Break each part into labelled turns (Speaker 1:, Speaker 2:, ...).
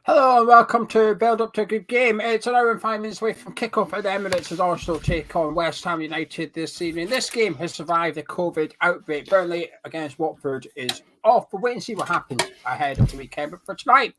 Speaker 1: Hello and welcome to Build Up to a Good Game. It's an hour and 5 minutes away from kickoff at the Emirates as Arsenal take on West Ham United this evening. This game has survived the COVID outbreak. Burnley against Watford is off. We'll wait and see what happens ahead of the weekend. But for tonight,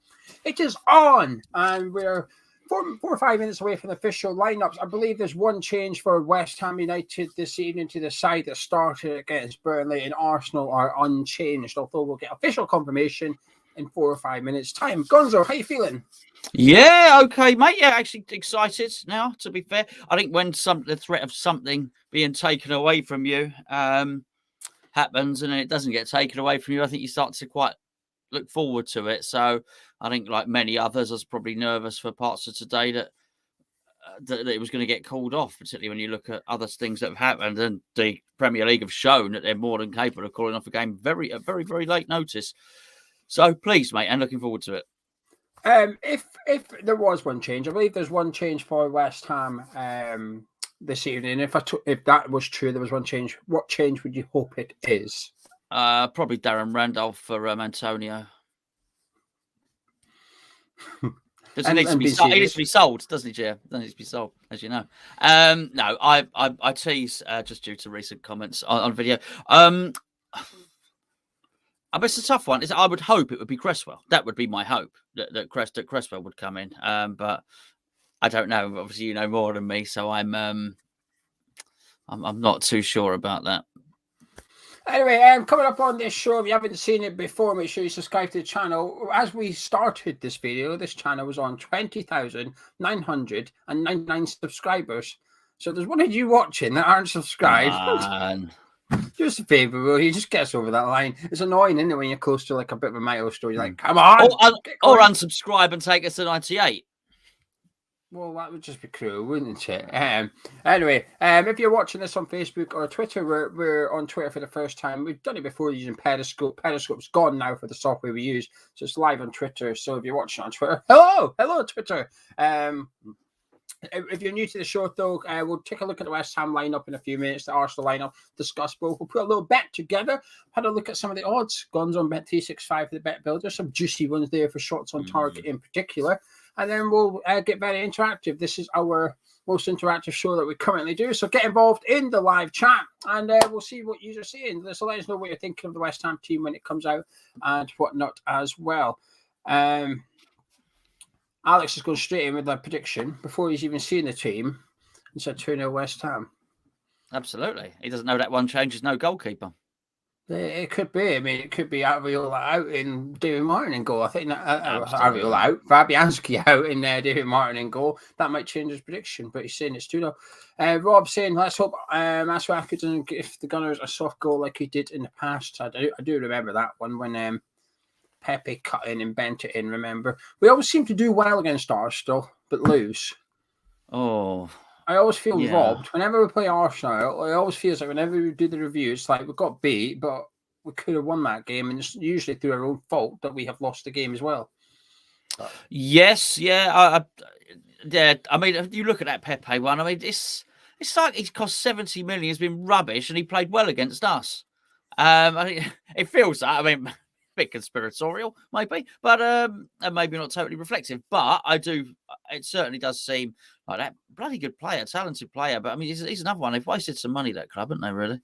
Speaker 1: it is on, and we're 4 or 5 minutes away from the official lineups. I believe there's one change for West Ham United this evening to the side that started against Burnley, and Arsenal are unchanged, although we'll get official confirmation in 4 or 5 minutes' time. Gonzo, how you feeling?
Speaker 2: Yeah, okay, mate. Yeah, actually excited now, to be fair. I think when the threat of something being taken away from you happens and it doesn't get taken away from you, I think you start to quite look forward to it. So I think, like many others, I was probably nervous for parts of today that it was going to get called off, particularly when you look at other things that have happened. And the Premier League have shown that they're more than capable of calling off a game at very, very late notice. So pleased, mate, and looking forward to it.
Speaker 1: If there was one change, I believe there's one change for West Ham this evening. If that was true, there was one change. What change would you hope it is?
Speaker 2: Probably Darren Randolph for Antonio. He needs to be sold, doesn't he, Geo? Doesn't need to be sold, as you know. No, I tease just due to recent comments on video. It's a tough one. I would hope it would be Cresswell. That would be my hope that Cresswell would come in. But I don't know. Obviously, you know more than me, so I'm not too sure about that.
Speaker 1: Anyway, coming up on this show, if you haven't seen it before, make sure you subscribe to the channel. As we started this video, this channel was on 20,999 subscribers. So there's one of you watching that aren't subscribed. Just a favour, will you just get us over that line? It's annoying, isn't it, when you're close to like a bit of a milestone? You're like, come on!
Speaker 2: Or unsubscribe and take us to 98.
Speaker 1: Well, that would just be cruel, wouldn't it? Anyway, if you're watching this on Facebook or Twitter, we're on Twitter for the first time. We've done it before using Periscope. Periscope's gone now for the software we use, so it's live on Twitter. So if you're watching on Twitter, hello, Twitter. If you're new to the show, though, we'll take a look at the West Ham lineup in a few minutes, the Arsenal lineup, discuss both. We'll put a little bet together, had a look at some of the odds. Gonzo on Bet365 for the bet builder, some juicy ones there for shots on target in particular. And then we'll get very interactive. This is our most interactive show that we currently do. So get involved in the live chat and we'll see what you're seeing. So let us know what you're thinking of the West Ham team when it comes out and whatnot as well. Alex is going straight in with that prediction before he's even seen the team and said 2-0 West Ham.
Speaker 2: Absolutely. He doesn't know that one change is no goalkeeper.
Speaker 1: It could be. I mean, it could be Arriola out and David Martin in goal. I think Arriola out, Fabianski out and David Martin in goal. That might change his prediction, but he's saying it's 2-0. Rob saying, let's hope ARSWHU doesn't give the Gunners a soft goal like he did in the past. I do remember that one when Pepe cut in and bent it in, remember? We always seem to do well against Arsenal, but lose.
Speaker 2: Oh.
Speaker 1: I always feel robbed. Whenever we play Arsenal, it always feels like whenever we do the review, it's like we got beat, but we could have won that game, and it's usually through our own fault that we have lost the game as well.
Speaker 2: Yes, yeah. I mean, if you look at that Pepe one, I mean, it's like he's cost 70 million, he's been rubbish, and he played well against us. I think it feels that. I mean, bit conspiratorial, maybe, but and maybe not totally reflective. But it certainly does seem like that bloody good player, talented player. But I mean, he's another one. They've wasted some money, that club, haven't they? Really?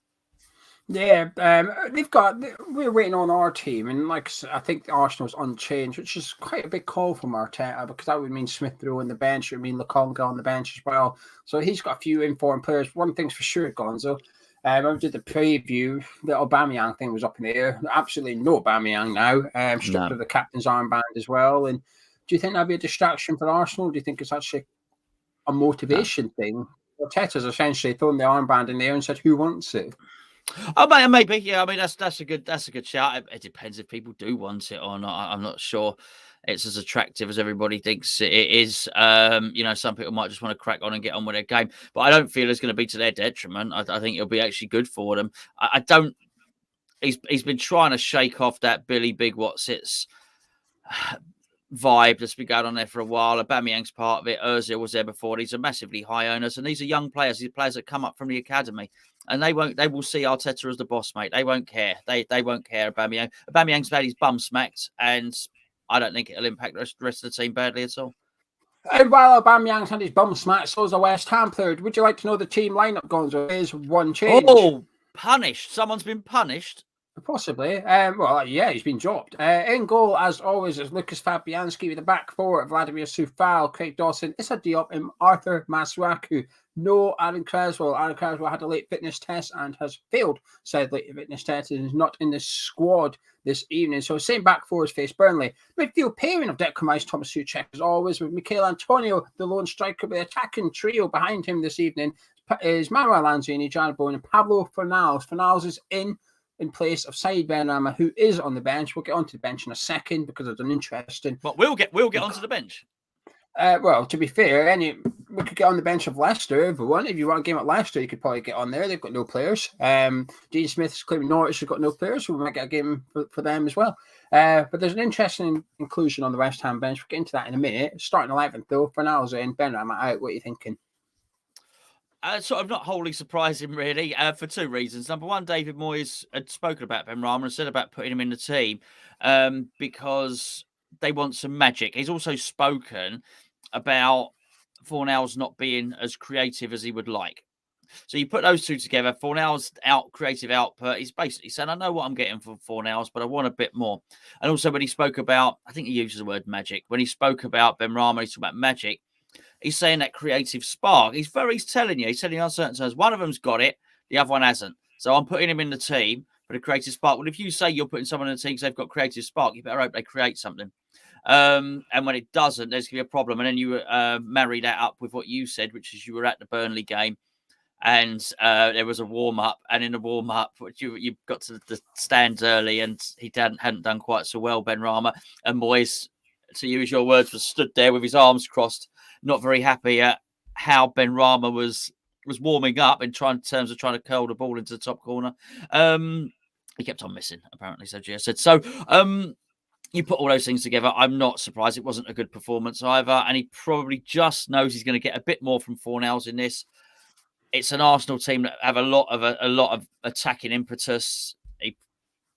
Speaker 1: Yeah, we're waiting on our team, and like I think Arsenal's unchanged, which is quite a big call from Arteta because that would mean Smith Rowe on the bench, it would mean Lokonga on the bench as well. So he's got a few informed players. One thing's for sure, Gonzo. When we did the preview, the Aubameyang thing was up in the air. Absolutely no Aubameyang now. Stripped of the captain's armband as well. And do you think that'd be a distraction for Arsenal? Do you think it's actually a motivation thing? Arteta's essentially thrown the armband in the air and said, "Who wants it?"
Speaker 2: Oh, maybe. Yeah, I mean that's a good shout. It depends if people do want it or not. I'm not sure it's as attractive as everybody thinks it is. Some people might just want to crack on and get on with their game, but I don't feel it's going to be to their detriment. I think it'll be actually good for them. I don't. He's been trying to shake off that Billy Big Whatsits vibe that's been going on there for a while. Aubameyang's part of it. Ozil was there before. These are massively high owners, and these are young players. These players that come up from the academy, and they will see Arteta as the boss, mate. They won't care. They won't care. Aubameyang's had his bum smacked, and I don't think it'll impact the rest of the team badly at all.
Speaker 1: And while Aubameyang's had his bum smacked, so is a West Ham player. Would you like to know the team lineup, Gonzo? Is one change.
Speaker 2: Oh, punished. Someone's been punished.
Speaker 1: Possibly. Well, yeah, he's been dropped. In goal, as always, is Lucas Fabianski with the back four, Vladimir Soufal, Craig Dawson, Issa Diop, and Arthur Masuaku. No Aaron Creswell. Aaron Creswell had a late fitness test and has failed said late fitness test and is not in the squad this evening. So same back four as face Burnley. Midfield pairing of Declan Rice, Thomas Souček, as always, with Michail Antonio, the lone striker, with the attacking trio behind him this evening is Manuel Lanzini, Jared Bowen, and Pablo Fornals. Fornals is in place of Said Benrahma, who is on the bench. We'll get onto the bench in a second because it's an interesting.
Speaker 2: But we'll get onto the bench.
Speaker 1: Well, to be fair, we could get on the bench of Leicester if we want. If you want a game at Leicester, you could probably get on there. They've got no players. Dean Smith's claiming Norwich have got no players, so we might get a game for them as well. But there's an interesting inclusion on the West Ham bench. We'll get into that in a minute. Starting 11th, though. Fornals in, Benrahma out. What are you thinking?
Speaker 2: Sort of not wholly surprising, really, for two reasons. Number one, David Moyes had spoken about Benrahma and said about putting him in the team because they want some magic. He's also spoken about Fornals not being as creative as he would like. So you put those two together, Fornals' creative output, he's basically saying, I know what I'm getting from Fornals, but I want a bit more. And also when he spoke about, I think he uses the word magic, when he spoke about Benrahma, he's talking about magic, he's saying that creative spark. He's telling you on certain terms, one of them's got it, the other one hasn't. So I'm putting him in the team for the creative spark. Well, if you say you're putting someone in the team because they've got creative spark, you better hope they create something. And when it doesn't, there's going to be a problem. And then you marry that up with what you said, which is you were at the Burnley game and there was a warm-up. And in the warm-up, you got to the stands early and he hadn't done quite so well, Benrahma. And Moyes, to use your words, was stood there with his arms crossed, not very happy at how Benrahma was warming up in terms of trying to curl the ball into the top corner. He kept on missing, apparently, so Gio said. So you put all those things together, I'm not surprised. It wasn't a good performance either, and he probably just knows he's going to get a bit more from Fornals in this. It's an Arsenal team that have a lot of attacking impetus.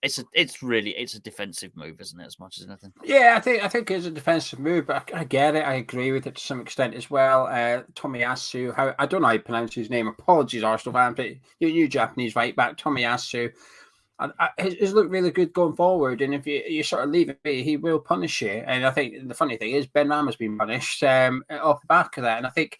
Speaker 2: It's a defensive move, isn't it? As much as anything. Yeah,
Speaker 1: I think it's a defensive move, but I get it. I agree with it to some extent as well. Tomiyasu, I don't know how you pronounce his name. Apologies, Arsenal fan, but you Japanese right back, Tomiyasu. He's looked really good going forward, and if you sort of leave it be, he will punish you. And I think the funny thing is Benrahma's been punished off the back of that. And I think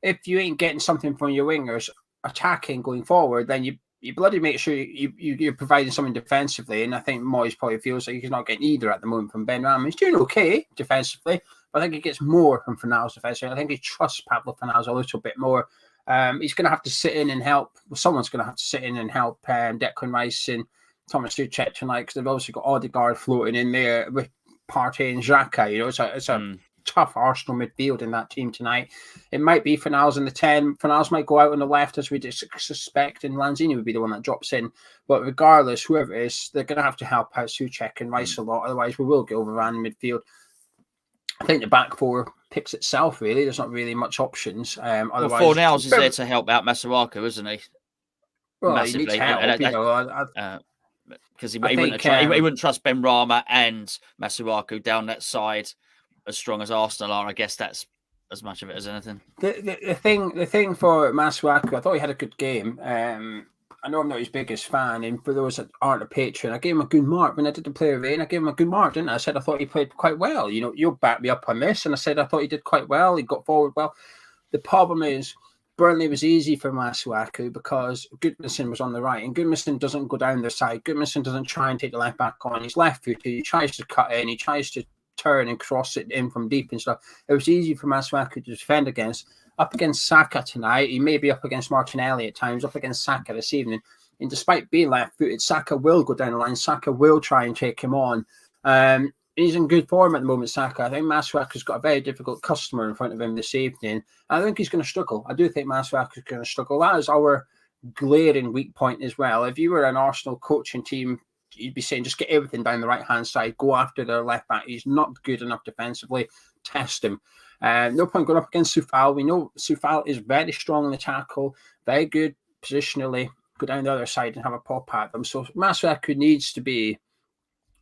Speaker 1: if you ain't getting something from your wingers attacking going forward, then you bloody make sure you're providing something defensively. And I think Moyes probably feels like he's not getting either at the moment from Benrahma. He's doing okay defensively, but I think he gets more from Fornals defensively. I think he trusts Pablo Fornals a little bit more. He's going to have to sit in and help. Well, someone's going to have to sit in and help Declan Rice and Thomas Souček tonight because they've obviously got Odegaard floating in there with Partey and Xhaka. You know, it's a tough Arsenal midfield in that team tonight. It might be Fornals in the 10. Fornals might go out on the left as we suspect, and Lanzini would be the one that drops in. But regardless, whoever it is, they're going to have to help out Souček and Rice a lot. Otherwise, we will get overrun in midfield. I think the back four picks itself, really. There's not really much options. Otherwise,
Speaker 2: Fornals is there to help out Masuaku, isn't he?
Speaker 1: Well, massively. He needs help,
Speaker 2: because he wouldn't trust Benrahma and Masuaku down that side as strong as Arsenal are. I guess that's as much of it as anything.
Speaker 1: The thing for Masuaku, I thought he had a good game. I know I'm not his biggest fan, and for those that aren't a patron, I gave him a good mark when I did the player rating. I gave him a good mark, didn't I? I said I thought he played quite well. You know, you'll back me up on this, and I said I thought he did quite well. He got forward well. The problem is Burnley was easy for Masuaku because Goodmanson was on the right, and Goodmanson doesn't go down the side. Goodmanson doesn't try and take the left back on. He's left-footed. He tries to cut in. He tries to turn and cross it in from deep and stuff. It was easy for Masuaku to defend against. Up against Saka tonight, he may be up against Martinelli at times, up against Saka this evening. And despite being left-footed, Saka will go down the line. Saka will try and take him on. He's in good form at the moment, Saka. I think Masuaku's got a very difficult customer in front of him this evening. I think he's going to struggle. I do think Masuaku's going to struggle. That is our glaring weak point as well. If you were an Arsenal coaching team, you'd be saying just get everything down the right-hand side, go after their left-back. He's not good enough defensively. Test him. No point going up against Soufal. We know Soufal is very strong in the tackle, very good positionally. Go down the other side and have a pop at them. So Masuaku needs to be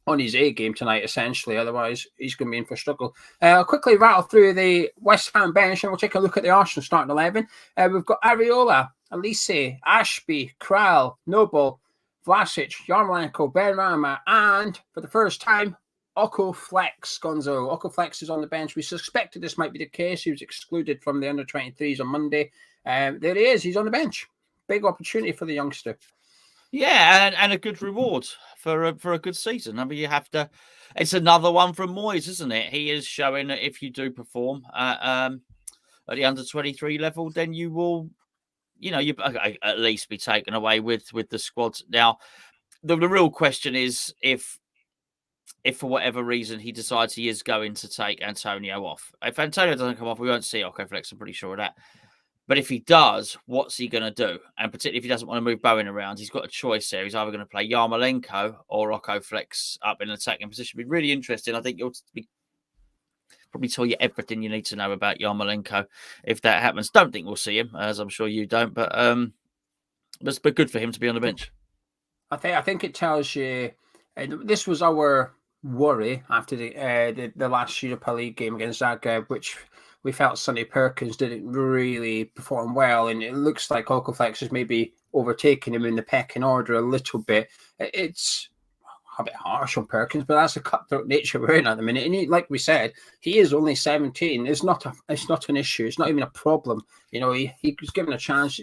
Speaker 1: on his A game tonight, essentially. Otherwise, he's going to be in for a struggle. I'll quickly rattle through the West Ham bench and we'll take a look at the Arsenal starting 11. We've got Areola, Elise, Ashby, Kral, Noble, Vlasic, Yarmolenko, Benrahma, and for the first time, Oko Flex, Gonzo. Oko Flex is on the bench. We suspected this might be the case. He was excluded from the under-23s on Monday. There he is. He's on the bench. Big opportunity for the youngster.
Speaker 2: Yeah, and a good reward for a good season. I mean, you have to. It's another one from Moyes, isn't it? He is showing that if you do perform at the under-23 level, then you will, you at least be taken away with the squad. Now, the real question is if for whatever reason he decides he is going to take Antonio off. If Antonio doesn't come off, we won't see Oko Flex. I'm pretty sure of that. But if he does, what's he going to do? And particularly if he doesn't want to move Bowen around, he's got a choice there. He's either going to play Yarmolenko or Oko Flex up in an attacking position. It'd be really interesting. I think you'll probably tell you everything you need to know about Yarmolenko if that happens. Don't think we'll see him, as I'm sure you don't. But good for him to be on the bench.
Speaker 1: I think it tells you. This was our worry after the last Europa League game against Zagreb, which we felt Sonny Perkins didn't really perform well, and it looks like Oko Flex is maybe overtaking him in the pecking order a little bit. It's a bit harsh on Perkins, but that's the cutthroat nature we're in at the minute. And like we said, he is only 17. It's not an issue. It's not even a problem. He was given a chance.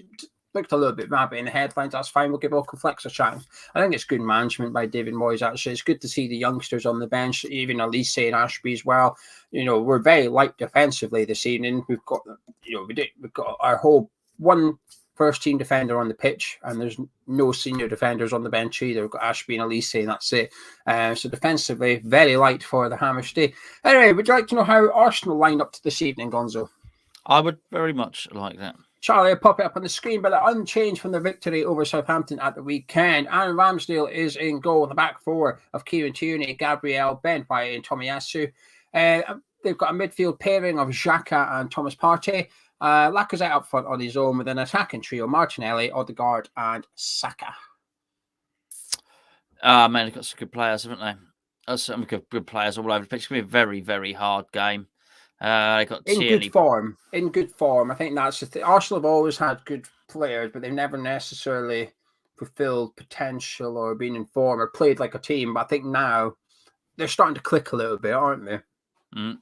Speaker 1: Looked a little bit bad, but in the headlines, that's fine. We'll give Oko Flex a chance. I think it's good management by David Moyes, actually. It's good to see the youngsters on the bench, even Elise and Ashby as well. We're very light defensively this evening. We've got, we've got our whole one first team defender on the pitch, and there's no senior defenders on the bench either. We've got Ashby and Elise, and that's it. So defensively, very light for the Hammers today. Anyway, would you like to know how Arsenal line up to this evening, Gonzo?
Speaker 2: I would very much like that.
Speaker 1: Charlie, I'll pop it up on the screen, but unchanged from the victory over Southampton at the weekend. Aaron Ramsdale is in goal in the back four of Kieran Tierney, Gabriel, Ben White, and Tomiyasu. They've got a midfield pairing of Xhaka and Thomas Partey. Lacazette up front on his own with an attacking trio: Martinelli, Odegaard, and Saka.
Speaker 2: Man, they've got some good players, haven't they? There's some good players all over the pitch. It's going to be a very, very hard game. They got
Speaker 1: in good form. I think that's the thing. Arsenal have always had good players, but they've never necessarily fulfilled potential or been in form or played like a team. But I think now they're starting to click a little bit, aren't they?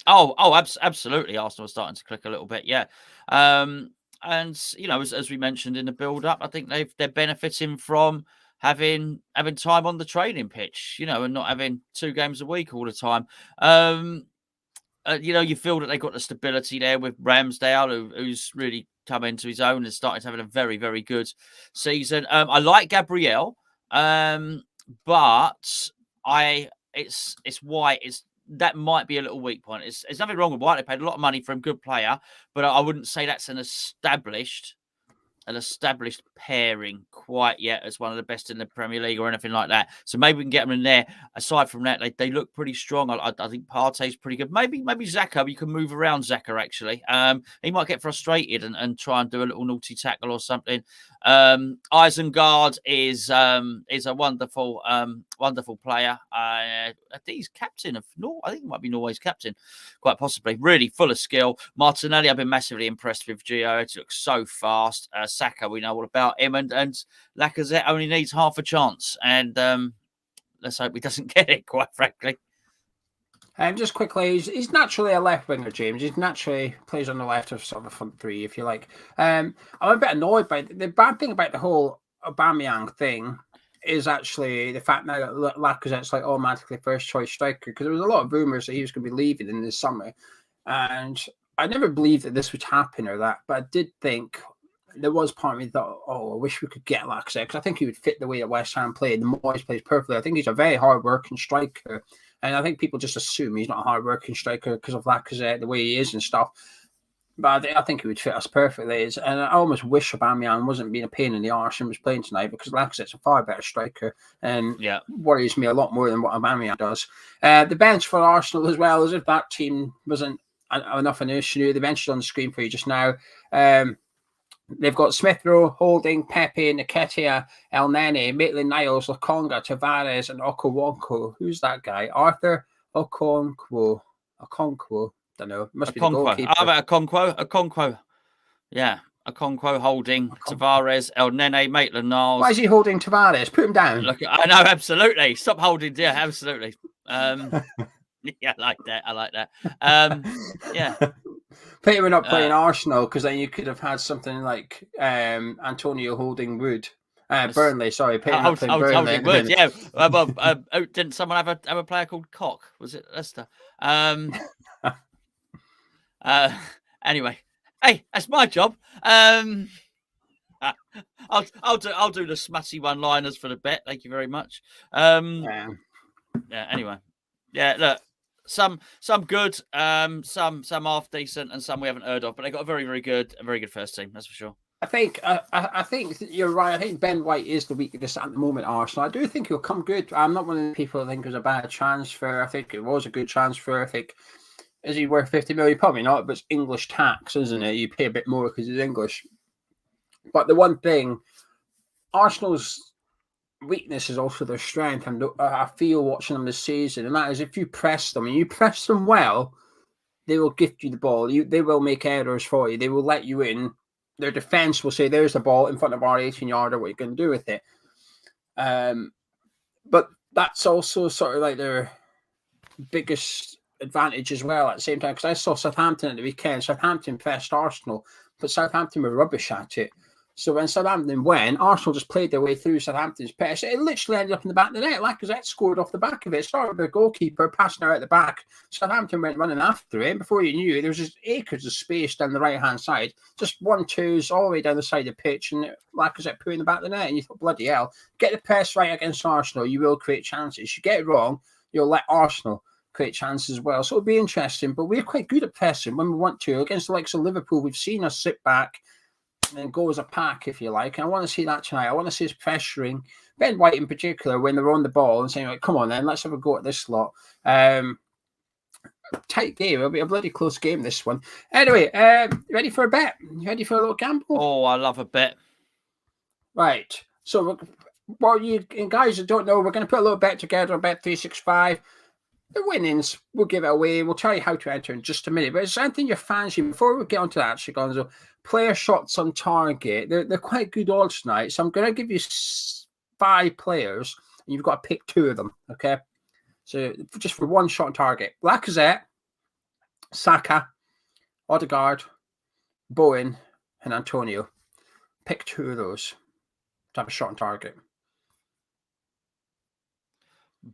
Speaker 2: Absolutely. Arsenal are starting to click a little bit, yeah. And as we mentioned in the build-up, I think they're benefiting from having time on the training pitch, and not having 2 games a week all the time. You feel that they've got the stability there with Ramsdale, who's really come into his own and started having a very, very good season. I like Gabriel, but it's White. That might be a little weak point. There's nothing wrong with White. They paid a lot of money for him, good player, but I wouldn't say that's an established pairing quite yet as one of the best in the Premier League or anything like that. So maybe we can get them in there. Aside from that, they look pretty strong. I think Partey's pretty good. Maybe Xhaka, you can move around Xhaka actually. He might get frustrated and try and do a little naughty tackle or something. Isengard is a wonderful player. I think he's captain of Norway. I think he might be Norway's captain, quite possibly. Really full of skill. Martinelli, I've been massively impressed with Geo. It looks so fast. Saka, we know all about him, and Lacazette only needs half a chance, and let's hope he doesn't get it, quite frankly.
Speaker 1: Just quickly, he's naturally a left winger, James. He naturally plays on the left of sort of a front three, if you like. I'm a bit annoyed by the bad thing about the whole Aubameyang thing is actually the fact that Lacazette's like automatically first choice striker, because there was a lot of rumours that he was going to be leaving in the summer, and I never believed that this would happen or that, but I did think. There was part of me that thought, I wish we could get Lacazette, because I think he would fit the way that West Ham played. The Moyes plays perfectly. I think he's a very hard-working striker, and I think people just assume he's not a hard-working striker because of Lacazette, the way he is and stuff. But I think he would fit us perfectly. And I almost wish Aubameyang wasn't being a pain in the arse and was playing tonight, because Lacazette's a far better striker and worries me a lot more than what Aubameyang does. The bench for Arsenal as well, as if that team wasn't enough an issue. The bench is on the screen for you just now. They've got Smith Rowe, Holding, Pepe, Nketiah, El Nene, Maitland-Niles, Lokonga, Tavares, and Okonkwo. Who's that guy? Arthur Okonkwo. Don't know. Must be the goalkeeper.
Speaker 2: How about Okonkwo? Yeah. Okonkwo, Holding, Tavares, El Nene, Maitland-Niles.
Speaker 1: Why is he holding Tavares? Put him down.
Speaker 2: Look, I know, absolutely. Stop holding. Yeah, absolutely. Yeah, I like that. Yeah.
Speaker 1: Pity we're not playing Arsenal, because then you could have had something like Antonio Holding Wood. Burnley, sorry.
Speaker 2: Holding Wood, yeah. Didn't someone have a player called Cock? Was it Leicester? Anyway, hey, that's my job. I'll do the smutty one-liners for the bet. Thank you very much. Yeah. Anyway, yeah. Look, some good, some half decent, and some we haven't heard of. But they got a very good first team. That's for sure.
Speaker 1: I think you're right. I think Ben White is the weakness at the moment, Arsenal. I do think he'll come good. I'm not one of the people who think it was a bad transfer. I think it was a good transfer. I think, is he worth 50 million? Probably not, but it's English tax, isn't it? You pay a bit more because he's English. But the one thing, Arsenal's weakness is also their strength, and I feel watching them this season, and that is if you press them, and you press them well, they will gift you the ball. They will make errors for you. They will let you in. Their defense will say, "There's the ball in front of our 18-yarder. What are you going to do with it?" But that's also sort of like their biggest advantage as well at the same time, because I saw Southampton at the weekend. Southampton pressed Arsenal, but Southampton were rubbish at it. So when Southampton went, Arsenal just played their way through Southampton's press. It literally ended up in the back of the net. Lacazette scored off the back of it. It started with the goalkeeper passing out the back. Southampton went running after it. And before you knew it, there was just acres of space down the right-hand side. Just 1-2s all the way down the side of the pitch. And Lacazette put in the back of the net. And you thought, bloody hell, get the press right against Arsenal, you will create chances. You get it wrong, you'll let Arsenal create chances as well. So it'll be interesting. But we're quite good at pressing when we want to. Against the likes of Liverpool, we've seen us sit back and go as a pack, if you like. And I want to see that tonight. I want to see us pressuring Ben White in particular when they're on the ball and saying, like, come on then, let's have a go at this lot. Tight game. It'll be a bloody close game, this one. Anyway, ready for a bet? You ready for a little gamble?
Speaker 2: Oh, I love a bet.
Speaker 1: Right. So, well, you guys that don't know, we're going to put a little bet together on Bet365. The winnings, we'll give it away. We'll tell you how to enter in just a minute. But is there anything you fancy? Before we get on to that, Geo Gonzo, player shots on target. They're quite good odds tonight. So I'm going to give you 5 players, and you've got to pick 2 of them, okay? So just for one shot on target. Lacazette, Saka, Odegaard, Bowen, and Antonio. Pick 2 of those to have a shot on target.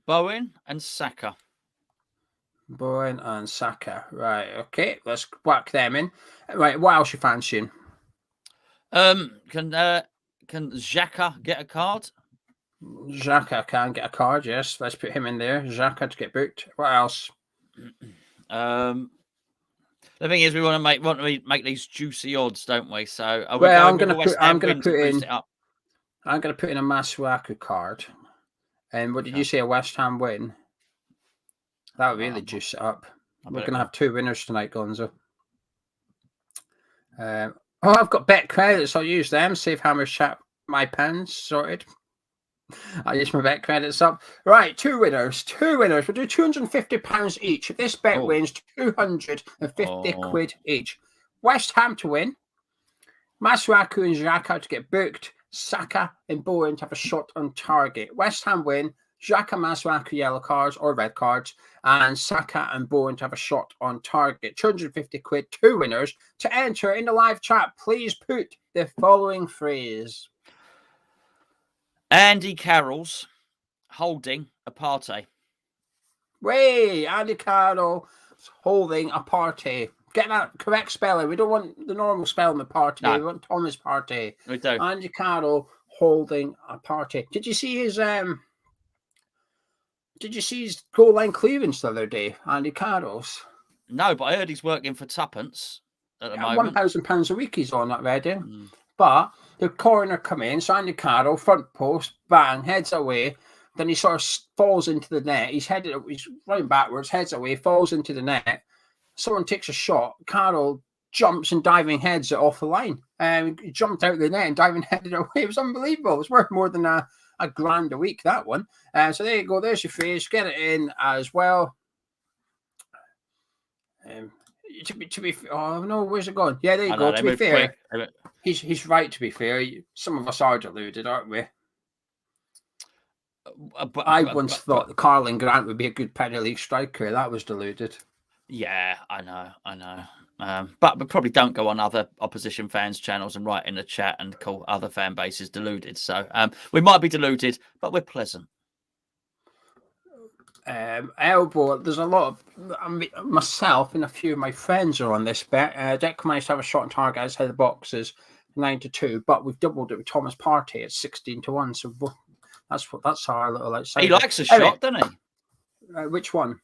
Speaker 2: Bowen and Saka.
Speaker 1: Bowen and Saka. Right, okay. Let's whack them in. Right, what else you fancying?
Speaker 2: Can Xhaka get a card?
Speaker 1: Xhaka can get a card, yes. Let's put him in there. Xhaka to get booked. What else?
Speaker 2: The thing is, we want to make these juicy odds, don't we? So I'm going to put in a
Speaker 1: ARSWHU card. And what did you say, a West Ham win? That would really juice it up. We're going to have 2 winners tonight, Gonzo. I've got bet credits. I'll use them. Save Hammer's chat. My pens sorted. I'll use my bet credits up. Right, 2 winners. 2 winners. We'll do £250 each. If this bet wins, 250 quid each. West Ham to win. Masuaku and Xhaka to get booked. Saka and Bowen to have a shot on target. West Ham win. Xhaka, Masuaku yellow cards or red cards, and Saka and Bowen to have a shot on target. 250 quid, 2 winners. To enter in the live chat, please put the following phrase.
Speaker 2: Andy Carroll's holding a party.
Speaker 1: Way, Andy Carroll holding a party. Get that correct spelling. We don't want the normal spelling of party. No. We want Thomas Partey.
Speaker 2: We do.
Speaker 1: Andy Carroll holding a party. Did you see his goal line clearance the other day, Andy Carroll's?
Speaker 2: No, but I heard he's working for tuppence at the moment.
Speaker 1: £1,000 a week he's on that Reading. But the corner come in, so Andy Carroll, front post, bang, heads away. Then he sort of falls into the net. He's running backwards, heads away, falls into the net. Someone takes a shot. Carroll jumps and diving heads it off the line. He jumped out the net and diving headed it away. It was unbelievable. It was worth more than a grand a week, that one. So there you go. There's your face. Get it in as well. To be oh no, where's it gone? Yeah, there you go. To be fair, he's right. To be fair, some of us are deluded, aren't we? I once thought that Carlin Grant would be a good Premier League striker. That was deluded.
Speaker 2: Yeah, I know. But we probably don't go on other opposition fans' channels and write in the chat and call other fan bases deluded. So we might be deluded, but we're pleasant.
Speaker 1: Elbow, there's a lot of myself and a few of my friends are on this bet. Declan managed to have a shot on target outside the boxes 9-2, but we've doubled it with Thomas Partey at 16-1. So that's our little outside.
Speaker 2: He likes a shot, doesn't he?
Speaker 1: Which one?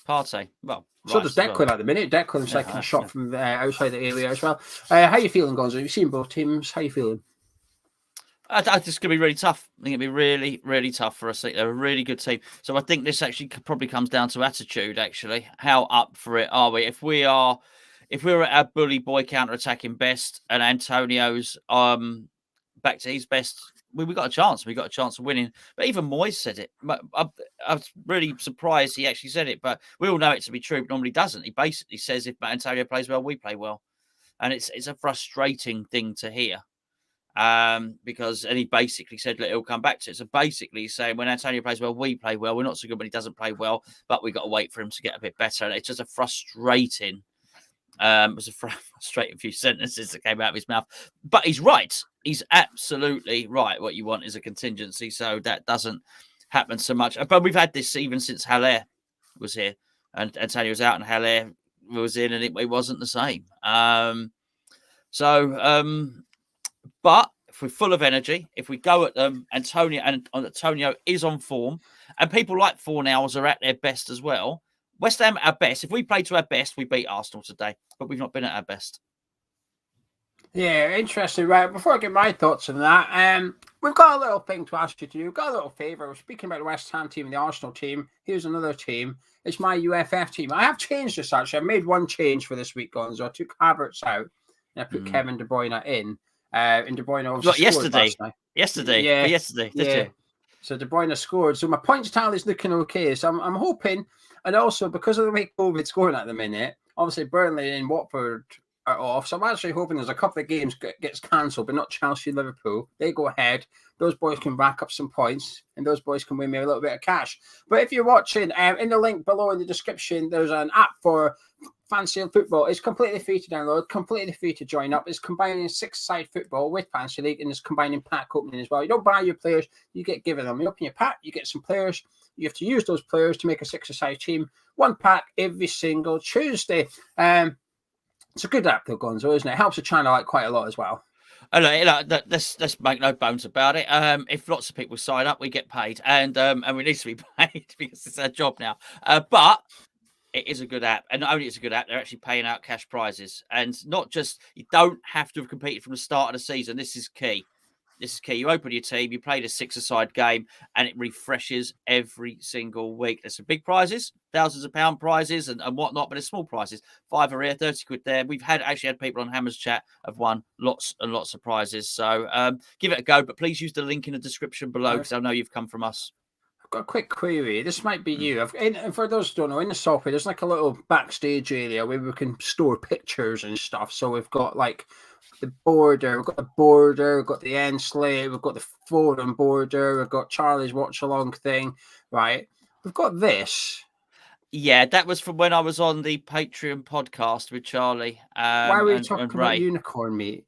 Speaker 2: Partey. Well,
Speaker 1: so does Declan at the minute. Declan's taking a shot from outside the area as well. How you feeling, Gonzo? You've seen both teams. How you feeling?
Speaker 2: I think it's going to be really tough. I think it'll be really, really tough for us. They're a really good team. So I think this actually probably comes down to attitude, actually. How up for it are we? If we're at our bully boy counter-attacking best and Antonio's back to his best, we got a chance. We got a chance of winning. But even Moyes said it. I was really surprised he actually said it, but we all know it to be true, but normally doesn't. He basically says if Antonio plays well, we play well. And it's a frustrating thing to hear. Because he basically said, look, he'll come back to it. So basically he's saying when Antonio plays well, we play well. We're not so good when he doesn't play well, but we've got to wait for him to get a bit better. And it's just a frustrating, it was a frustrating few sentences that came out of his mouth. But he's right. He's absolutely right. What you want is a contingency. So that doesn't happen so much. But we've had this even since Haller was here and Antonio was out and Haller was in and it wasn't the same. But if we're full of energy, if we go at them, Antonio is on form, and people like Fornals are at their best as well. West Ham at our best. If we play to our best, we beat Arsenal today, but we've not been at our best.
Speaker 1: Yeah, interesting. Right, before I get my thoughts on that, we've got a little thing to ask you to do. We've got a little favour. We're speaking about the West Ham team and the Arsenal team. Here's another team. It's my UFF team. I have changed this, actually. I made one change for this week, Gonzo. I took Havertz out, and I put Kevin De Bruyne in. And De Bruyne obviously
Speaker 2: yesterday.
Speaker 1: Yeah,
Speaker 2: did you?
Speaker 1: So De Bruyne scored. So my points tally is looking okay. So I'm hoping, and also because of the way COVID's going at the minute, obviously Burnley and Watford are off. So I'm actually hoping there's a couple of games gets cancelled, but not Chelsea, Liverpool. They go ahead. Those boys can rack up some points, and those boys can win me a little bit of cash. But if you're watching, in the link below in the description, there's an app for Fantasy Football. It's completely free to download, completely free to join up. It's combining 6-side football with Fantasy League, and it's combining pack opening as well. You don't buy your players, you get given them. You open your pack, you get some players. You have to use those players to make a 6-a-side team. One pack every single Tuesday. It's a good app, though, Gonzo, isn't it? It helps the channel out quite a lot as well.
Speaker 2: Let's make no bones about it. If lots of people sign up, we get paid, and we need to be paid because it's our job now. But it is a good app, and not only it's a good app, they're actually paying out cash prizes, and not just you don't have to have competed from the start of the season. This is key. You open your team, you play the 6-a-side game, and it refreshes every single week. There's some big prizes, thousands of pound prizes and whatnot, but there's small prizes. £5 here, 30 quid there. We've actually had people on Hammers Chat have won lots and lots of prizes. So give it a go, but please use the link in the description below because I know you've come from us.
Speaker 1: I've got a quick query. This might be you. And for those who don't know, in the software, there's like a little backstage area where we can store pictures and stuff. So we've got like the border, we've got the end slate, we've got the forum border, we've got Charlie's watch along thing, right? We've got this.
Speaker 2: Yeah, that was from when I was on the Patreon podcast with Charlie.
Speaker 1: Why were you talking about unicorn meat?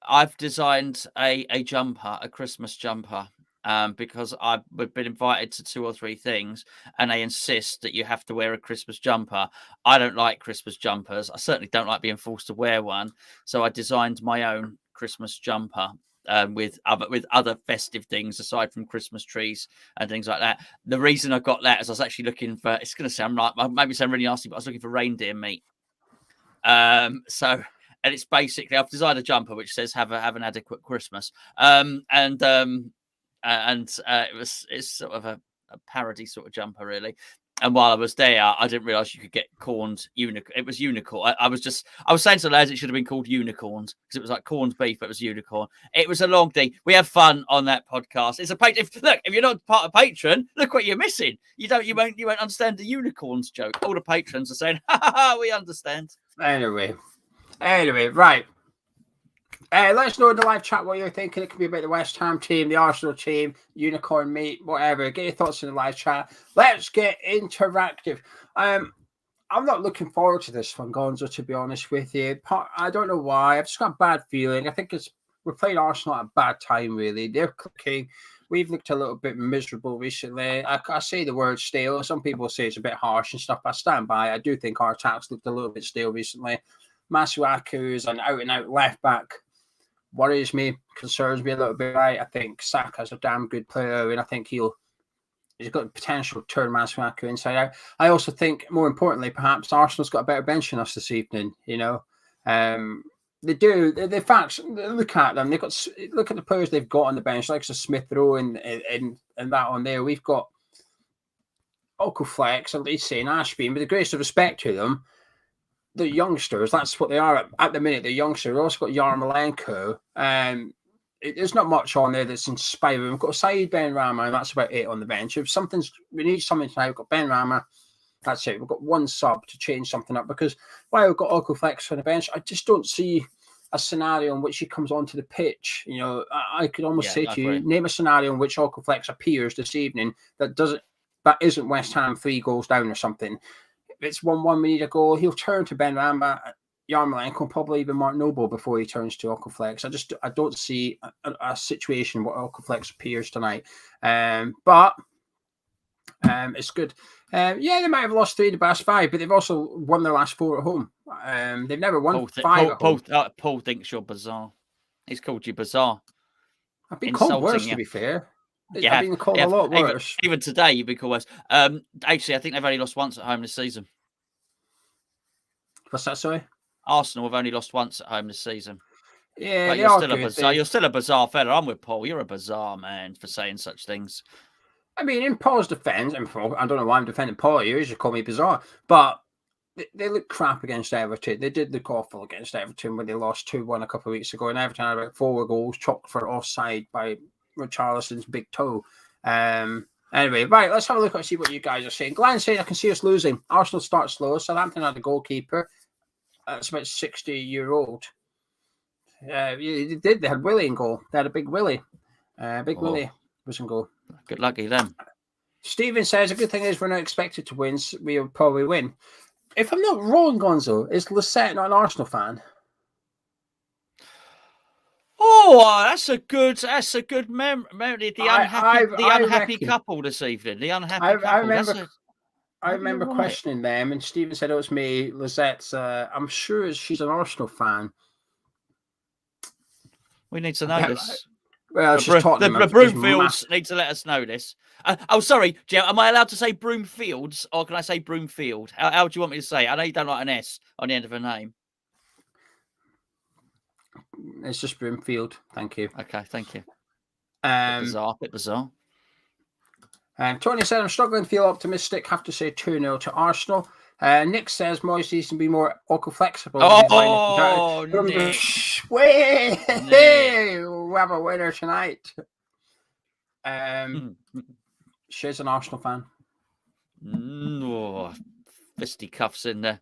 Speaker 2: I've designed a jumper, a Christmas jumper. Because I've been invited to 2 or 3 things and they insist that you have to wear a Christmas jumper. I don't like Christmas jumpers. I certainly don't like being forced to wear one. So I designed my own Christmas jumper with other festive things aside from Christmas trees and things like that. The reason I got that is I was actually looking for, it's going to sound like, maybe sound really nasty, but I was looking for reindeer meat. And it's basically, I've designed a jumper which says have an adequate Christmas. It's sort of a parody sort of jumper, really. And while I was there, I didn't realise you could get corned unicorn. It was unicorn. I was saying to the lads it should have been called unicorns because it was like corned beef, but it was unicorn. It was a long day. We have fun on that podcast. It's a Patreon. Look, if you're not part of Patreon, look what you're missing. You won't understand the unicorns joke. All the patrons are saying, "Ha ha ha, we understand."
Speaker 1: Anyway, right. Let us know in the live chat what you're thinking. It could be about the West Ham team, the Arsenal team, unicorn meat, whatever. Get your thoughts in the live chat. Let's get interactive. I'm not looking forward to this one, Gonzo, to be honest with you. I don't know why. I've just got a bad feeling. I think we're playing Arsenal at a bad time, really. They're clicking. We've looked a little bit miserable recently. I say the word stale. Some people say it's a bit harsh and stuff. I stand by. I do think our attacks looked a little bit stale recently. ARSWHU is an out-and-out left-back. Worries me, concerns me a little bit. Right, I think Saka's a damn good player, and I think he's got the potential to turn ARSWHU inside out. I also think, more importantly, perhaps Arsenal's got a better bench than us this evening. You know, they do. The facts. Look at them. Look at the players they've got on the bench, like Smith Rowe and that on there. We've got Flex, at least saying Ashby, and with the greatest of respect to them. The youngsters, that's what they are at the minute. The youngsters. We've also got Yarmolenko. There's not much on there that's inspiring. We've got Saeed Benrahma, and that's about it on the bench. If we need something tonight, we've got Benrahma. That's it. We've got one sub to change something up because while we've got Flex on the bench, I just don't see a scenario in which he comes onto the pitch. You know, I could almost say to you, name a scenario in which Flex appears this evening that isn't West Ham 3 goals down or something. It's 1-1, we need a goal. He'll turn to Benrahma, Yarmolenko, probably even Mark Noble before he turns to Flex. I don't see a situation where Flex appears tonight. But it's good. They might have lost 3 of the past 5, but they've also won their last 4 at home. They've never won 5 at home.
Speaker 2: Paul thinks you're bizarre. He's called you bizarre.
Speaker 1: I've been called worse, to be fair.
Speaker 2: Yeah,
Speaker 1: I've been called a lot worse.
Speaker 2: Even today, you've been called worse. Actually, I think they've only lost once at home this season.
Speaker 1: What's that, sorry?
Speaker 2: Arsenal have only lost once at home this season.
Speaker 1: Yeah,
Speaker 2: but you're still a bizarre fella. I'm with Paul. You're a bizarre man for saying such things.
Speaker 1: I mean, in Paul's defence, I don't know why I'm defending Paul here. He should call me bizarre. But they look crap against Everton. They did look awful against Everton when they lost 2-1 a couple of weeks ago. And Everton had about 4 goals chalked for offside by Richarlison's big toe. Anyway, right, let's have a look and see what you guys are saying. Glenn saying, I can see us losing. Arsenal start slow. Southampton had a goalkeeper. That's about 60-year-old. They did. They had Willie in goal. They had a big Willie. Willie was in goal.
Speaker 2: Good lucky them.
Speaker 1: Stephen says, a good thing is we're not expected to win. So we'll probably win. If I'm not wrong, Gonzo, is Lisette not an Arsenal fan?
Speaker 2: Oh, that's a good memory. The unhappy couple this evening. The unhappy couple.
Speaker 1: I remember questioning them, and Stephen said it was me. Lisette's. I'm sure she's an Arsenal fan.
Speaker 2: We need to know this.
Speaker 1: Well,
Speaker 2: the Broomfields need to let us know this. Sorry, Geo. Am I allowed to say Broomfields, or can I say Broomfield? How do you want me to say? I know you don't like an S on the end of a name.
Speaker 1: It's just Broomfield. Thank you.
Speaker 2: Okay, thank you. Bit bizarre.
Speaker 1: Tony said, I'm struggling to feel optimistic. Have to say 2-0 to Arsenal. Nick says Moyes needs to be more flexible.
Speaker 2: Oh,
Speaker 1: Nick. We'll have a winner tonight. She's an Arsenal fan.
Speaker 2: Fisticuffs in the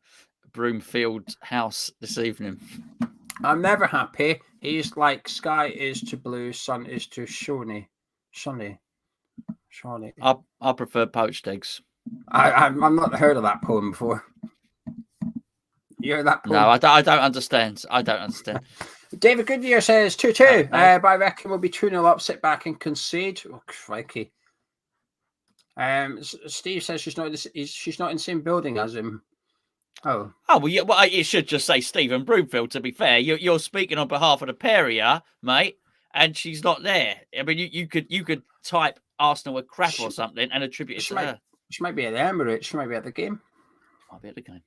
Speaker 2: Broomfield house this evening.
Speaker 1: I'm never happy. He's like sky is to blue, sun is to shiny.
Speaker 2: I prefer poached eggs.
Speaker 1: I've not heard of that poem before. You heard that poem?
Speaker 2: No, I don't understand.
Speaker 1: David Goodyear says 2-2. But I reckon we'll be 2-0 up, sit back and concede. Oh, crikey. Steve says she's not in the same building as him. Oh,
Speaker 2: well, you should just say Stephen Broomfield, to be fair. You're speaking on behalf of the Perrier, mate, and she's not there. I mean, you could type Arsenal with crap or something and attribute it to her.
Speaker 1: She might be at the Emirates. She might be at the game.
Speaker 2: Might be at the game.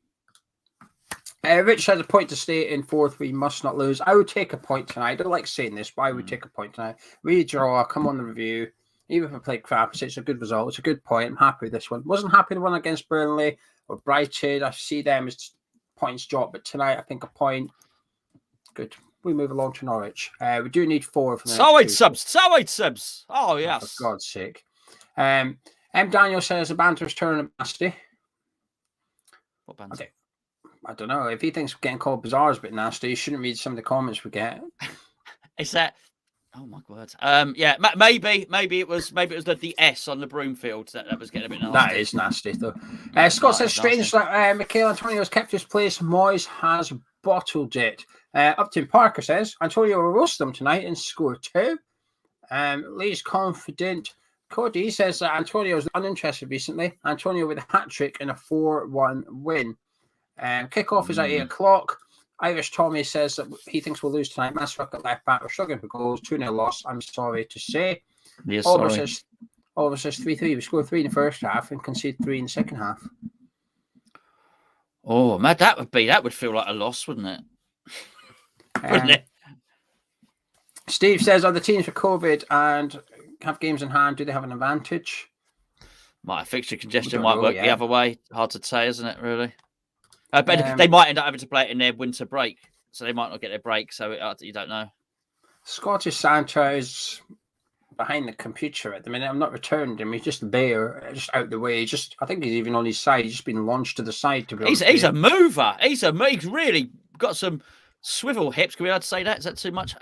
Speaker 1: Rich has a point to stay in 4th. We must not lose. I would take a point tonight. I don't like saying this, but I would take a point tonight. Redraw, come on the review. Even if I played crap, it's a good result. It's a good point. I'm happy with this one. Wasn't happy with the one against Burnley or Brighton. I see them as points drop, but tonight I think a point. Good. We move along to Norwich. We do need 4 for the
Speaker 2: Solid subs. Oh, yes.
Speaker 1: For God's sake. M. Daniel says the banter's turning nasty.
Speaker 2: What banter?
Speaker 1: I don't know. If he thinks getting called bizarre is a bit nasty, you shouldn't read some of the comments we get.
Speaker 2: Is that? Oh my word. Yeah, maybe it was the S on the Broomfield that was getting a bit nasty.
Speaker 1: That is nasty though. Scott says strange that Mikel Antonio's kept his place. Moyes has bottled it. Upton Parker says Antonio will roast them tonight and score 2. Lee's confident. Cody says that Antonio is uninterested recently. Antonio with a hat-trick and a 4-1 win. Kickoff is at 8 o'clock. Irish Tommy says that he thinks we'll lose tonight. Masrock at left back. We're struggling for goals. 2-0 loss. I'm sorry to say.
Speaker 2: Yes,
Speaker 1: Oliver says 3-3. We scored 3 in the first half and conceded 3 in the second half.
Speaker 2: Oh man, that would feel like a loss, wouldn't it? Wouldn't it?
Speaker 1: Steve says, are the teams for COVID and have games in hand? Do they have an advantage?
Speaker 2: Might fixture congestion might work the other way. Hard to say, isn't it? Really. But they might end up having to play it in their winter break, so they might not get their break. So you don't know.
Speaker 1: Scottish Santa is behind the computer at the minute. I'm not returned him. He's just there, just out the way. I think he's even on his side. He's just been launched to the side. To be honest,
Speaker 2: he's a mover. He's really got some swivel hips. Can we allowed to say that? Is that too much?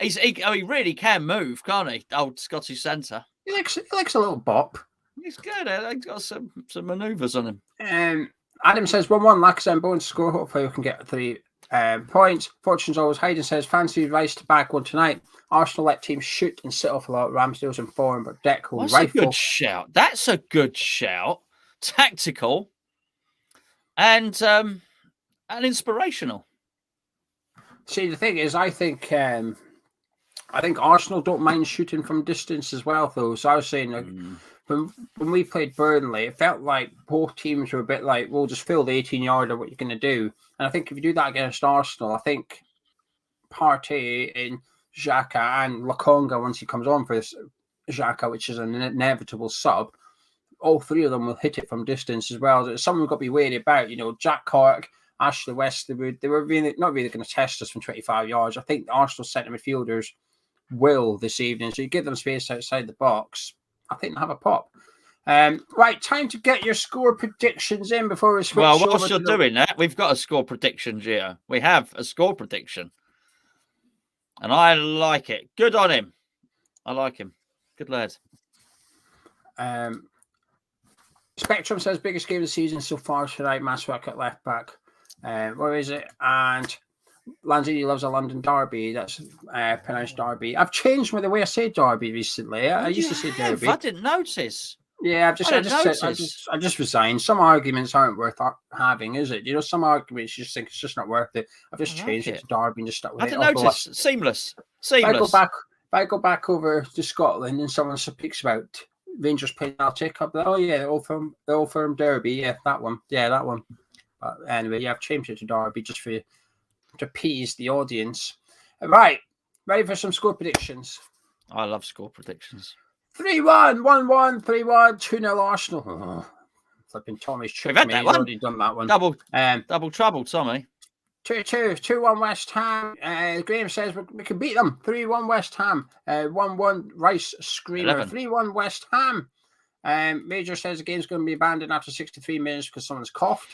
Speaker 2: He really can move, can't he? Old Scottish Santa.
Speaker 1: He likes a little bop.
Speaker 2: He's good. He's got some manoeuvres on him.
Speaker 1: Adam says 1-1. Lacazette Bones score. Hopefully we can get 3 points. Fortune's always hiding says fancy advice to back one tonight. Arsenal let teams shoot and sit off a lot. Ramsdale's in form, but Deck will rifle.
Speaker 2: That's a good shout. That's a good shout. Tactical and inspirational.
Speaker 1: See, the thing is, I think Arsenal don't mind shooting from distance as well, though. So I was saying, when we played Burnley, it felt like both teams were a bit like, we'll just fill the 18-yarder, what you're going to do. And I think if you do that against Arsenal, I think Partey in Xhaka and Lokonga, once he comes on for Xhaka, which is an inevitable sub, all 3 of them will hit it from distance as well. It's something we've got to be wary about. Jack Clark, Ashley Westwood, they were really not really going to test us from 25 yards. I think the Arsenal centre midfielders will this evening. So you give them space outside the box, I think they'll have a pop. Right, time to get your score predictions in before we switch.
Speaker 2: Well, whilst you're doing that, we've got a score prediction, Gio. We have a score prediction. And I like it. Good on him. I like him. Good lad.
Speaker 1: Spectrum says biggest game of the season so far tonight. Masrock at left back. Where is it? And Lanzini loves a London derby. That's pronounced derby. I've changed the way I say derby recently. I used to say derby.
Speaker 2: I didn't notice.
Speaker 1: Yeah, I just resigned. Some arguments aren't worth having, is it? Some arguments you just think it's just not worth it. I've just changed it to derby and just stuck with it.
Speaker 2: I didn't notice. Seamless.
Speaker 1: If I go back over to Scotland and someone speaks about Rangers playing Celtic, I'll be like, oh yeah, the Old Firm derby. Yeah, that one. But anyway, I've changed it to derby just to appease the audience. Right, ready for some score predictions?
Speaker 2: I love score predictions.
Speaker 1: 3-1, 1-1, 3-1, 2-0 Arsenal. Oh, flipping Tommy's tricked me. He's already done that one.
Speaker 2: Double trouble, Tommy.
Speaker 1: 2-2, 2-1 West Ham. Graham says we can beat them. 3-1 West Ham. 1-1 Rice Screamer. 3-1 West Ham. Major says the game's going to be abandoned after 63 minutes because someone's coughed.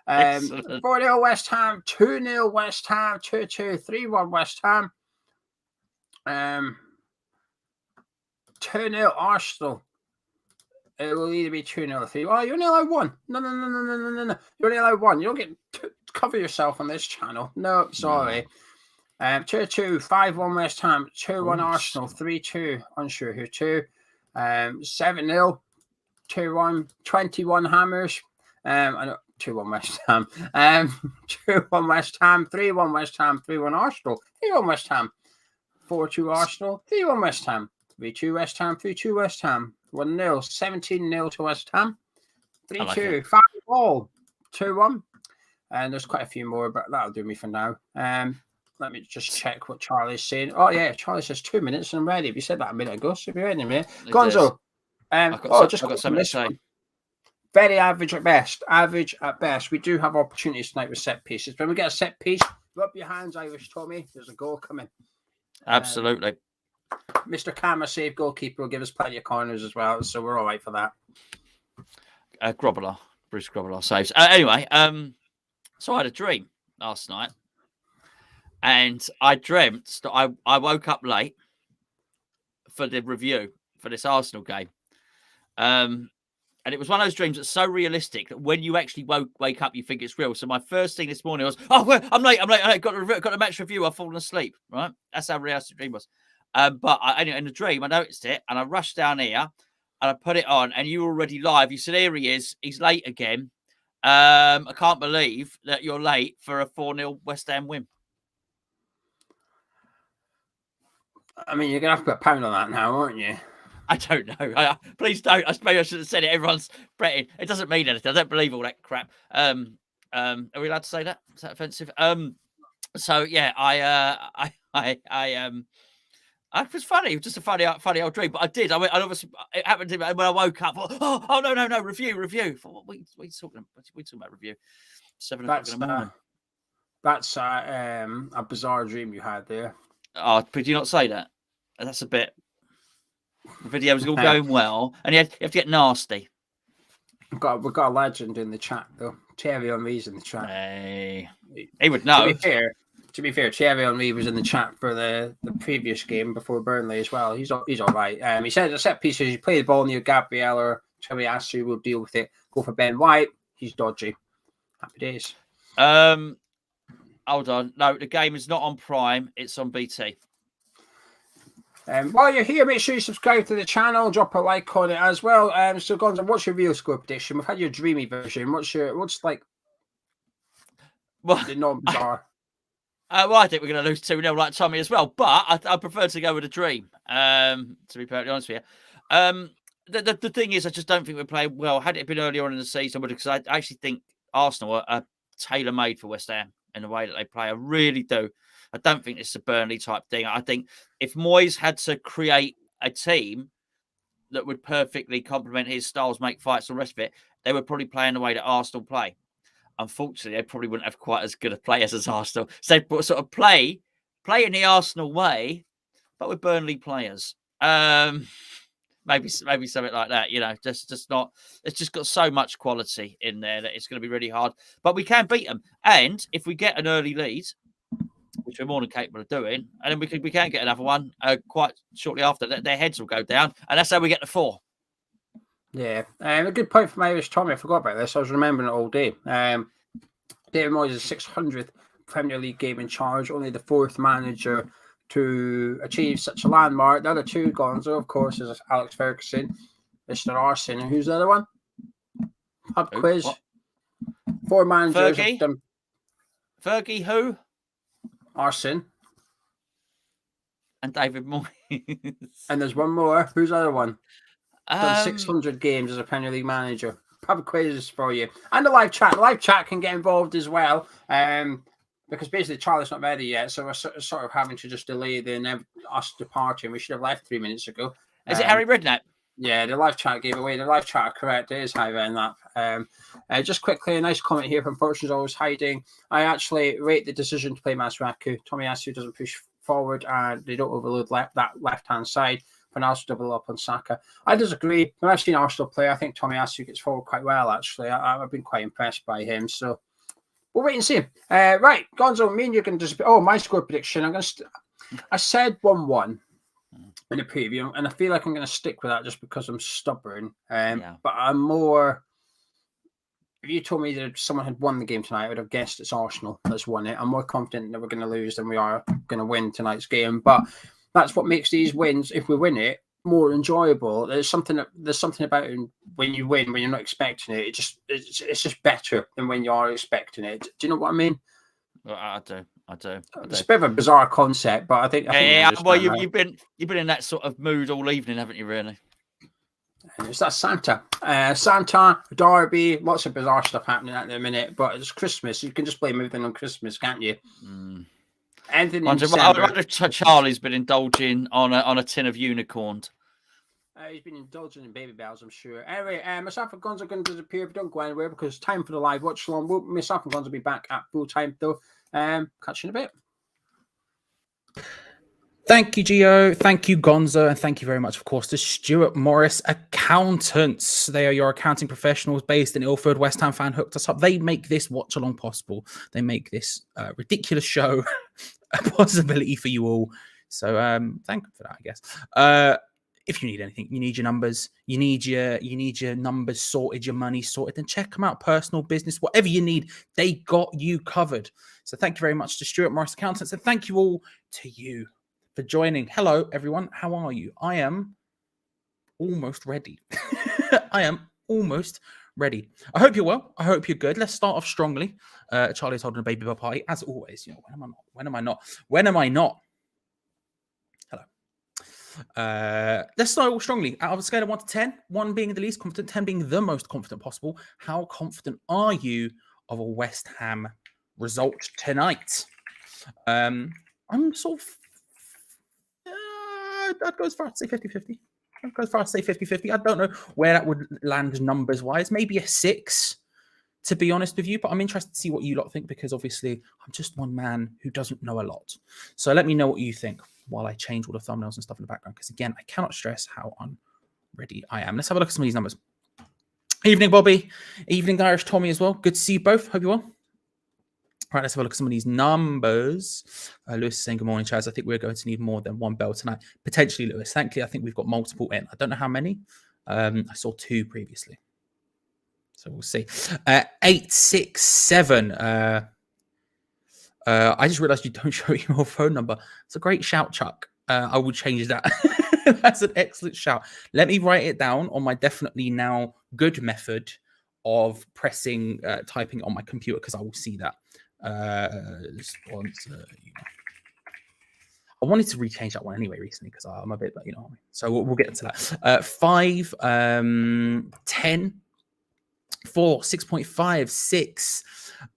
Speaker 1: 4-0 West Ham, 2-0 West Ham, 2-2, 3-1 West Ham. 2-0 Arsenal. It will either be 2-0 or 3. Oh, you're only allowed 1. No. You're only allowed 1. You don't get to cover yourself on this channel. No, sorry. 2-2, 5-1 West Ham, 2-1 Arsenal, 3-2 unsure who 2. 7-0, 2-1, 21 Hammers. I know 2-1 West Ham. 2-1 West Ham, 3-1 West Ham, 3-1 Arsenal, 3-1 West Ham, 4-2 Arsenal, 3-1 West Ham, 3-2 West Ham, 3-2 West Ham, 1-0, 17-0 to West Ham, 3-2, 5-all, 2-1. And there's quite a few more, but that'll do me for now. Let me just check what Charlie's saying. Oh, yeah, Charlie says 2 minutes and I'm ready. We said that a minute ago, so be ready in a minute. Gonzo.
Speaker 2: I've got something to say.
Speaker 1: Very average at best. Average at best. We do have opportunities tonight with set pieces. When we get a set piece, rub your hands, Irish Tommy. There's a goal coming.
Speaker 2: Absolutely.
Speaker 1: Mr. Camera save goalkeeper will give us plenty of corners as well, so we're all right for that.
Speaker 2: Bruce Grobbelaar saves. Anyway, so I had a dream last night, and I dreamt that I woke up late for the review for this Arsenal game. And it was one of those dreams that's so realistic that when you actually wake up, you think it's real. So my first thing this morning was, I'm late. Got a match review. I've fallen asleep. Right? That's how realistic the dream was. But in the dream, I noticed it, and I rushed down here, and I put it on, and you were already live. You said, here he is. He's late again. I can't believe that you're late for a 4-0 West Ham win.
Speaker 1: I mean, you're going to have to put a pound on that now, aren't you?
Speaker 2: I don't know. Please don't. Maybe I should have said it. Everyone's betting. It doesn't mean anything. I don't believe all that crap. Are we allowed to say that? Is that offensive? So yeah, it was funny. It was just a funny old dream. But I did. I obviously it happened to me when I woke up. Oh no, review. What we talking about review? 7 o'clock in the morning.
Speaker 1: That's a bizarre dream you had there.
Speaker 2: Oh, could you not say that? That's a bit. The video's all going well, and you have to get nasty.
Speaker 1: We've got a legend in the chat though. Thierry Henry's in the chat.
Speaker 2: Hey, he would know.
Speaker 1: To be fair, Thierry Henry was in the chat for the previous game before Burnley as well. He's all right. He said the set pieces, you play the ball near Gabriel or ARSWHU will deal with it. Go for Ben White. He's dodgy. Happy days.
Speaker 2: Hold on. No, the game is not on Prime. It's on BT.
Speaker 1: While you're here, make sure you subscribe to the channel, drop a like on it as well. So, Gonzo, what's your real score prediction? We've had your dreamy version. What's the non-bizarre?
Speaker 2: Well, I think we're going to lose 2-0 like Tommy as well, but I prefer to go with a dream, to be perfectly honest with you. The thing is, I just don't think we're playing well. Had it been earlier on in the season, because I actually think Arsenal are tailor-made for West Ham in the way that they play. I really do. I don't think it's a Burnley type thing. I think if Moyes had to create a team that would perfectly complement his styles, make fights, all the rest of it, they would probably play in the way that Arsenal play. Unfortunately, they probably wouldn't have quite as good of players as Arsenal. So they sort of play in the Arsenal way, but with Burnley players. Maybe something like that, you know, just not. It's just got so much quality in there that it's going to be really hard. But we can beat them, and if we get an early lead, which we're more than capable of doing, and then we can get another one quite shortly after. Their heads will go down, and that's how we get to 4.
Speaker 1: Yeah, a good point from Irish Tommy. I forgot about this. I was remembering it all day. David Moyes is 600th Premier League game in charge, only the 4th manager to achieve such a landmark. The other 2, Gonzo, of course, is Alex Ferguson, Mr. Arsene, and who's the other one? Pub quiz.
Speaker 2: What?
Speaker 1: 4 managers.
Speaker 2: Fergie, who?
Speaker 1: Arsene.
Speaker 2: And David Moyes.
Speaker 1: And there's one more. Who's the other one? Done 600 games as a Premier League manager. Pub quizzes for you. And the live chat. The live chat can get involved as well. Because basically Charlie's not ready yet. So we're sort of having to just delay us departing. We should have left 3 minutes ago.
Speaker 2: Is it Harry Redknapp?
Speaker 1: Yeah, the live chat gave away. The live chat are correct. It is Harry Redknapp. Just quickly, a nice comment here from Fortune's Always Hiding. I actually rate the decision to play ARSWHU. Tommy ARSWHU doesn't push forward and they don't overload that left-hand side. Arsenal double up on Saka. I disagree. When I've seen Arsenal play, I think Tommy ARSWHU gets forward quite well, actually. I've been quite impressed by him. So we'll wait and see. Right, Gonzo, me and you can just... Oh, my score prediction. I said 1-1 in the preview, and I feel like I'm going to stick with that just because I'm stubborn. But I'm more... If you told me that someone had won the game tonight, I would have guessed it's Arsenal that's won it. I'm more confident that we're going to lose than we are going to win tonight's game. But that's what makes these wins, if we win it, more enjoyable. There's something about it when you win, when you're not expecting it. It's just better than when you are expecting it. Do you know what I mean?
Speaker 2: Well, I do.
Speaker 1: It's a bit of a bizarre concept, but I think.
Speaker 2: Well, you've been in that sort of mood all evening, haven't you? Really?
Speaker 1: It's that Santa, Derby, lots of bizarre stuff happening at the minute. But it's Christmas. You can just blame everything on Christmas, can't you? Ending in
Speaker 2: I
Speaker 1: December.
Speaker 2: wonder if Charlie's been indulging on a tin of unicorns.
Speaker 1: He's been indulging in baby bells, I'm sure. Anyway, myself and Gonzo are going to disappear if we don't go anywhere because it's time for the live watch along. Myself and Gonzo will be back at full time though. Catch you in a bit.
Speaker 3: Thank you, Geo. Thank you, Gonzo. And thank you very much, of course, to Stuart Morris Accountants. They are your accounting professionals based in Ilford. West Ham fan hooked us up. They make this watch along possible. They make this ridiculous show a possibility for you all. So thank you for that, I guess. If you need anything, you need your numbers, you need your numbers sorted, your money sorted, then check them out. Personal, business, whatever you need, they got you covered. So thank you very much to Stuart Morris Accountants, and thank you all to you for joining. Hello, everyone. How are you? I am almost ready. I am almost ready. I hope you're well. I hope you're good. Let's start off strongly. Charlie's holding a baby bell party, as always. You know, when am I not? When am I not? When am I not? Let's start all strongly. Out of a scale of 1 to 10, 1 being the least confident, 10 being the most confident possible, how confident are you of a West Ham result tonight? I'm sort of, I'd go as far as to say 50-50. I'd go as far as to say 50-50. I don't know where that would land numbers-wise. Maybe a 6, to be honest with you, but I'm interested to see what you lot think because obviously I'm just one man who doesn't know a lot. So let me know what you think while I change all the thumbnails and stuff in the background, because again, I cannot stress how unready I am. Let's have a look at some of these numbers. Evening, Bobby. Evening, Irish Tommy as well. Good to see you both. Hope you're well. All right, let's have a look at some of these numbers. Lewis is saying, good morning, Chaz. I think we're going to need more than 1 bell tonight. Potentially, Lewis. Thankfully, I think we've got multiple in. I don't know how many. I saw 2 previously. So we'll see. 867. I just realized you don't show your phone number. It's a great shout, Chuck. I will change that. That's an excellent shout. Let me write it down on my definitely now good method of pressing, typing on my computer, because I will see that. Sponsor. I wanted to rechange that one anyway recently because I'm a bit, you know. So we'll get into that. 5, 10. 4, 6.5, 6.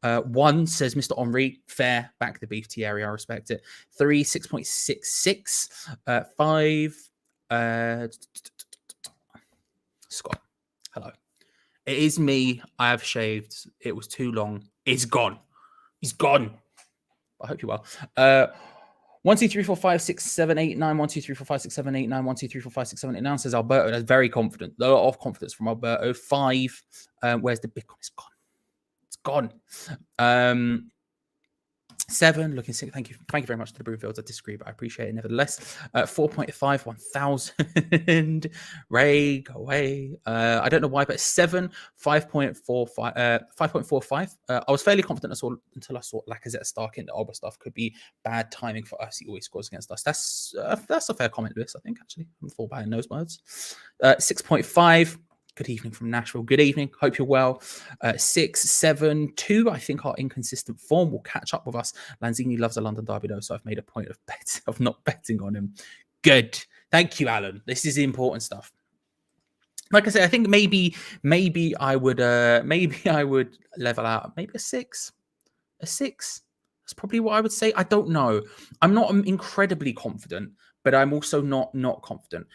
Speaker 3: 1 says Mr. Henri. Fair. Back the beef, Thierry. I respect it. 3, 6.66. 5. Scott. Hello. It is me. I have shaved. It was too long. It's gone. He's gone. I hope you're well. 1, 2, 3, 4, 5, 6, 7, 8, 9. 1, 2, 3, 4, 5, 6, 7, 8, 9. 1, 2, 3, 4, 5, 6, 7, 8, 9. Says Alberto. That's very confident. A lot of confidence from Alberto. 5. Where's the Bitcoin? It's gone. It's gone. 7. Looking sick. Thank you very much to the Broomfields. I disagree, but I appreciate it nevertheless. 4.5, 1,000. Ray, go away. I don't know why, but 7, 5.45. 5.45. I was fairly confident until I saw Lacazette Stark into Alba stuff. Could be bad timing for us. He always scores against us. That's a fair comment, Lewis, I think, actually. I'm full bad in those words. 6.5. Good evening from Nashville. Good evening. Hope you're well. 6, 7, 2. I think our inconsistent form will catch up with us. Lanzini loves a London derby, though, so I've made a point of not betting on him. Good. Thank you, Alan. This is important stuff. Like I said, I think maybe I would level out maybe a 6. A 6. That's probably what I would say. I don't know. I'm not incredibly confident, but I'm also not confident.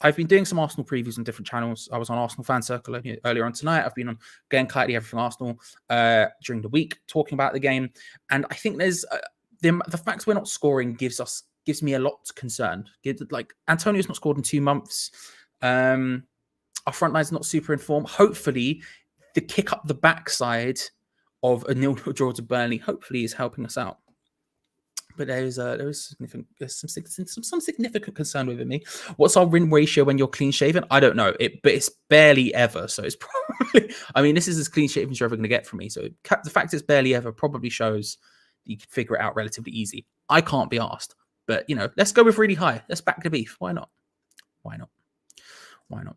Speaker 3: I've been doing some Arsenal previews on different channels. I was on Arsenal Fan Circle earlier on tonight. I've been on Getting Clarity Everything Arsenal during the week, talking about the game. And I think there's the fact we're not scoring gives me a lot concerned. Like Antonio's not scored in 2 months. Our front line's not super informed. Hopefully, the kick up the backside of a 0-0 draw to Burnley hopefully is helping us out. But there's some significant concern within me. What's our win ratio when you're clean shaven? I don't know. But it's barely ever. So it's probably. I mean, this is as clean shaven as you're ever going to get from me. So the fact it's barely ever probably shows you can figure it out relatively easy. I can't be asked. But you know, let's go with really high. Let's back the beef. Why not? Why not? Why not?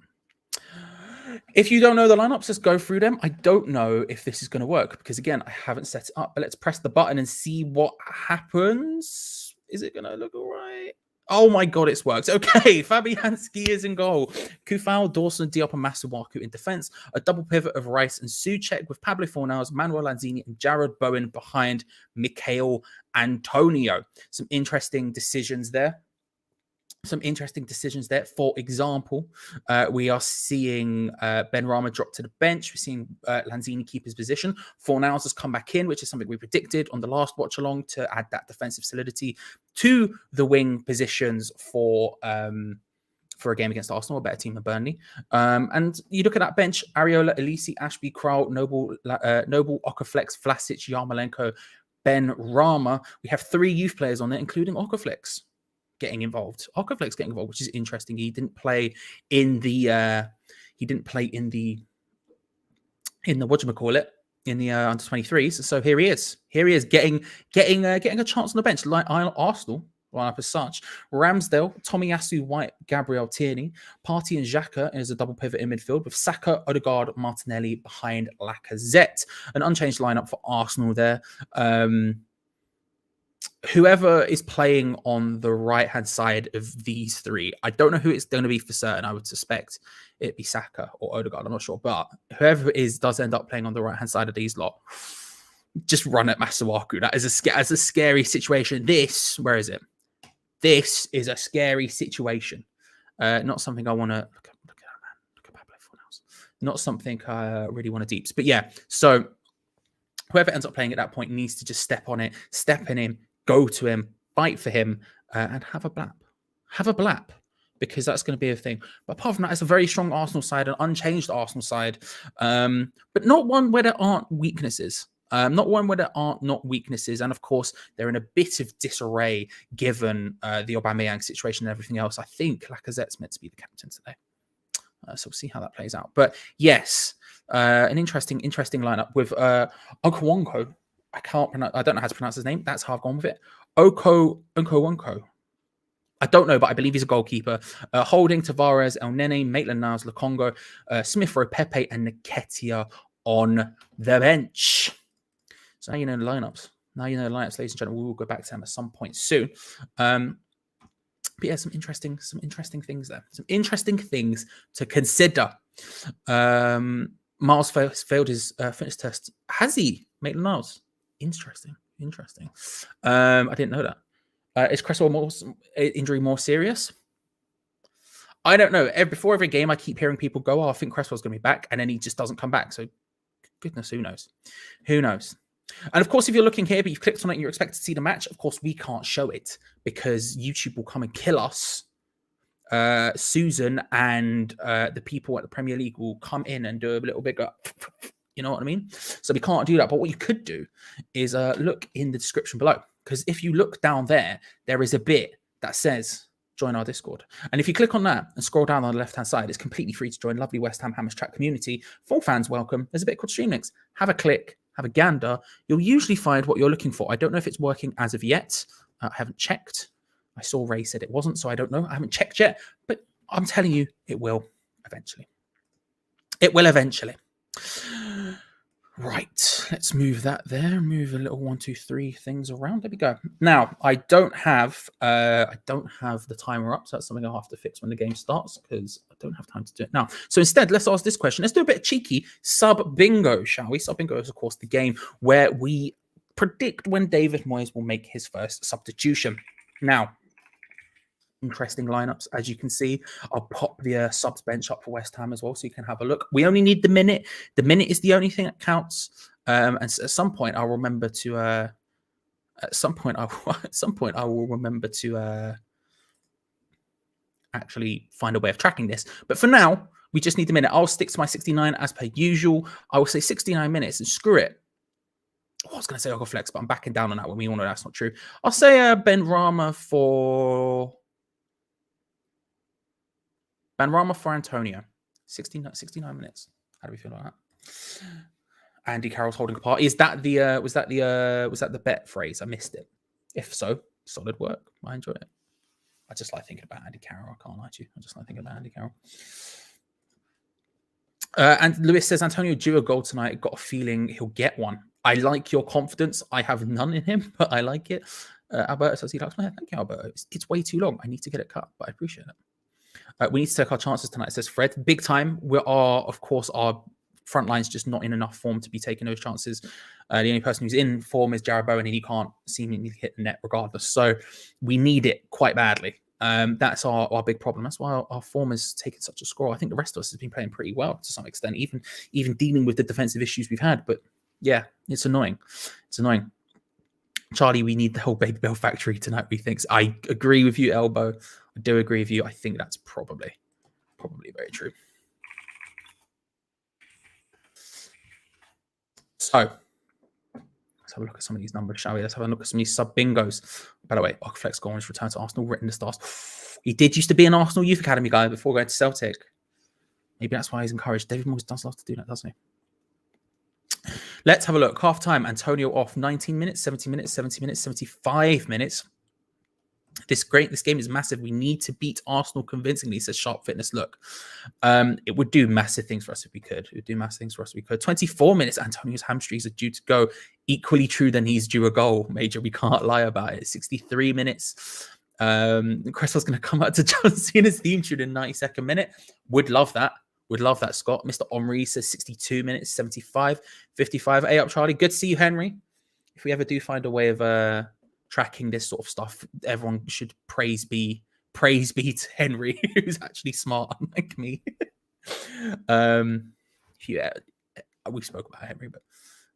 Speaker 3: If you don't know the lineups, let's go through them. I don't know if this is going to work because, again, I haven't set it up. But let's press the button and see what happens. Is it going to look all right? Oh my God, it's worked. Okay, Fabianski is in goal. Kufal, Dawson, Diop, and ARSWHU in defense. A double pivot of Rice and Souček with Pablo Fornals, Manuel Lanzini, and Jared Bowen behind Michail Antonio. Some interesting decisions there. For example, we are seeing Ben Rama drop to the bench. We're seeing Lanzini keep his position. Fornals has come back in, which is something we predicted on the last watch along to add that defensive solidity to the wing positions for a game against Arsenal, a better team than Burnley. And you look at that bench: Areola, Elise, Ashby, Krul, Noble, Okaflex, Vlasic, Yarmolenko, Ben Rama. We have 3 youth players on it, including Okaflex getting involved. Okaflex getting involved, which is interesting. He didn't play in the whatchamacallit, in the under 23s. So here he is. Getting a chance on the bench, like Arsenal lineup as such. Ramsdale, Tomiyasu, White, Gabriel Tierney, Partey and Xhaka as a double pivot in midfield with Saka, Odegaard, Martinelli behind Lacazette. An unchanged lineup for Arsenal there. Whoever is playing on the right-hand side of these 3, I don't know who it's going to be for certain. I would suspect it'd be Saka or Odegaard. I'm not sure. But whoever it is does end up playing on the right-hand side of these lot. Just run at ARSWHU. That is a scary situation. Where is it? This is a scary situation. Not something I want to... Look at that, man. Look at Pablo Fornals. Not something I really want to deeps. But yeah, so whoever ends up playing at that point needs to just step on it, step in him, go to him, fight for him, and have a blap. Have a blap, because that's going to be a thing. But apart from that, it's a very strong Arsenal side, an unchanged Arsenal side, but not one where there aren't weaknesses. Not one where there aren't not weaknesses. And of course, they're in a bit of disarray given the Aubameyang situation and everything else. I think Lacazette's meant to be the captain today. So we'll see how that plays out. But yes, an interesting lineup with Okwonko. I don't know how to pronounce his name. That's how I've gone with it. Okwonko. I don't know, but I believe he's a goalkeeper. Holding, Tavares, El Nene, Maitland-Niles, Lukongo, Smith-Rowe, Pepe, and Nketiah on the bench. So now you know the lineups. Ladies and gentlemen. We will go back to them at some point soon. But yeah, some interesting things there. Some interesting things to consider. Miles failed his fitness test. Has he? Maitland-Niles. Interesting. I didn't know that. Is Cresswell's injury more serious? I don't know. Before every game, I keep hearing people go, "Oh, I think Cresswell's going to be back," and then he just doesn't come back. So, goodness, who knows? And of course, if you're looking here, but you've clicked on it and you're expected to see the match, of course, we can't show it because YouTube will come and kill us. Susan and the people at the Premier League will come in and do a little bit of, you know what I mean? So we can't do that. But what you could do is look in the description below, because if you look down there, there is a bit that says join our Discord. And if you click on that and scroll down on the left-hand side, it's completely free to join. Lovely West Ham Hammers chat community. Full fans welcome. There's a bit called stream links. Have a click, have a gander. You'll usually find what you're looking for. I don't know if it's working as of yet. I haven't checked. I saw Ray said it wasn't, so I don't know. I haven't checked yet, but I'm telling you, it will eventually. It will eventually. Right, let's move that there. Move a little 1, 2, 3 things around. There we go. Now, I don't have the timer up, so that's something I'll have to fix when the game starts because I don't have time to do it now. So instead, let's ask this question. Let's do a bit of cheeky sub bingo, shall we? Sub bingo is, of course, the game where we predict when David Moyes will make his first substitution. Now, interesting lineups, as you can see. I'll pop the subs bench up for West Ham as well, so you can have a look. We only need the minute. The minute is the only thing that counts. And at some point, I'll remember to. At some point, I will remember to actually find a way of tracking this. But for now, we just need the minute. I'll stick to my 69 as per usual. I will say 69 minutes and screw it. I was going to say I'll flex, but I'm backing down on that one. We all know that's not true. I'll say Ben Rama for Antonio. 69 minutes. How do we feel about that? Andy Carroll's holding a party. Is that the was that the bet phrase? I missed it. If so, solid work. I enjoy it. I just like thinking about Andy Carroll. I can't lie to you. I just like thinking about Andy Carroll. And Lewis says Antonio due a goal tonight. Got a feeling he'll get one. I like your confidence. I have none in him, but I like it. Alberto says he likes my hair. Thank you, Alberto. It's way too long. I need to get it cut, but I appreciate it. We need to take our chances tonight, says Fred. Big time. Of course, our front line's just not in enough form to be taking those chances. The only person who's in form is Jarrod Bowen, and he can't seemingly hit the net regardless. So we need it quite badly. That's our big problem. That's why our form has taken such a score. I think the rest of us has been playing pretty well to some extent, even dealing with the defensive issues we've had. But yeah, it's annoying. It's annoying. Charlie, we need the whole Baby Bell factory tonight, we think. I agree with you, Elbow. I do agree with you. I think that's probably very true. So let's have a look at some of these numbers, shall we? Let's have a look at some of these sub bingos. By the way, Ocaflex goal on his return to Arsenal, written the stars. He did used to be an Arsenal Youth Academy guy before going to Celtic. Maybe that's why he's encouraged. David Moyes does love to do that, doesn't he? Let's have a look. Half time, Antonio off 19 minutes, 70 minutes, 70 minutes, 75 minutes. This game is massive. We need to beat Arsenal convincingly, says Sharp Fitness. Look, it would do massive things for us if we could. It would do massive things for us if we could. 24 minutes, Antonio's hamstrings are due to go. Equally true than he's due a goal, Major. We can't lie about it. 63 minutes. Cresswell's going to come out to John Cena's theme tune in 92nd minute. Would love that. Would love that, Scott. Mr. Omri says 62 minutes, 75, 55. Hey up, Charlie. Good to see you, Henry. If we ever do find a way of tracking this sort of stuff, everyone should praise be to Henry, who's actually smart, unlike me. Yeah, we spoke about Henry, but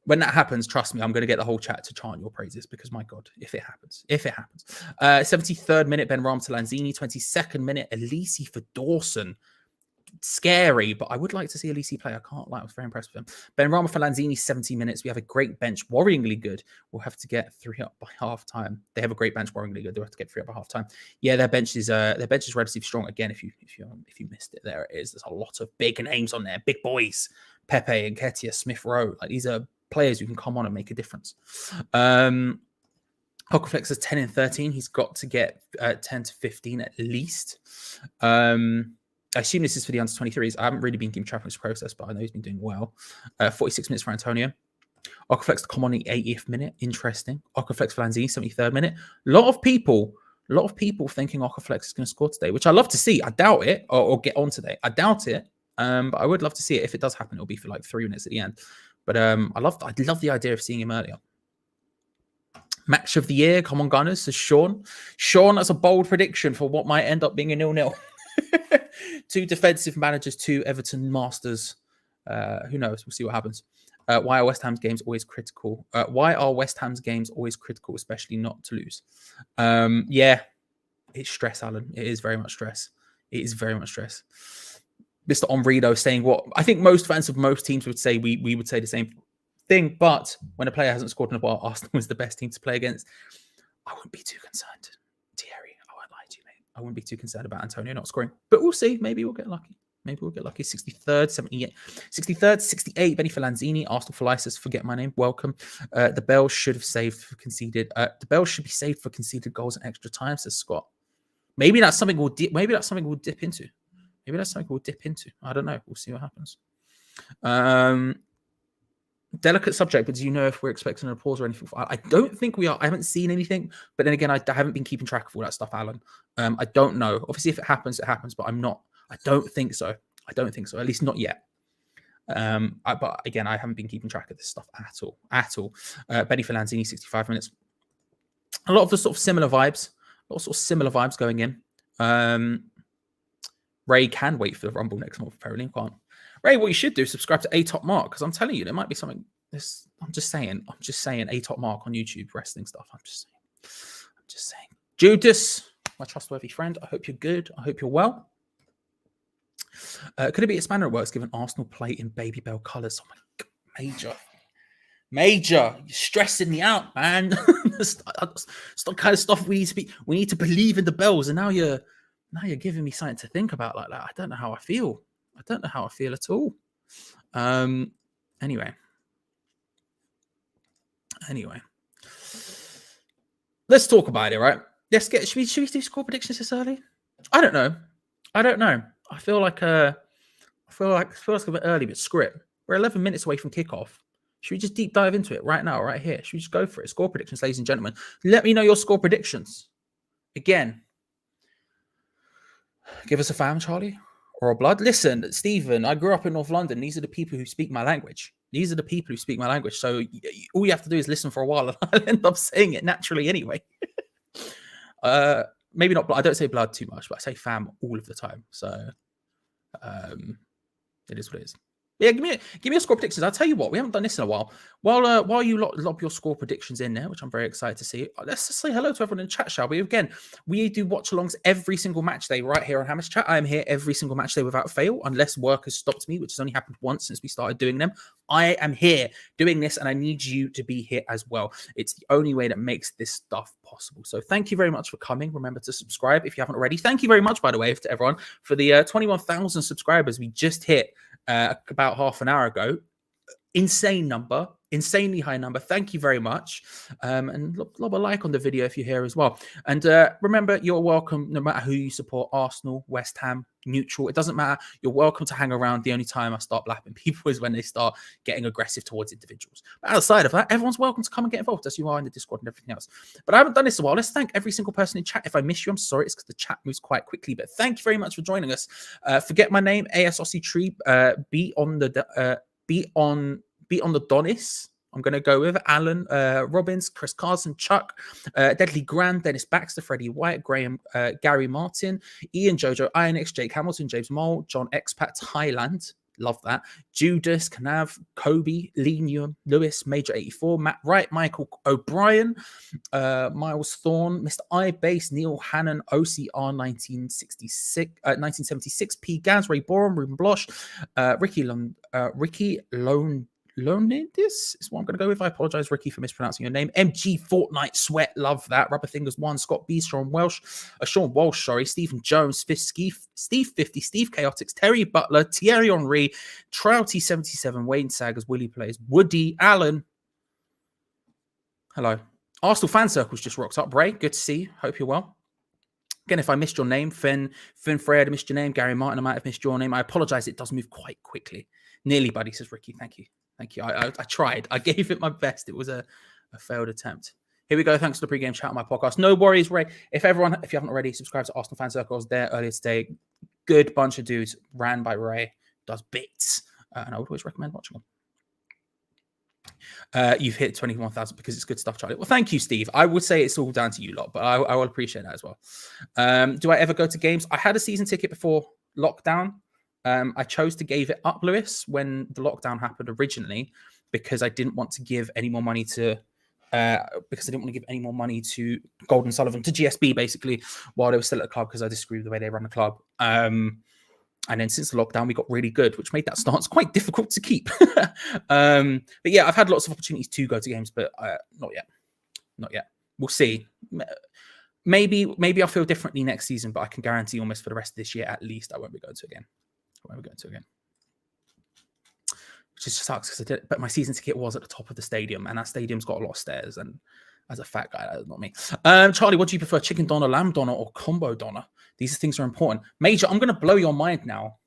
Speaker 3: when that happens, trust me, I'm going to get the whole chat to chant your praises because, my God, if it happens. 73rd minute, Ben Ram to Lanzini. 22nd minute, Elise for Dawson. Scary, but I would like to see Elise play. I can't lie, I was very impressed with him. Ben Rama for Lanzini, 70 minutes. We have a great bench, worryingly good. We'll have to get 3 up by half time. They have a great bench, worryingly good. They'll have to get 3 up by half time. Yeah, their bench is relatively strong. Again, if you missed it, there it is. There's a lot of big names on there, big boys. Pepe and Ketia, Smith Rowe. Like, these are players who can come on and make a difference. Hockerflex is 10 and 13. He's got to get 10 to 15 at least. I assume this is for the under 23s. I haven't really been keeping track of this process, but I know he's been doing well. 46 minutes for Antonio. Ocaflex to come on in the 80th minute. Interesting. Ocaflex for Lanzini, 73rd minute. A lot of people thinking Ocaflex is going to score today, which I love to see. I doubt it, or get on today. I doubt it, but I would love to see it. If it does happen, it'll be for like 3 minutes at the end. But I'd love the idea of seeing him earlier. Match of the year. Come on, Gunners, says Sean. Sean, that's a bold prediction for what might end up being a 0-0. 2 defensive managers, 2 Everton masters. Who knows? We'll see what happens. Why are West Ham's games always critical? Especially not to lose? Yeah, it's stress, Alan. It is very much stress. Mr. Omrido saying what I think most fans of most teams would say. We would say the same thing. But when a player hasn't scored in a while, Arsenal is the best team to play against. I wouldn't be too concerned. I wouldn't be too concerned about Antonio not scoring, but we'll see. Maybe we'll get lucky. 63rd, 78, 63rd, 68. Benny for Lanzini, Arsenal for Lysis. Forget my name. Welcome. The bell should have saved for conceded. The bell should be saved for conceded goals and extra time, says Scott. Maybe that's something we'll dip into. I don't know. We'll see what happens. Delicate subject, but do you know if we're expecting a pause or anything? I don't think we are. I haven't seen anything, but then again, I haven't been keeping track of all that stuff, Alan. I don't know. Obviously, if it happens, it happens, but I don't think so. At least not yet. But again, I haven't been keeping track of this stuff at all. Benny for Lanzini, 65 minutes. A lot of the sort of similar vibes going in. Ray can wait for the Rumble next month, apparently. Can't. Ray, what you should do is subscribe to A Top Mark, because I'm telling you, there might be something. I'm just saying, A Top Mark on YouTube, wrestling stuff. I'm just saying. Judas, my trustworthy friend, I hope you're good. I hope you're well. Could it be a spanner at works given Arsenal play in Baby Bell colours? Oh my God, Major, you're stressing me out, man. It's the kind of stuff we need to believe in the bells, and now you're giving me something to think about like that. I don't know how I feel. At all. Anyway. Let's talk about it, right? Should we do score predictions this early? I don't know. I feel like it's a bit early, but screw it. We're 11 minutes away from kickoff. Should we just deep dive into it right now, right here? Should we just go for it? Score predictions, ladies and gentlemen. Let me know your score predictions. Again, give us a fam, Charlie, or a blood. Listen, Stephen, I grew up in North London. These are the people who speak my language. These are the people who speak my language. So all you have to do is listen for a while, and I'll end up saying it naturally anyway. Maybe not blood. I don't say blood too much, but I say fam all of the time. So it is what it is. Yeah, give me a score predictions. I'll tell you what, we haven't done this in a while. While you lob your score predictions in there, which I'm very excited to see, let's just say hello to everyone in the chat, shall we? Again, we do watch-alongs every single match day right here on Hammers Chat. I am here every single match day without fail, unless work has stopped me, which has only happened once since we started doing them. I am here doing this, and I need you to be here as well. It's the only way that makes this stuff possible. So thank you very much for coming. Remember to subscribe if you haven't already. Thank you very much, by the way, to everyone for the 21,000 subscribers we just hit about half an hour ago. Insane number, insanely high number. Thank you very much. And lob a like on the video if you're here as well. And remember, you're welcome no matter who you support, Arsenal, West Ham, neutral. It doesn't matter. You're welcome to hang around. The only time I start blapping people is when they start getting aggressive towards individuals. But outside of that, everyone's welcome to come and get involved as you are in the Discord and everything else. But I haven't done this in a while. Let's thank every single person in chat. If I miss you, I'm sorry. It's because the chat moves quite quickly. But thank you very much for joining us. Forget my name, ARSWHU. Be on the Donis. I'm going to go with Alan Robbins, Chris Carson, Chuck, Deadly Grand, Dennis Baxter, Freddie White, Graham, Gary Martin, Ian Jojo, Ionix, Jake Hamilton, James Mole, John Expat, Highland. Love that. Judas, Canav, Kobe, Lenium, Lewis, Major 84, Matt Wright, Michael O'Brien, Miles Thorne, Mr. iBase, Neil Hannon, OCR 1976, P. Gans, Ray Borum, Ruben Blosh, Ricky Lonidis is what I'm going to go with. I apologize, Ricky, for mispronouncing your name. MG Fortnite Sweat, love that. Rubber Fingers 1, Scott B, Sean Walsh, sorry, Stephen Jones, Steve 50, Steve Chaotix, Terry Butler, Thierry Henry, Trouty 77, Wayne Saggers, Willie Plays, Woody Allen. Hello. Arsenal Fan Circle's just rocked up. Ray, good to see you. Hope you're well. Again, if I missed your name, Finn Frey, I missed your name. Gary Martin, I might have missed your name. I apologize. It does move quite quickly. Nearly, buddy, says Ricky. Thank you. Thank you. I tried. I gave it my best. It was a failed attempt. Here we go. Thanks for the pre-game chat on my podcast. No worries, Ray. If you haven't already, subscribe to Arsenal Fan Circle. I was there earlier today. Good bunch of dudes ran by Ray. Does bits. And I would always recommend watching them. You've hit 21,000 because it's good stuff, Charlie. Well, thank you, Steve. I would say it's all down to you lot, but I will appreciate that as well. Do I ever go to games? I had a season ticket before lockdown. I chose to give it up, Lewis, when the lockdown happened originally, because I didn't want to give any more money to Golden Sullivan, to GSB, basically, while they were still at the club, because I disagree with the way they run the club. And then since the lockdown, we got really good, which made that stance quite difficult to keep. But yeah, I've had lots of opportunities to go to games, but not yet. Not yet. We'll see. Maybe I'll feel differently next season, but I can guarantee almost for the rest of this year, at least, I won't be going to again. Which just sucks because I did, but my season ticket was at the top of the stadium, and that stadium's got a lot of stairs. And as a fat guy, that's not me. Charlie, what do you prefer, chicken doner, lamb doner, or combo doner? These things are important. Major, I'm going to blow your mind now.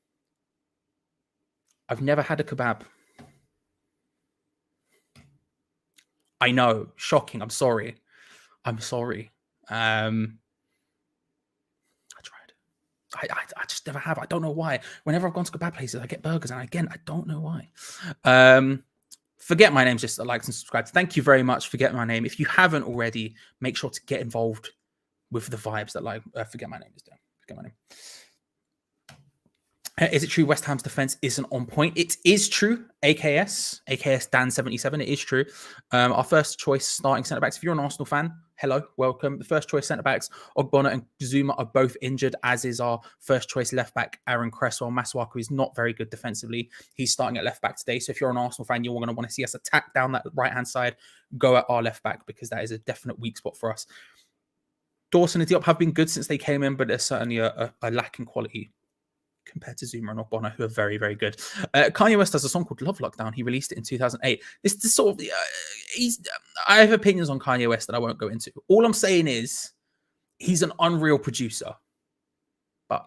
Speaker 3: I've never had a kebab. I know, shocking. I'm sorry. I just never have. I don't know why. Whenever I've gone to kebab places, I get burgers, and again, I don't know why. Forget my name, just likes and subscribe. Thank you very much. Forget my name. If you haven't already, make sure to get involved with the vibes that Forget my name is doing. Forget my name. Is it true West Ham's defense isn't on point? It is true. AKS Dan77. It is true. Our first choice starting centre backs. If you're an Arsenal fan, hello, welcome. The first choice centre backs, Ogbonna and Zuma, are both injured, as is our first choice left back, Aaron Cresswell. Masuaku is not very good defensively. He's starting at left back today. So if you're an Arsenal fan, you're going to want to see us attack down that right hand side, go at our left back, because that is a definite weak spot for us. Dawson and Diop have been good since they came in, but there's certainly a lack in quality compared to Zuma and Ogbonna, who are very, very good. Kanye West has a song called Love Lockdown. He released it in 2008. This sort of, I have opinions on Kanye West that I won't go into. All I'm saying is he's an unreal producer. But,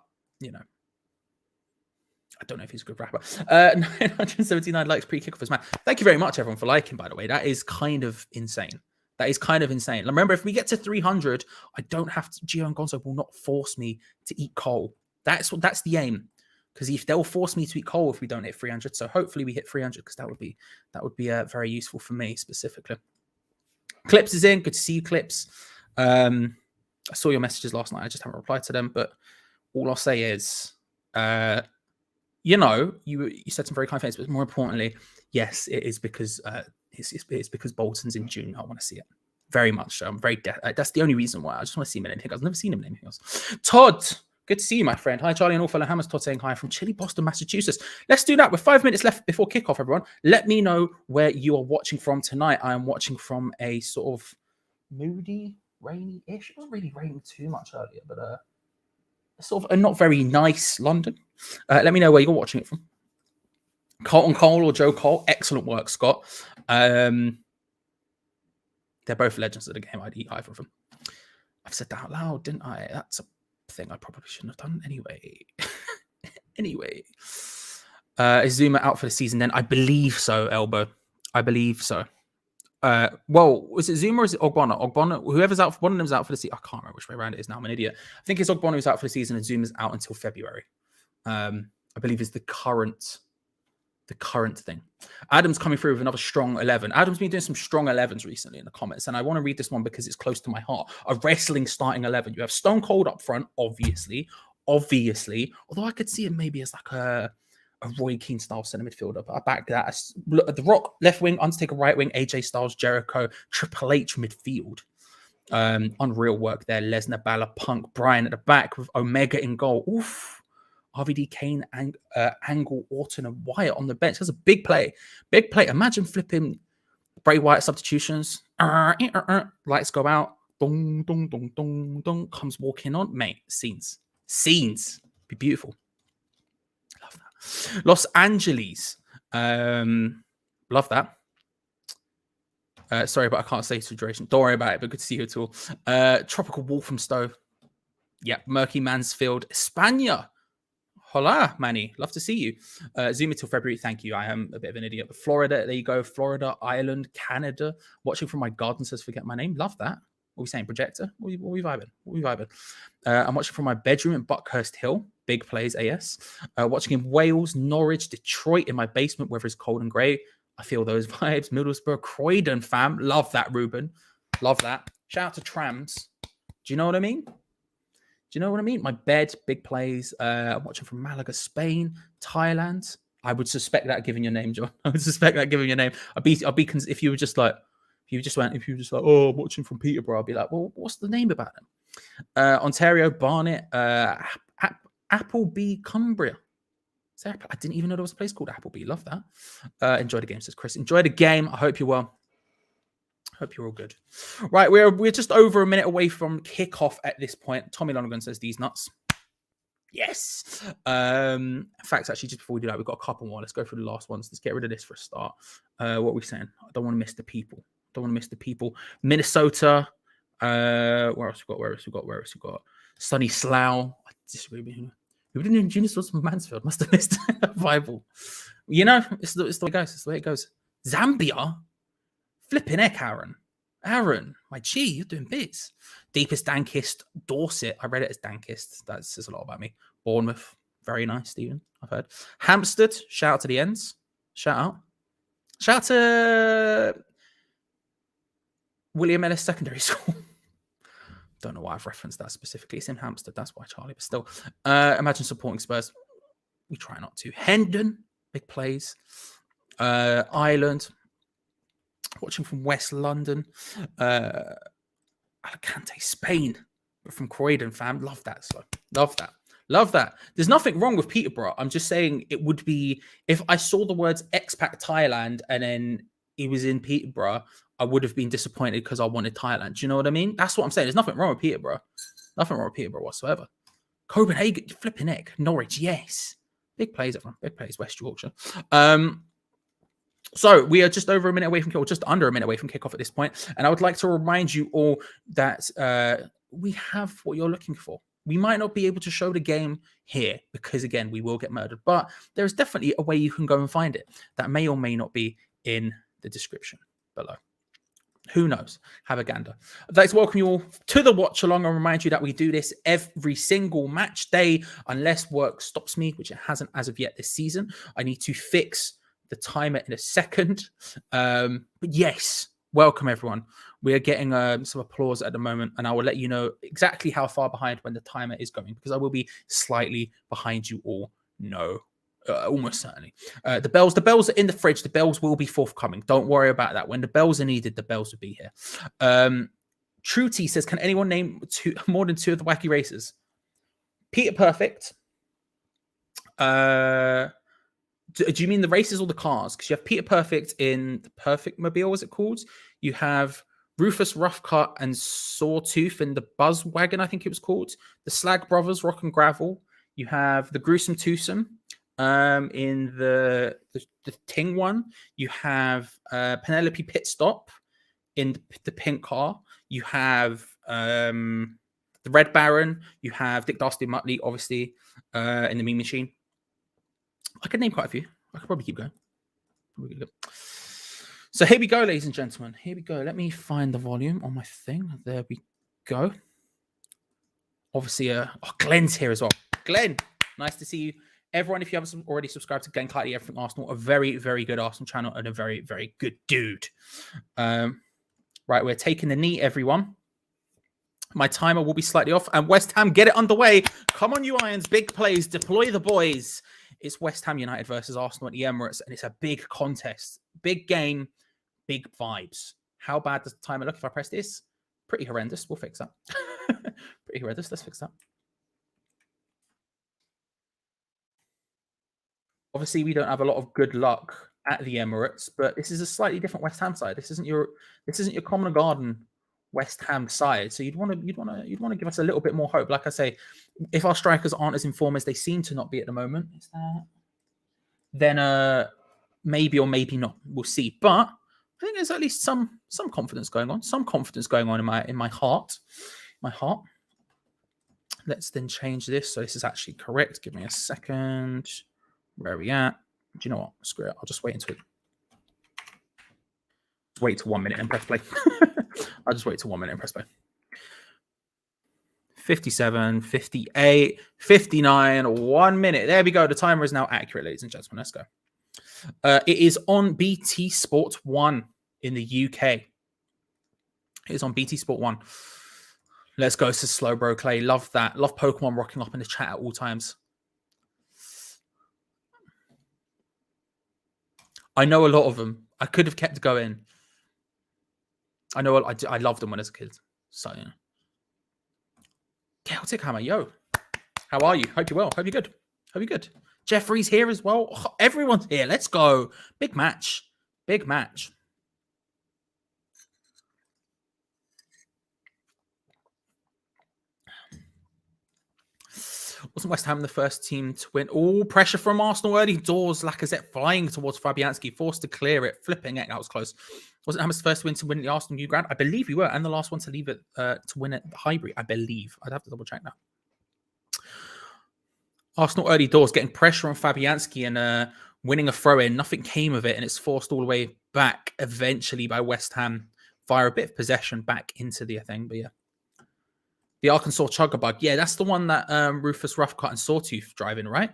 Speaker 3: I don't know if he's a good rapper. 979 likes pre-kickoff, man. Thank you very much, everyone, for liking, by the way. That is kind of insane. That is kind of insane. Remember, if we get to 300, I don't have to. Geo Gonzo will not force me to eat coal. That's the aim. Because if they'll force me to eat coal if we don't hit 300, so hopefully we hit 300, because that would be very useful for me specifically. Clips is in. Good to see you, Clips. I saw your messages last night. I just haven't replied to them. But all I'll say is, you said some very kind things, but more importantly, yes, it is because it's because Bolton's in June. I want to see it very much. So I'm very. That's the only reason why I just want to see him in anything. I've never seen him in anything else. Todd. Good to see you, my friend. Hi, Charlie and all fellow Hammers. Todd saying hi from chilly Boston, Massachusetts. Let's do that. With 5 minutes left before kickoff, everyone. Let me know where you are watching from tonight. I am watching from a sort of moody, rainy-ish. It wasn't really raining too much earlier, but sort of a not very nice London. Let me know where you're watching it from. Colton Cole or Joe Cole. Excellent work, Scott. They're both legends of the game. I'd eat either of them. I've said that out loud, didn't I? That's a thing I probably shouldn't have done anyway. Is Zuma out for the season then? I believe so, Elbow. I believe so. Well, was it Zuma or is it Ogbonna? Ogbonna, whoever's out, one of them's out for the season. I can't remember which way around it is now. I'm an idiot. I think it's Ogbonna who's out for the season and Zuma's out until February. I believe is the current thing. Adam's coming through with another strong 11. Adam's been doing some strong 11s recently in the comments, and I want to read this one because it's close to my heart. A wrestling starting 11. You have Stone Cold up front, obviously. Although I could see him maybe as like a Roy Keane style centre midfielder, but I back that. The Rock left wing, Undertaker right wing, AJ Styles, Jericho, Triple H midfield. Unreal work there. Lesnar, Balor, Punk, Bryan at the back with Omega in goal. Oof. RVD, Kane, Angle, Orton, and Wyatt on the bench. That's a big play. Big play. Imagine flipping Bray Wyatt substitutions. Lights go out. Dong, dong, dong, dong, dong. Comes walking on. Mate, scenes. Be beautiful. Love that. Los Angeles. Love that. Sorry, but I can't say situation. Don't worry about it, but good to see you at all. Tropical Walthamstow. Yeah, Murky Mansfield. España. Hola, Manny. Love to see you. Zuma till February. Thank you. I am a bit of an idiot. But Florida, there you go. Florida, Ireland, Canada. Watching from my garden says forget my name. Love that. What are we saying? Projector? What are we vibing? I'm watching from my bedroom in Buckhurst Hill. Big plays, AS. Watching in Wales, Norwich, Detroit in my basement, weather is cold and grey. I feel those vibes. Middlesbrough, Croydon, fam. Love that, Ruben. Love that. Shout out to Trams. Do you know what I mean? My bed, big plays. I'm watching from Malaga, Spain, Thailand. I would suspect that given your name, John. I would suspect that given your name. I'd be if you were just like, oh, I'm watching from Peterborough, I'd be like, well, what's the name about them? Ontario, Barnet, Appleby, Cumbria. I didn't even know there was a place called Appleby. Love that. Enjoy the game, says Chris. Enjoy the game. I hope you're well. Hope you're all good. Right, we're just over a minute away from kickoff at this point. Tommy Lonergan says these nuts. Yes. In fact, actually, just before we do that, we've got a couple more. Let's go through the last ones. Let's get rid of this for a start. What are we saying? I don't want to miss the people. Minnesota. Where else we got? Sunny Slough. Who didn't even Junior from Mansfield? Must have missed a Bible. It's the way it goes. Zambia. Flipping heck, Aaron, my G, you're doing bits. Deepest, dankest, Dorset. I read it as dankest. That says a lot about me. Bournemouth, very nice, Stephen. I've heard. Hampstead, shout out to the ends. Shout out to William Ellis Secondary School. Don't know why I've referenced that specifically. It's in Hampstead. That's why, Charlie. But still, imagine supporting Spurs. We try not to. Hendon, big plays. Ireland. Watching from West London, Alicante, Spain, but from Croydon, fam. Love that. Love that. There's nothing wrong with Peterborough. I'm just saying it would be if I saw the words expat Thailand and then he was in Peterborough, I would have been disappointed because I wanted Thailand. Do you know what I mean? That's what I'm saying. There's nothing wrong with Peterborough. Nothing wrong with Peterborough whatsoever. Copenhagen, flipping heck. Norwich, yes. Big plays, everyone. Big plays, West Yorkshire. So we are just over a minute away from kickoff, just under a minute away from kickoff at this point. And I would like to remind you all that we have what you're looking for. We might not be able to show the game here because, again, we will get murdered. But there's definitely a way you can go and find it. That may or may not be in the description below. Who knows? Have a gander. I'd like to welcome you all to the watch along and remind you that we do this every single match day unless work stops me, which it hasn't as of yet this season. I need to fix the timer in a second. But yes, welcome everyone. We are getting some applause at the moment, and I will let you know exactly how far behind when the timer is going, because I will be slightly behind you all. No. Almost certainly. The bells are in the fridge. The bells will be forthcoming. Don't worry about that. When the bells are needed, the bells will be here. True T says, can anyone name more than 2 of the wacky races? Peter Perfect. Do you mean the races or the cars? Because you have Peter Perfect in the Perfect Mobile, is it called? You have Rufus Roughcut and Sawtooth in the Buzz Wagon, I think it was called. The Slag Brothers, Rock and Gravel. You have the Gruesome Twosome. In the Ting one, you have Penelope Pit Stop in the pink car. You have the Red Baron. You have Dick Dastardly Muttley, obviously, in the Mean Machine. I could name quite a few. I could probably keep going. So here we go, ladies and gentlemen. Here we go. Let me find the volume on my thing. There we go. Obviously, Glenn's here as well. Glenn, nice to see you. Everyone, if you haven't already subscribed to Glenn Clightly, Everything Arsenal, a very, very good Arsenal channel and a very, very good dude. Right, we're taking the knee, everyone. My timer will be slightly off. And West Ham, get it underway. Come on, you Irons. Big plays. Deploy the boys. It's West Ham United versus Arsenal at the Emirates, and it's a big contest. Big game, big vibes. How bad does the timer look if I press this? Pretty horrendous. We'll fix that. Pretty horrendous. Let's fix that. Obviously, we don't have a lot of good luck at the Emirates, but this is a slightly different West Ham side. This isn't your Common Garden West Ham side. So you'd want to give us a little bit more hope. Like I say, if our strikers aren't as in form as they seem to not be at the moment, then maybe or maybe not. We'll see. But I think there's at least some confidence going on. Some confidence going on in my heart. My heart. Let's then change this so this is actually correct. Give me a second. Where are we at? Do you know what? Screw it. I'll just wait until wait till 1 minute and press play. I'll just wait till 1 minute and press play. 57, 58, 59, 1 minute. There we go. The timer is now accurate, ladies and gentlemen. Let's go. It is on BT Sport 1 in the UK. It is on BT Sport 1. Let's go to Slow Bro Clay. Love that. Love Pokemon rocking up in the chat at all times. I know a lot of them. I could have kept going. I know I loved them when I was a kid. So, yeah. Celtic Hammer, yo. How are you? Hope you're well. Hope you're good. Hope you're good. Jeffrey's here as well. Oh, everyone's here. Let's go. Big match. Big match. Wasn't West Ham the first team to win? All pressure from Arsenal early doors. Lacazette flying towards Fabianski, forced to clear it. Flipping it. That was close. Wasn't Hammer's first win to win the Arsenal New Ground? I believe we were. And the last one to leave it to win at Highbury. I believe. I'd have to double check that. Arsenal early doors getting pressure on Fabianski and winning a throw-in. Nothing came of it. And it's forced all the way back eventually by West Ham via a bit of possession back into the thing. But yeah. The Arkansas Chuggabug. Yeah, that's the one that Rufus Roughcut and Sawtooth driving, right?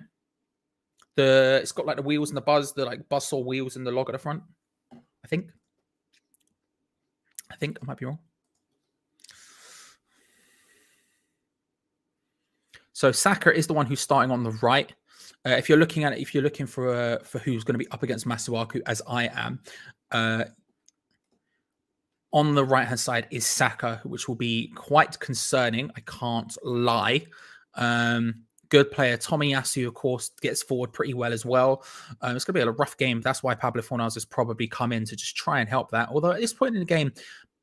Speaker 3: It's got like the wheels and the buzzsaw wheels and the log at the front. I think I might be wrong. So Saka is the one who's starting on the right. If you're looking at it, if you're looking for who's going to be up against Masuaku, as I am, on the right-hand side is Saka, which will be quite concerning. I can't lie. Good player. Tomiyasu, of course, gets forward pretty well as well. It's going to be a rough game. That's why Pablo Fornals has probably come in to just try and help that. Although at this point in the game,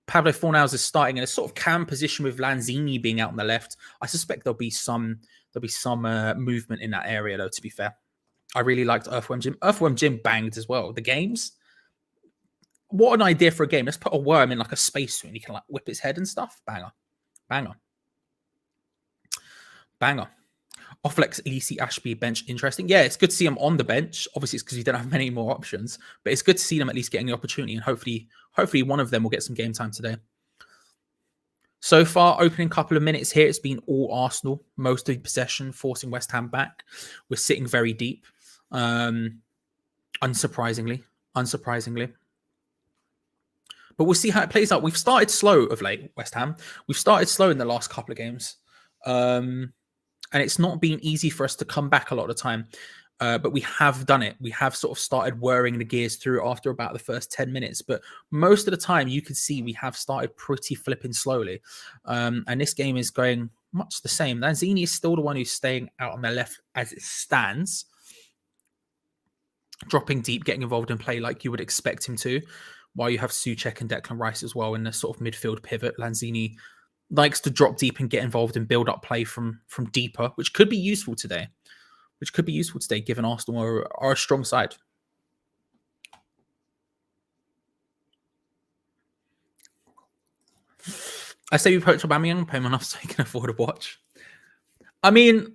Speaker 3: Pablo Fornals is starting in a sort of cam position with Lanzini being out on the left. I suspect there'll be some movement in that area, though, to be fair. I really liked Earthworm Jim. Earthworm Jim banged as well. The games. What an idea for a game. Let's put a worm in like a spacesuit and he can like whip his head and stuff. Banger. Banger. Banger. Offlex Elise Ashby bench, interesting. Yeah, it's good to see him on the bench. Obviously, it's because you don't have many more options, but it's good to see them at least getting the opportunity, and hopefully one of them will get some game time today. So far, opening couple of minutes here, it's been all Arsenal, most of the possession, forcing West Ham back. We're sitting very deep, unsurprisingly. But we'll see how it plays out. We've started slow of late, West Ham. We've started slow in the last couple of games. And it's not been easy for us to come back a lot of the time. But we have done it. We have sort of started whirring the gears through after about the first 10 minutes. But most of the time, you can see we have started pretty flipping slowly. And this game is going much the same. Lanzini is still the one who's staying out on the left as it stands. Dropping deep, getting involved in play like you would expect him to. While you have Souček and Declan Rice as well in the sort of midfield pivot. Lanzini likes to drop deep and get involved and build up play from deeper, which could be useful today. Given Arsenal are a strong side. I say we approach Aubameyang, pay him enough so he can afford a watch. I mean,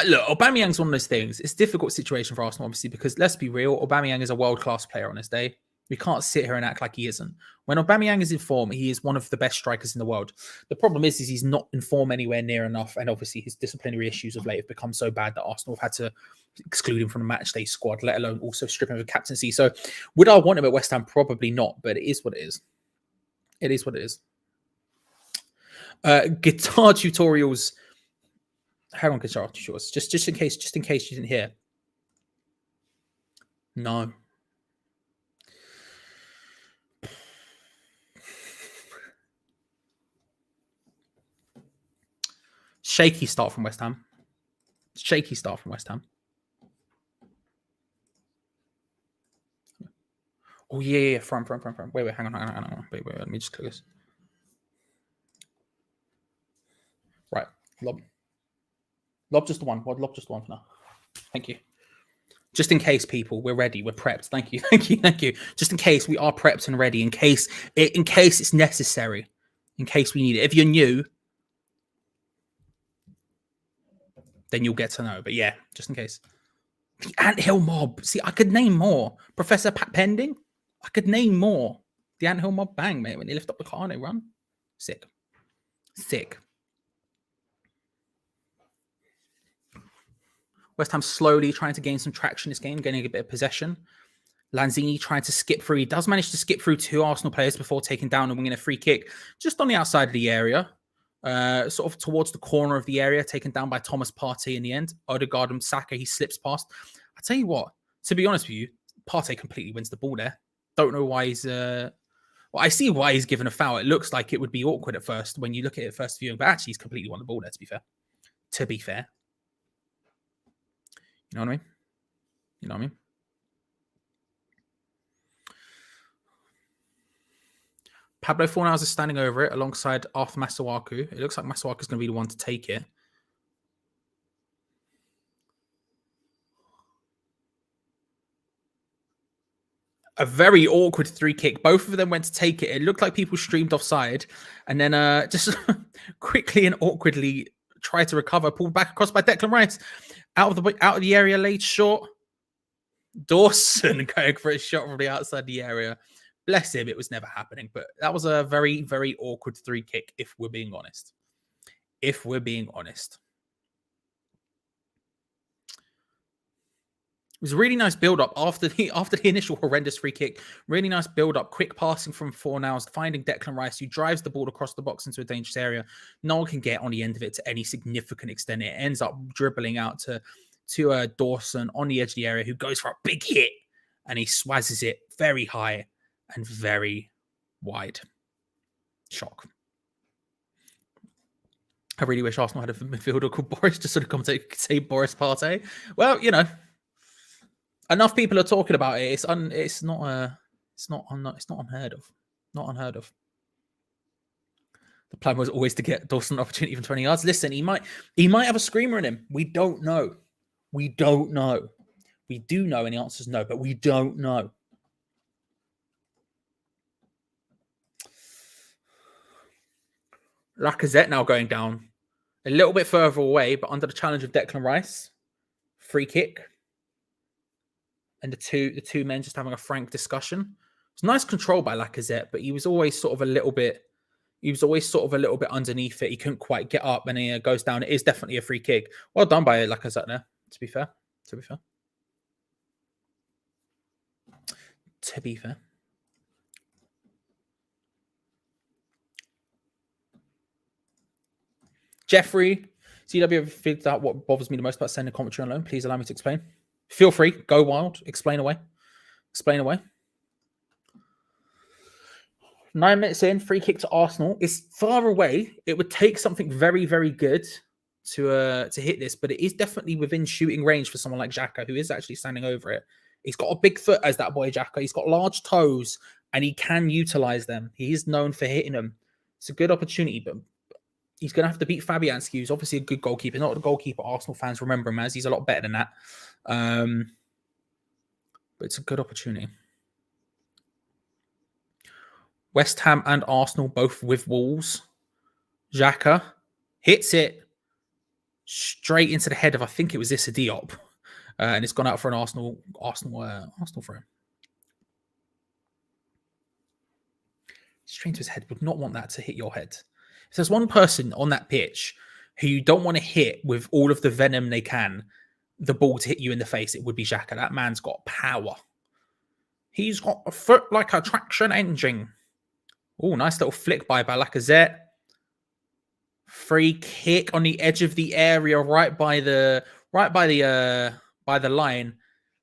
Speaker 3: look, Aubameyang's one of those things. It's a difficult situation for Arsenal, obviously, because let's be real, Aubameyang is a world-class player on his day. We can't sit here and act like he isn't. When Aubameyang is in form, he is one of the best strikers in the world. The problem is he's not in form anywhere near enough. And obviously his disciplinary issues of late have become so bad that Arsenal have had to exclude him from the matchday squad, let alone also strip him of captaincy. So would I want him at West Ham? Probably not, but it is what it is. It is what it is. Guitar tutorials. Hang on, guitar tutorials. Just in case you didn't hear. No. Shaky start from West Ham. Oh, yeah. Front. Wait. Hang on. Wait. Let me just click this. Right. Lob just the one. Lob just the one for now. Thank you. Just in case, people, we're ready. We're prepped. Thank you. Just in case we are prepped and ready. In case it's necessary. In case we need it. If you're new, then you'll get to know. But yeah, just in case. The Anthill Mob. See, I could name more. Professor Pat Pending. I could name more. The Anthill Mob, bang, mate. When they lift up the car and they run. Sick. West Ham slowly trying to gain some traction this game, getting a bit of possession. Lanzini trying to skip through. He does manage to skip through two Arsenal players before taking down and winning a free kick just on the outside of the area. Sort of towards the corner of the area, taken down by Thomas Partey in the end. Odegaard and Saka, he slips past. I tell you what, to be honest with you, Partey completely wins the ball there. Don't know why he's... Well, I see why he's given a foul. It looks like it would be awkward at first when you look at it first viewing, but actually he's completely won the ball there, to be fair. You know what I mean? Pablo Fornals is standing over it alongside ARSWHU. It looks like ARSWHU is going to be the one to take it. A very awkward free kick. Both of them went to take it. It looked like people streamed offside. And then just quickly and awkwardly tried to recover. Pulled back across by Declan Rice. Out of the area, laid short. Dawson going for a shot from the outside the area. Bless him, it was never happening. But that was a very, very awkward free kick, if we're being honest. It was a really nice build-up after the initial horrendous free kick. Really nice build-up, quick passing from Fornals, finding Declan Rice, who drives the ball across the box into a dangerous area. No one can get on the end of it to any significant extent. It ends up dribbling out to Dawson on the edge of the area, who goes for a big hit, and he swazzes it very high and very wide. Shock. I really wish Arsenal had a midfielder called Boris just sort of come say Boris Partey. Well, you know, enough people are talking about it. It's not unheard of. Not unheard of. The plan was always to get Dawson an opportunity from 20 yards. Listen, he might have a screamer in him. We don't know. We do know, and the answer is no, but we don't know. Lacazette now going down. A little bit further away, but under the challenge of Declan Rice. Free kick. And the two men just having a frank discussion. It's nice control by Lacazette, but he was always sort of a little bit underneath it. He couldn't quite get up, and he goes down. It is definitely a free kick. Well done by Lacazette there, to be fair. Jeffrey, CW, have figured out what bothers me the most about sending commentary on loan? Please allow me to explain. Feel free. Go wild. Explain away. 9 minutes in, free kick to Arsenal. It's far away. It would take something very, very good to hit this, but it is definitely within shooting range for someone like Xhaka, who is actually standing over it. He's got a big foot as that boy Xhaka. He's got large toes, and he can utilize them. He is known for hitting them. It's a good opportunity, but he's going to have to beat Fabianski, who's obviously a good goalkeeper. Not the goalkeeper Arsenal fans remember him as. He's a lot better than that. But it's a good opportunity. West Ham and Arsenal both with Wolves. Xhaka hits it straight into the head of, I think it was Issa Diop. And it's gone out for an Arsenal throw. Straight to his head. Would not want that to hit your head. If there's one person on that pitch who you don't want to hit with all of the venom they can, the ball to hit you in the face, it would be Xhaka. That man's got power. He's got a foot like a traction engine. Oh, nice little flick by Lacazette. Free kick on the edge of the area, right by the line.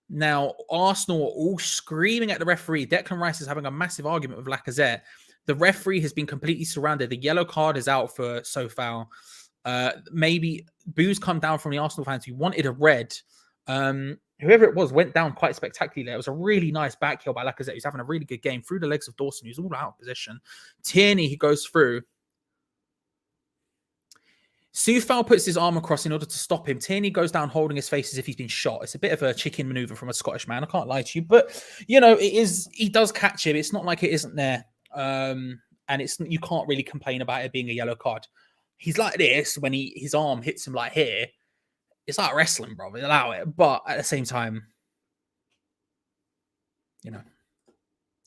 Speaker 3: Now, Arsenal are all screaming at the referee. Declan Rice is having a massive argument with Lacazette. The referee has been completely surrounded. The yellow card is out for Sofal. Maybe boos come down from the Arsenal fans who wanted a red. Whoever it was went down quite spectacularly. It was a really nice back heel by Lacazette, who's having a really good game through the legs of Dawson, who's all out of position. Tierney, he goes through. Sufal puts his arm across in order to stop him. Tierney goes down holding his face as if he's been shot. It's a bit of a chicken maneuver from a Scottish man. I can't lie to you. But, you know, it is. He does catch him. It's not like it isn't there. And you can't really complain about it being a yellow card. He's like this when his arm hits him like here. It's like wrestling, bro. They allow it. But at the same time, you know,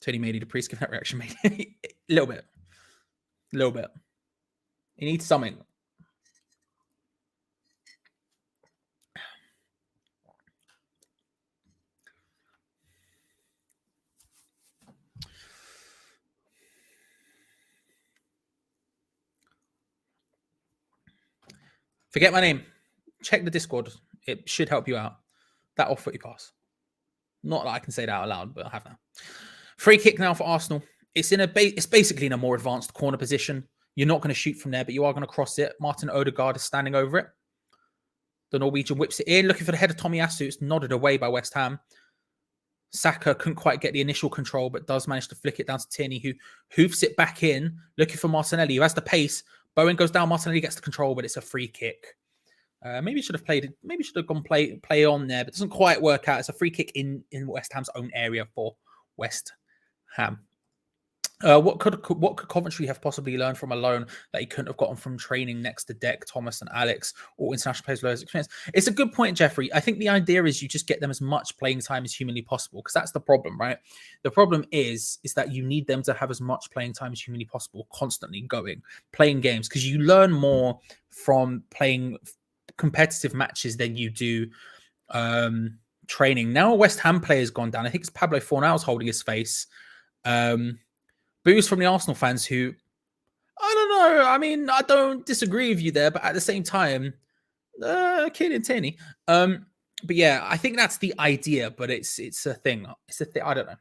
Speaker 3: Tony made the priest give that reaction. Made a little bit. He needs something. Forget my name. Check the Discord. It should help you out. That off-footy pass. Not that I can say that out loud, but I have now. Free kick now for Arsenal. It's basically in a more advanced corner position. You're not going to shoot from there, but you are going to cross it. Martin Odegaard is standing over it. The Norwegian whips it in, looking for the head of Tomiyasu. It's nodded away by West Ham. Saka couldn't quite get the initial control, but does manage to flick it down to Tierney, who hoofs it back in, looking for Martinelli, who has the pace. Bowen goes down, Martinelli gets the control, but it's a free kick. Maybe should have played it. Maybe should have gone play on there, but it doesn't quite work out. It's a free kick in West Ham's own area for West Ham. What could Coventry have possibly learned from a loan that he couldn't have gotten from training next to Deck, Thomas, and Alex, or international players with loads of experience? It's a good point, Jeffrey. I think the idea is you just get them as much playing time as humanly possible, because that's the problem, right? The problem is that you need them to have as much playing time as humanly possible, constantly playing games, because you learn more from playing competitive matches than you do training. Now a West Ham player has gone down. I think it's Pablo Fornals holding his face. Boos from the Arsenal fans who, I don't know. I mean, I don't disagree with you there, but at the same time, killing Tierney. But yeah, I think that's the idea, but it's a thing. It's a thing. I don't know.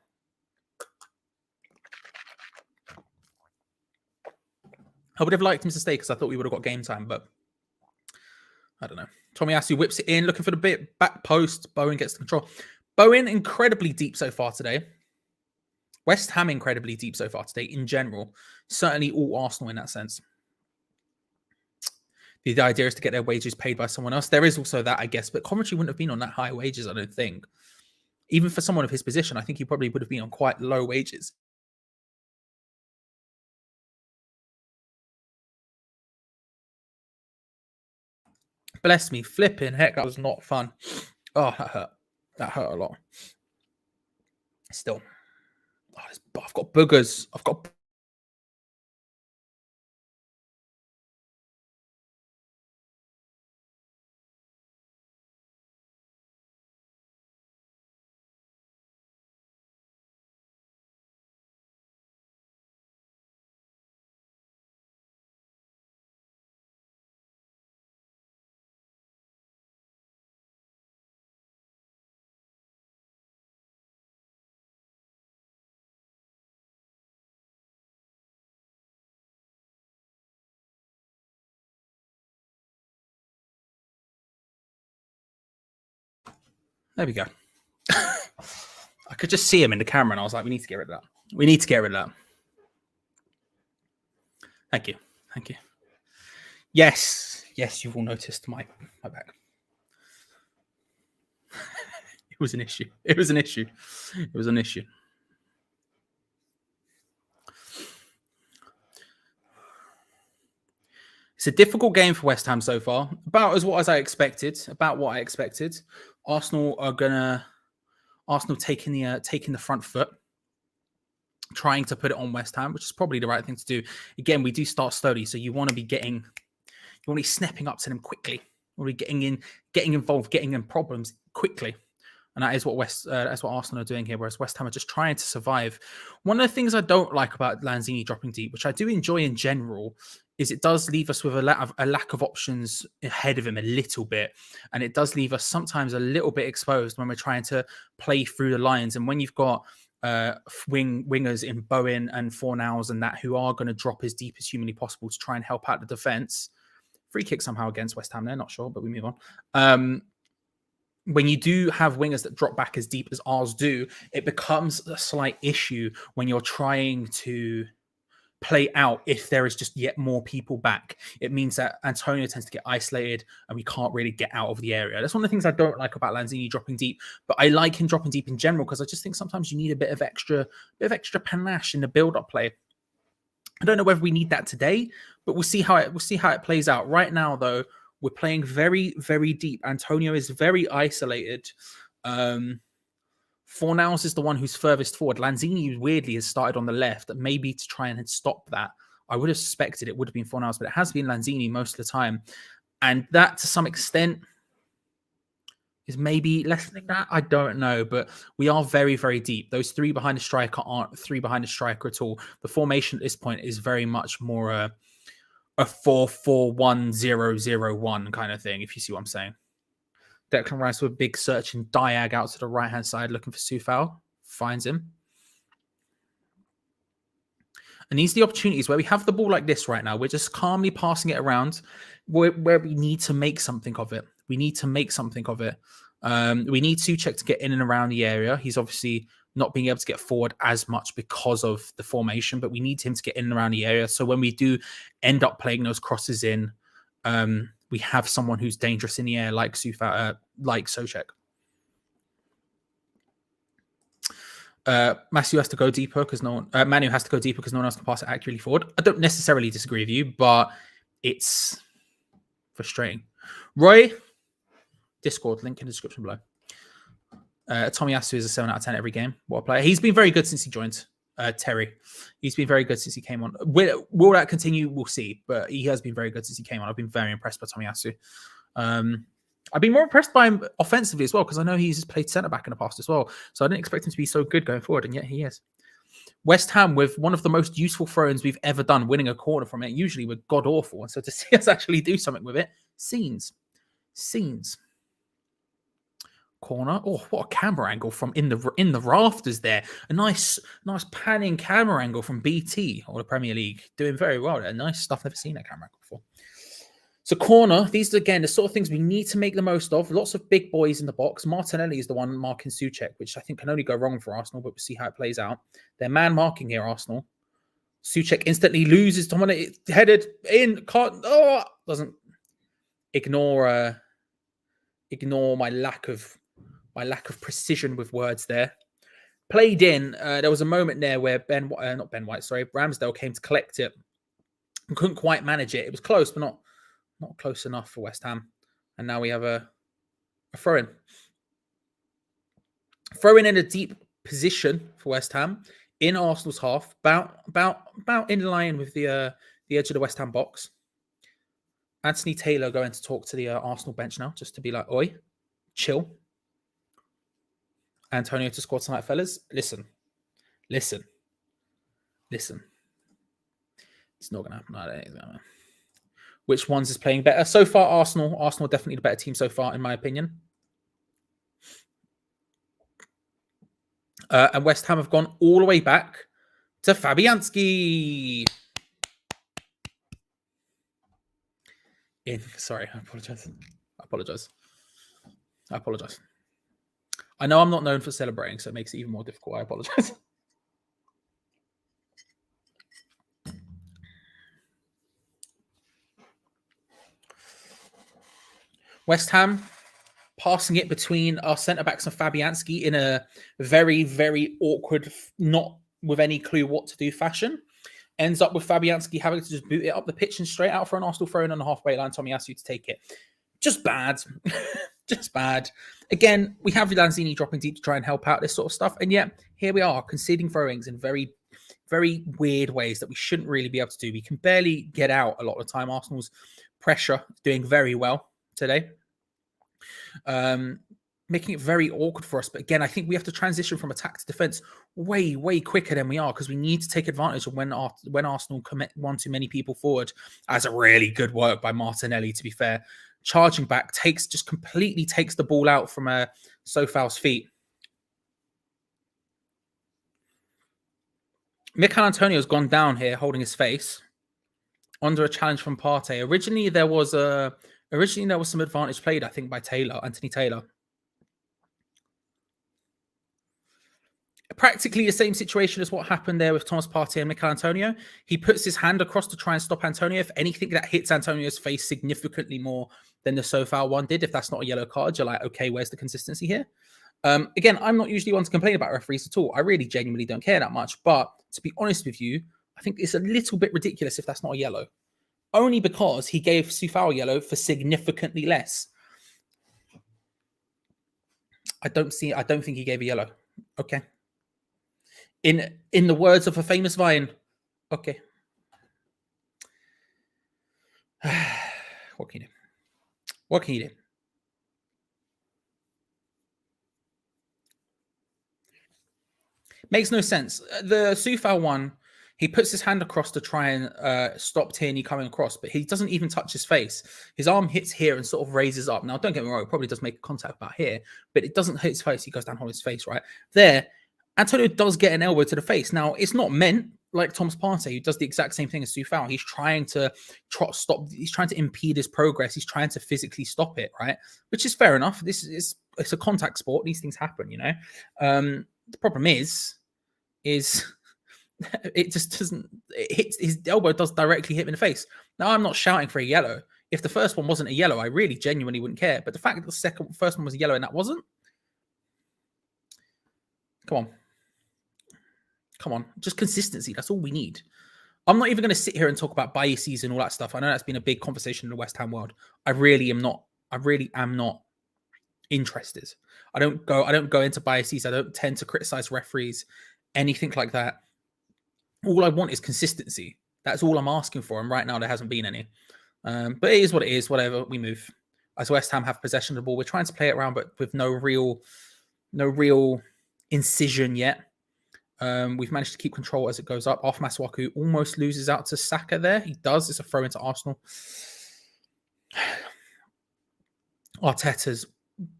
Speaker 3: I would have liked him to stay because I thought we would have got game time, but I don't know. Tomiyasu whips it in, looking for the back post. Bowen gets the control. Bowen incredibly deep so far today. West Ham incredibly deep so far today in general. Certainly all Arsenal in that sense. The idea is to get their wages paid by someone else. There is also that, I guess, but Coventry wouldn't have been on that high wages, I don't think. Even for someone of his position, I think he probably would have been on quite low wages. Bless me, flipping heck, that was not fun. Oh, that hurt. That hurt a lot. Still, I've got boogers. I've got. There we go. I could just see him in the camera, and I was like, "We need to get rid of that. We need to get rid of that." Thank you. Thank you. Yes. Yes, you've all noticed my back. It was an issue. It was an issue. It was an issue. It's a difficult game for West Ham so far. About as I expected. About what I expected. Arsenal taking the front foot, trying to put it on West Ham, which is probably the right thing to do. Again, we do start slowly, so you want to be snapping up to them quickly. You want to be getting involved, getting in problems quickly. And that is what that's what Arsenal are doing here, whereas West Ham are just trying to survive. One of the things I don't like about Lanzini dropping deep, which I do enjoy in general, is it does leave us with a lack of options ahead of him a little bit. And it does leave us sometimes a little bit exposed when we're trying to play through the lines. And when you've got wingers in Bowen and Fornals and that who are going to drop as deep as humanly possible to try and help out the defense. Free kick somehow against West Ham there, not sure, but we move on. When you do have wingers that drop back as deep as ours do, it becomes a slight issue when you're trying to play out if there is just yet more people back. It means that Antonio tends to get isolated and we can't really get out of the area. That's one of the things I don't like about Lanzini dropping deep, but I like him dropping deep in general because I just think sometimes you need a bit of extra panache in the build-up play. I don't know whether we need that today, but we'll see how it plays out. Right now, though, we're playing very, very deep. Antonio is very isolated. Fornals is the one who's furthest forward. Lanzini, weirdly, has started on the left, maybe to try and stop that. I would have suspected it would have been Fornals, but it has been Lanzini most of the time. And that, to some extent, is maybe lessening that. I don't know, but we are very, very deep. Those three behind the striker aren't three behind the striker at all. The formation at this point is very much more a 4-4-1-0-0-1 kind of thing, if you see what I'm saying. Declan Rice with a big search and diag out to the right-hand side looking for Soufal. Finds him. And these are the opportunities where we have the ball like this right now. We're just calmly passing it around where we need to make something of it. We need to make something of it. We need Souček to get in and around the area. He's obviously not being able to get forward as much because of the formation, but we need him to get in and around the area. So when we do end up playing those crosses in, we have someone who's dangerous in the air, like Souček. Manu has to go deeper because no one else can pass it accurately forward. I don't necessarily disagree with you, but it's frustrating. Roy, Discord link in the description below. Tomiyasu is a 7 out of 10 every game. What a player! He's been very good since he joined. Terry, he's been very good since he came on. Will that continue? We'll see. But he has been very good since he came on. I've been very impressed by Tomiyasu. I've been more impressed by him offensively as well because I know he's played centre back in the past as well. So I didn't expect him to be so good going forward, and yet he is. West Ham with one of the most useful throw-ins we've ever done, winning a corner from it. Usually we're god awful, and so to see us actually do something with it, scenes. Corner. Oh, what a camera angle from in the rafters there. A nice panning camera angle from BT or the Premier League. Doing very well there. Nice stuff. Never seen that camera angle before. So corner. These are, again, the sort of things we need to make the most of. Lots of big boys in the box. Martinelli is the one marking Souček, which I think can only go wrong for Arsenal, but we'll see how it plays out. They're man marking here, Arsenal. Souček instantly loses. Dominic headed in. Doesn't ignore my lack of precision with words there. Played in. There was a moment there where Ramsdale came to collect it and couldn't quite manage it. It was close, but not close enough for West Ham. And now we have a throw-in. Throw-in in a deep position for West Ham in Arsenal's half, about in line with the edge of the West Ham box. Anthony Taylor going to talk to the Arsenal bench now, just to be like, oi, chill. Antonio to score tonight, fellas. Listen. It's not going to happen. I don't know. Which ones is playing better? So far, Arsenal. Arsenal definitely the better team so far, in my opinion. And West Ham have gone all the way back to Fabianski. Sorry, I apologize. I know I'm not known for celebrating, so it makes it even more difficult. I apologize. West Ham passing it between our centre-backs and Fabianski in a very, very awkward, not with any clue what to do fashion. Ends up with Fabianski having to just boot it up the pitch and straight out for an Arsenal throw-in on the halfway line. ARSWHU to take it. Just bad. Just bad. Again, we have Lanzini dropping deep to try and help out this sort of stuff. And yet, here we are, conceding throw-ins in very, very weird ways that we shouldn't really be able to do. We can barely get out a lot of the time. Arsenal's pressure doing very well today. Making it very awkward for us. But again, I think we have to transition from attack to defense way, way quicker than we are, because we need to take advantage of when Arsenal commit one too many people forward, as a really good work by Martinelli, to be fair. Charging back, completely takes the ball out from Sofal's feet. Mikel Antonio's gone down here, holding his face, under a challenge from Partey. Originally, there was some advantage played, I think, by Anthony Taylor. Practically the same situation as what happened there with Thomas Partey and Mikel Antonio. He puts his hand across to try and stop Antonio. If anything, that hits Antonio's face significantly more than the Sofal one did. If that's not a yellow card, you're like, okay, where's the consistency here? Again, I'm not usually one to complain about referees at all. I really genuinely don't care that much. But to be honest with you, I think it's a little bit ridiculous if that's not a yellow. Only because he gave Sofal yellow for significantly less. I don't think he gave a yellow. Okay. In the words of a famous vine, okay. What can you do? Makes no sense. The Sofal one, he puts his hand across to try and stop Tierney coming across, but he doesn't even touch his face. His arm hits here and sort of raises up. Now, don't get me wrong, it probably does make contact about here, but it doesn't hit his face. He goes down on his face, right? There, Antonio does get an elbow to the face. Now, it's not meant like Thomas Partey, who does the exact same thing as Sofal. He's trying to he's trying to impede his progress. He's trying to physically stop it, right? Which is fair enough. It's a contact sport. These things happen, you know? The problem is it just doesn't, his elbow does directly hit him in the face. Now, I'm not shouting for a yellow. If the first one wasn't a yellow, I really genuinely wouldn't care. But the fact that the first one was a yellow and that wasn't, come on, just consistency. That's all we need. I'm not even going to sit here and talk about biases and all that stuff. I know that's been a big conversation in the West Ham world. I really am not interested. I don't go into biases. I don't tend to criticize referees, anything like that. All I want is consistency. That's all I'm asking for. And right now there hasn't been any. But it is what it is. Whatever, we move. As West Ham have possession of the ball, we're trying to play it around, but with no real incision yet. We've managed to keep control as it goes up. ARSWHU almost loses out to Saka there. He does. It's a throw into Arsenal. Arteta's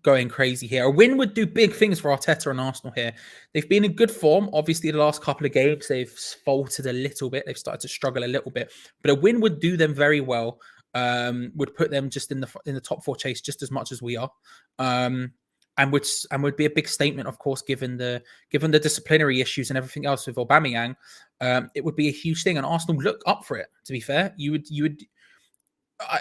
Speaker 3: going crazy here. A win would do big things for Arteta and Arsenal here. They've been in good form. Obviously, the last couple of games, they've faltered a little bit. They've started to struggle a little bit. But a win would do them very well. Would put them just in the top four chase just as much as we are. And would be a big statement, of course, given the disciplinary issues and everything else with Aubameyang. It would be a huge thing, and Arsenal look up for it. To be fair, you would.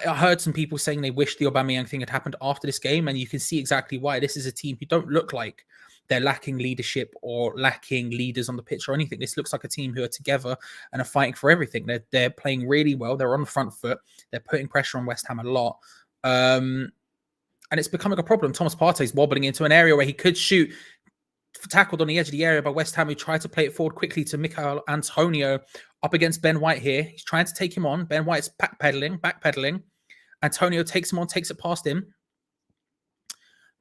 Speaker 3: I heard some people saying they wish the Aubameyang thing had happened after this game, and you can see exactly why. This is a team who don't look like they're lacking leadership or lacking leaders on the pitch or anything. This looks like a team who are together and are fighting for everything. They're playing really well. They're on the front foot. They're putting pressure on West Ham a lot. And it's becoming a problem. Thomas Partey's wobbling into an area where he could shoot. Tackled on the edge of the area by West Ham, who tried to play it forward quickly to Michail Antonio up against Ben White here. He's trying to take him on. Ben White's backpedaling. Antonio takes him on, takes it past him.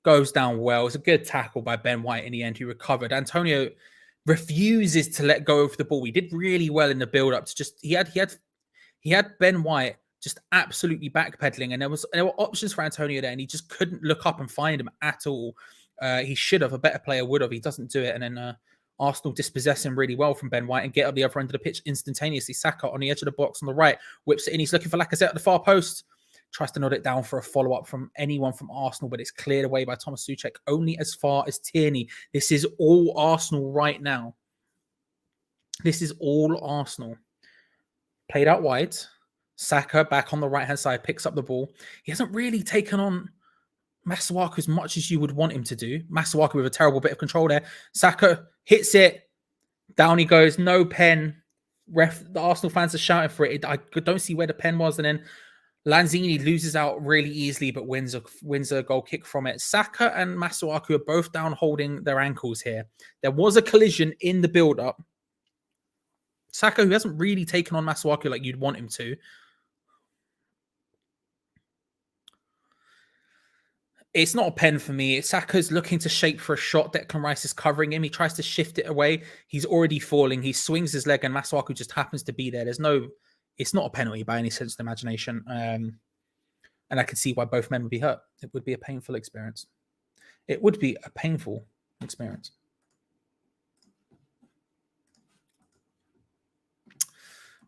Speaker 3: Goes down well. It's a good tackle by Ben White in the end, who recovered. Antonio refuses to let go of the ball. He did really well in the build-up. To just he had Ben White just absolutely backpedaling, and there were options for Antonio there, and he just couldn't look up and find him at all. He should have. A better player would have. He doesn't do it, and then Arsenal dispossess him really well from Ben White and get up the other end of the pitch instantaneously. Saka on the edge of the box on the right, whips it in. He's looking for Lacazette at the far post. Tries to nod it down for a follow-up from anyone from Arsenal, but it's cleared away by Thomas Souček only as far as Tierney. This is all Arsenal right now. This is all Arsenal. Played out wide. Saka back on the right-hand side, picks up the ball. He hasn't really taken on Masuaku as much as you would want him to do. Masuaku with a terrible bit of control there. Saka hits it. Down he goes. No pen. The Arsenal fans are shouting for it. I don't see where the pen was. And then Lanzini loses out really easily, but wins a goal kick from it. Saka and Masuaku are both down holding their ankles here. There was a collision in the build-up. Saka, who hasn't really taken on Masuaku like you'd want him to. It's not a pen for me. Saka's looking to shape for a shot. Declan Rice is covering him. He tries to shift it away. He's already falling. He swings his leg, and Masuaku just happens to be there. It's not a penalty by any sense of the imagination. And I can see why both men would be hurt. It would be a painful experience. It would be a painful experience.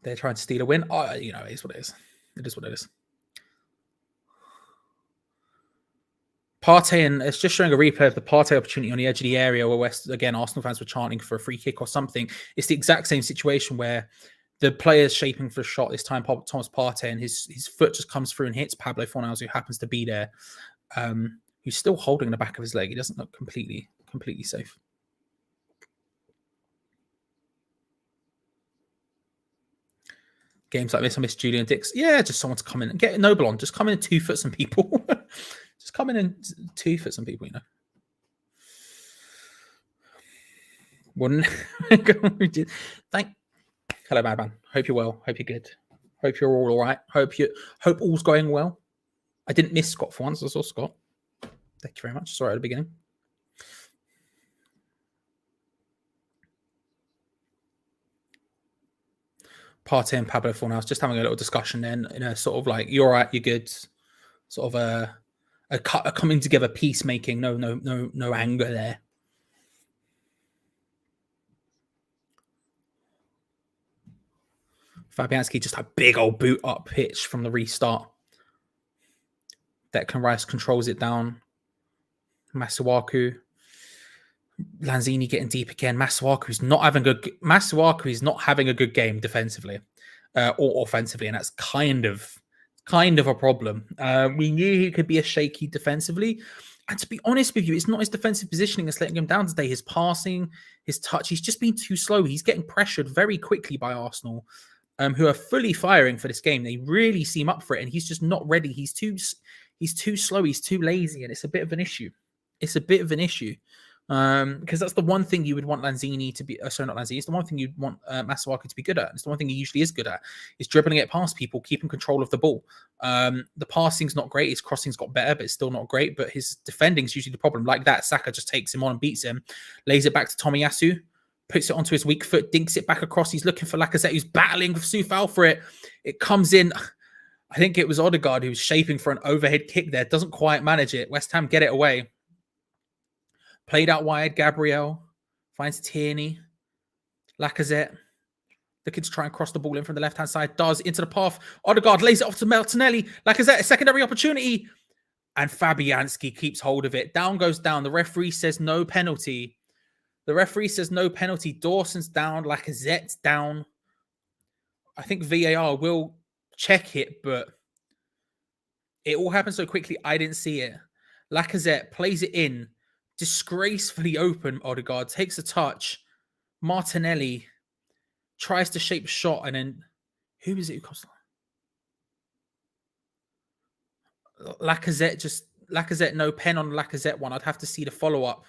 Speaker 3: They're trying to steal a win. Oh, it is what it is. It is what it is. Partey, and it's just showing a replay of the Partey opportunity on the edge of the area where Arsenal fans were chanting for a free kick or something. It's the exact same situation where the player's shaping for a shot, this time Thomas Partey, and his foot just comes through and hits Pablo Fornals, who happens to be there, who's still holding the back of his leg. He doesn't look completely safe. Games like this, I miss Julian Dix. Yeah, just someone to come in and get Noble on. Just come in and 2-foot some people. Just come in and 2-foot some people, Wouldn't Hello, Madman. Hope you're well. Hope you're good. Hope you're all right. Hope all's going well. I didn't miss Scott for once. I saw Scott. Thank you very much. Sorry at the beginning. Partey and Pablo Fornals just having a little discussion then, sort of like, you're all right, you're good. Sort of a coming together, peacemaking. No anger there. Fabianski just a big old boot up pitch from the restart. Declan Rice controls it down. Masuaku. Lanzini getting deep again. Masuaku is not having a good game defensively or offensively, and that's kind of a problem. We knew he could be a shaky defensively, and to be honest with you, it's not his defensive positioning that's letting him down today. His passing, his touch, he's just been too slow. He's getting pressured very quickly by Arsenal, who are fully firing for this game. They really seem up for it, and he's just not ready. He's too slow. He's too lazy, and it's a bit of an issue. Because that's the one thing you would want Lanzini to be. Sorry, not Lanzini. It's the one thing you'd want Masuaku to be good at. It's the one thing he usually is good at. Is dribbling it past people, keeping control of the ball. The passing's not great. His crossing's got better, but it's still not great. But his defending's usually the problem. Like that, Saka just takes him on and beats him. Lays it back to Tomiyasu. Puts it onto his weak foot. Dinks it back across. He's looking for Lacazette, who's battling with Soufal for it. It comes in. I think it was Odegaard who was shaping for an overhead kick there. Doesn't quite manage it. West Ham get it away. Played out wide, Gabriel finds Tierney. Lacazette looking to try and cross the ball in from the left-hand side. Does into the path. Odegaard lays it off to Martinelli. Lacazette, a secondary opportunity. And Fabianski keeps hold of it. Down goes down. The referee says no penalty. Dawson's down. Lacazette's down. I think VAR will check it, but it all happened so quickly, I didn't see it. Lacazette plays it in. Disgracefully open, Odegaard takes a touch. Martinelli tries to shape a shot, and then who is it who comes? Lacazette Lacazette, no pen on Lacazette one. I'd have to see the follow-up.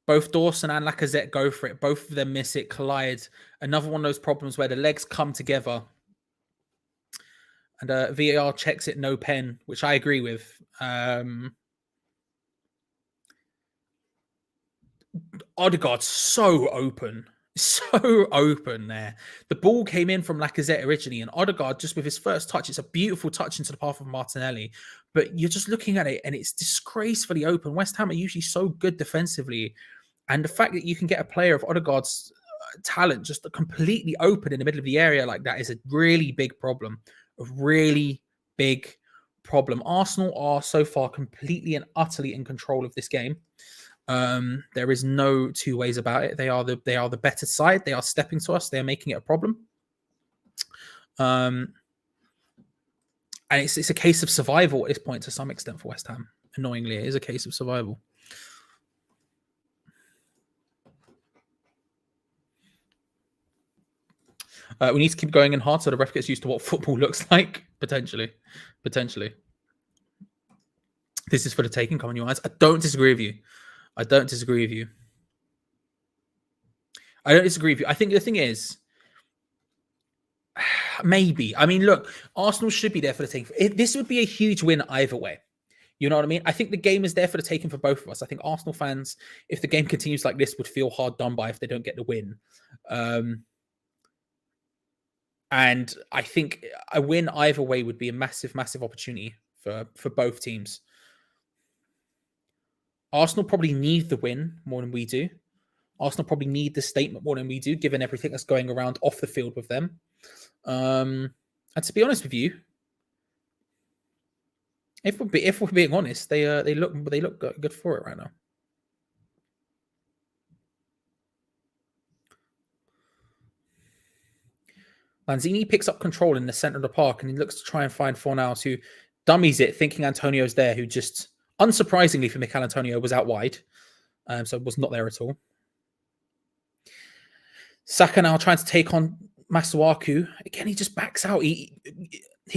Speaker 3: Both Dawson and Lacazette go for it. Both of them miss it, collide. Another one of those problems where the legs come together. And VAR checks it, no pen, which I agree with. Odegaard's so open there. The ball came in from Lacazette originally, and Odegaard, just with his first touch, it's a beautiful touch into the path of Martinelli. But you're just looking at it, and it's disgracefully open. West Ham are usually so good defensively, and the fact that you can get a player of Odegaard's talent just completely open in the middle of the area like that is a really big problem. A really big problem. Arsenal are so far completely and utterly in control of this game. There is no two ways about it. They are the better side. They are stepping to us. They are making it a problem. And it's a case of survival at this point to some extent for West Ham. Annoyingly, it is a case of survival. We need to keep going in hard so the ref gets used to what football looks like. Potentially. This is for the taking, come on, you eyes. I don't disagree with you. I don't disagree with you. I think the thing is, maybe. I mean, look, Arsenal should be there for the taking. This would be a huge win either way. You know what I mean? I think the game is there for the taking for both of us. I think Arsenal fans, if the game continues like this, would feel hard done by if they don't get the win. And I think a win either way would be a massive, massive opportunity for both teams. Arsenal probably need the win more than we do. Arsenal probably need the statement more than we do, given everything that's going around off the field with them. And to be honest with you, if we're being honest, they look good for it right now. Lanzini picks up control in the center of the park and he looks to try and find Fornals, who dummies it, thinking Antonio's there, who just, unsurprisingly for Mikel Antonio, was out wide. So was not there at all. Saka now trying to take on ARSWHU. Again, he just backs out. He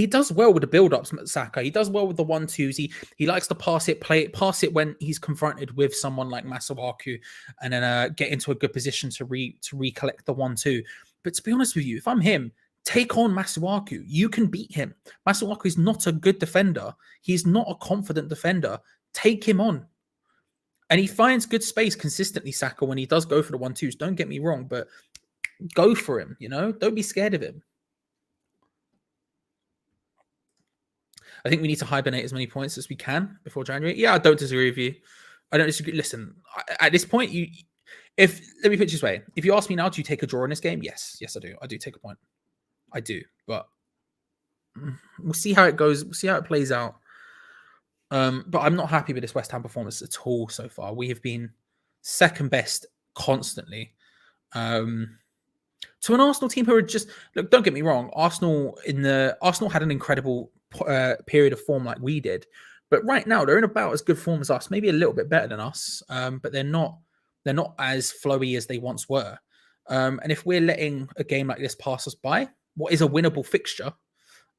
Speaker 3: does well with the build-ups, Saka. He does well with the 1-2s. He likes to pass it when he's confronted with someone like ARSWHU, and then get into a good position to recollect the 1-2. But to be honest with you, if I'm him, take on ARSWHU. You can beat him. ARSWHU is not a good defender. He's not a confident defender. Take him on. And he finds good space consistently, Saka, when he does go for the 1-2s. Don't get me wrong, but go for him, you know? Don't be scared of him. I think we need to hibernate as many points as we can before January. Yeah, I don't disagree with you. I don't disagree. Listen, at this point, let me put it this way. If you ask me now, do you take a draw in this game? Yes, I do. I do take a point. I do, but we'll see how it goes. We'll see how it plays out. But I'm not happy with this West Ham performance at all so far. We have been second best constantly. To an Arsenal team who are just, look, don't get me wrong, Arsenal had an incredible period of form like we did, but right now they're in about as good form as us, maybe a little bit better than us, but they're not as flowy as they once were. And if we're letting a game like this pass us by, what is a winnable fixture?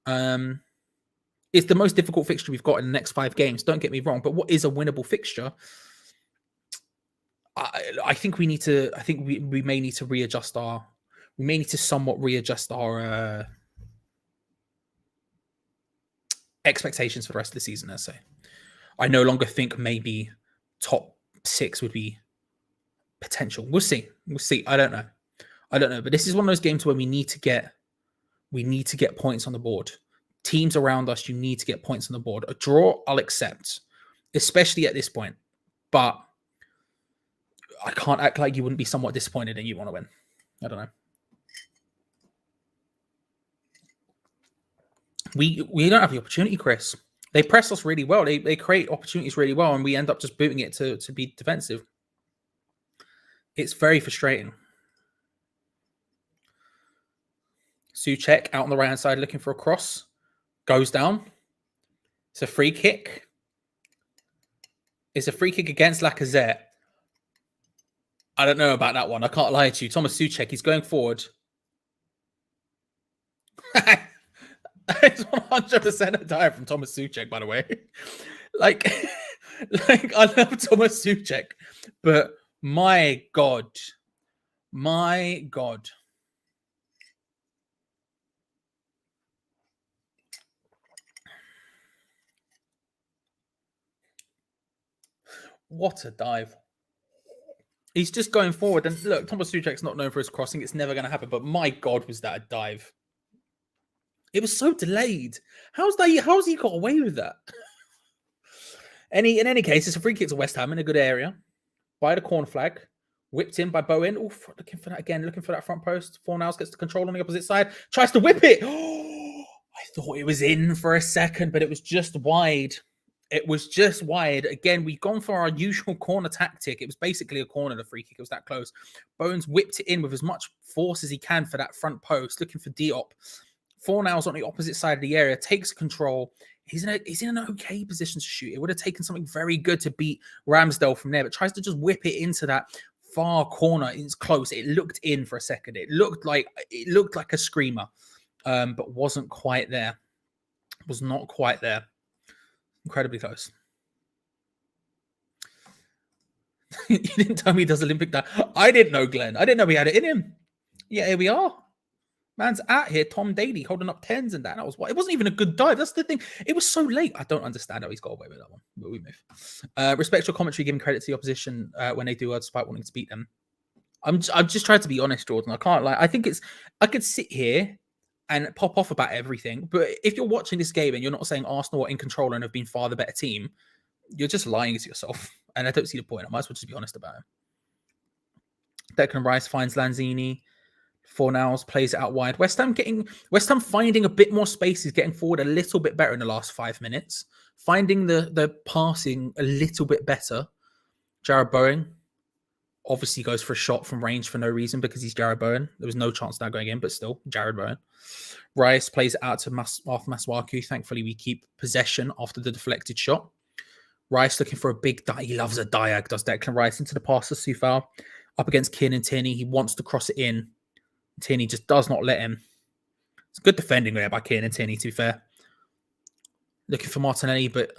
Speaker 3: It's the most difficult fixture we've got in the next 5 games. Don't get me wrong, but what is a winnable fixture? I think we need to. I think we may need to readjust our. We may need to somewhat readjust our expectations for the rest of the season. Let's say, I no longer think maybe top 6 would be potential. We'll see. I don't know. But this is one of those games where we need to get points on the board. Teams around us, you need to get points on the board. A draw, I'll accept, especially at this point. But I can't act like you wouldn't be somewhat disappointed and you want to win. I don't know. We don't have the opportunity, Chris. They press us really well. They create opportunities really well, and we end up just booting it to be defensive. It's very frustrating. Souček out on the right-hand side looking for a cross. Goes down. It's a free kick. It's a free kick against Lacazette. I don't know about that one. I can't lie to you. Thomas Souček, he's going forward. It's 100% a dive from Thomas Souček, by the way. Like, I love Thomas Souček, but my God. What a dive. He's just going forward. And look, Thomas Souček's not known for his crossing. It's never going to happen. But my God, was that a dive? It was so delayed. How's he got away with that? In any case, it's a free kick to West Ham in a good area. By the corner flag. Whipped in by Bowen. Oh, looking for that again. Looking for that front post. Fornals gets the control on the opposite side. Tries to whip it. Oh, I thought it was in for a second, but it was just wide. It was just wide. Again, we've gone for our usual corner tactic. It was basically a corner, the free kick. It was that close. Bowen's whipped it in with as much force as he can for that front post, looking for Diop. Fornals on the opposite side of the area, takes control. He's in an okay position to shoot. It would have taken something very good to beat Ramsdale from there, but tries to just whip it into that far corner. It's close. It looked in for a second. It looked like a screamer, but wasn't quite there. Was not quite there. Incredibly close. You didn't tell me he does Olympic dive. I didn't know, Glenn. I didn't know he had it in him. Yeah, here we are. Man's out here, Tom Daly, holding up tens and that. That was what. It wasn't even a good dive. That's the thing. It was so late. I don't understand how he's got away with that one. But we move. Respect your commentary, giving credit to the opposition when they do despite wanting to beat them. I'm just trying to be honest, Jordan. I can't lie. I think I could sit here and pop off about everything. But if you're watching this game and you're not saying Arsenal are in control and have been far the better team, you're just lying to yourself. And I don't see the point. I might as well just be honest about it. Declan Rice finds Lanzini. Fornals plays it out wide. West Ham finding a bit more spaces, getting forward a little bit better in the last 5 minutes. Finding the passing a little bit better. Jared Bowen obviously goes for a shot from range for no reason because he's Jared Bowen. There was no chance now going in, but still, Jared Bowen. Rice plays it out to Arthur Masuaku. Thankfully, we keep possession after the deflected shot. Rice looking for a big diag. He loves a diag, does Declan Rice into the pass to Soufal. Up against Kieran Tierney. He wants to cross it in. Tierney just does not let him. It's good defending there by Kieran Tierney, to be fair. Looking for Martinelli, but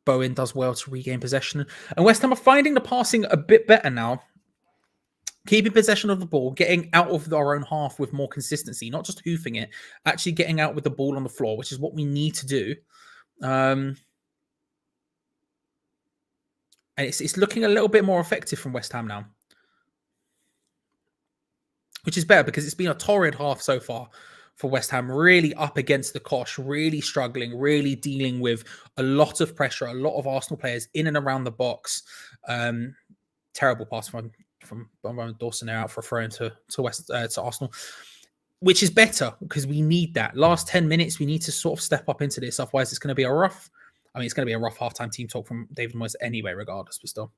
Speaker 3: Bowen does well to regain possession. And West Ham are finding the passing a bit better now. Keeping possession of the ball, getting out of our own half with more consistency, not just hoofing it, actually getting out with the ball on the floor, which is what we need to do. And it's looking a little bit more effective from West Ham now. Which is better because it's been a torrid half so far for West Ham. Really up against the cosh, really struggling, really dealing with a lot of pressure, a lot of Arsenal players in and around the box. Terrible pass from Dawson there out for a throw into to Arsenal, which is better because we need that. Last 10 minutes, we need to sort of step up into this. Otherwise, it's going to be a rough halftime team talk from David Moyes anyway, regardless, but still.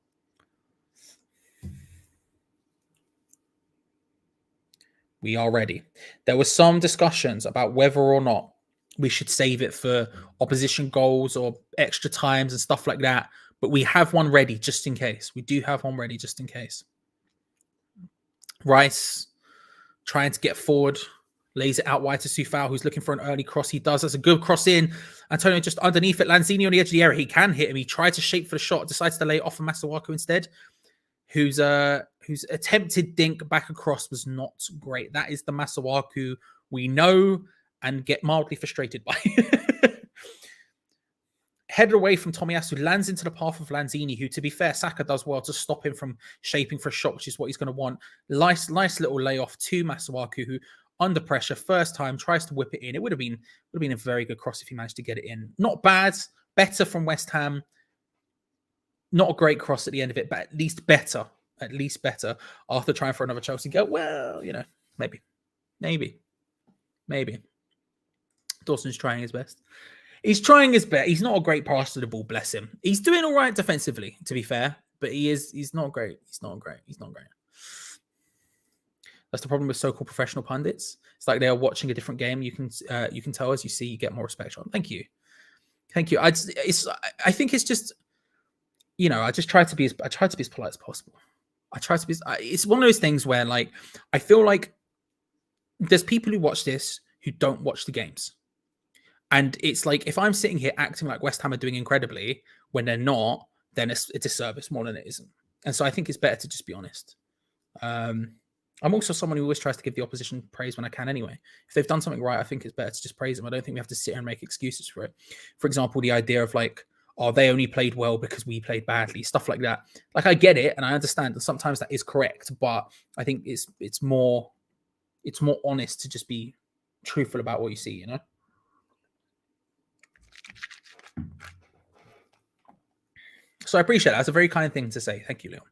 Speaker 3: We are ready. There were some discussions about whether or not we should save it for opposition goals or extra times and stuff like that. But we have one ready just in case. We do have one ready just in case. Rice trying to get forward. Lays it out wide to Soufal, who's looking for an early cross. He does. That's a good cross in. Antonio just underneath it. Lanzini on the edge of the area. He can hit him. He tried to shape for the shot. Decides to lay it off for Masuaku instead. Whose attempted dink back across was not great. That is the Masuaku we know and get mildly frustrated by. Headed away from Tomiyasu, lands into the path of Lanzini, who, to be fair, Saka does well to stop him from shaping for a shot, which is what he's going to want. Nice little layoff to Masuaku, who, under pressure, first time, tries to whip it in. It would have been a very good cross if he managed to get it in. Not bad. Better from West Ham. Not a great cross at the end of it, but at least better. At least better. After trying for another Chelsea goal, well, maybe. Dawson's trying his best. He's trying his best. He's not a great passer to the ball, bless him. He's doing all right defensively, to be fair, but he's not great. He's not great. That's the problem with so-called professional pundits. It's like they are watching a different game. You can tell as you see, you get more respect on. Thank you. I think it's just, I try to be as polite as possible. It's one of those things where, like, I feel like there's people who watch this who don't watch the games. And it's like, if I'm sitting here acting like West Ham are doing incredibly when they're not, then it's a disservice more than it isn't. And so I think it's better to just be honest. I'm also someone who always tries to give the opposition praise when I can anyway. If they've done something right, I think it's better to just praise them. I don't think we have to sit here and make excuses for it. For example, the idea of like, oh, they only played well because we played badly, stuff like that. Like, I get it and I understand that sometimes that is correct, but I think it's more honest to just be truthful about what you see, you know? So I appreciate that. That's a very kind thing to say. Thank you, Leon.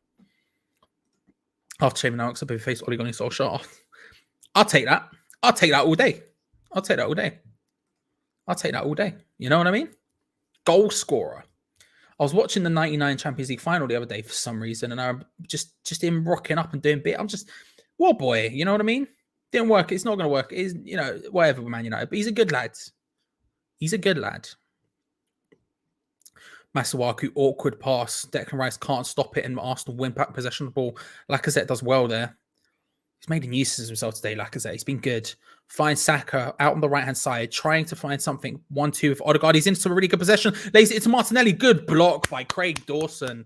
Speaker 3: After shaving Alex up, if face Ole Gunnar Solskjaer. I'll take that. I'll take that all day. I'll take that all day. I'll take that all day. You know what I mean? Goal scorer. I was watching the 99 Champions League final the other day for some reason, and I'm just him rocking up and doing bit. I'm just, what boy? You know what I mean? Didn't work. It's not going to work. It's, you know, whatever with Man United. But he's a good lad. He's a good lad. Masuaku, awkward pass. Declan Rice can't stop it, and Arsenal win back possession of the ball. Lacazette does well there. He's made a nuisance of himself today, Lacazette. He's been good. Finds Saka out on the right-hand side, trying to find something. 1-2 with Odegaard. He's into a really good possession. Lays it to Martinelli. Good block by Craig Dawson.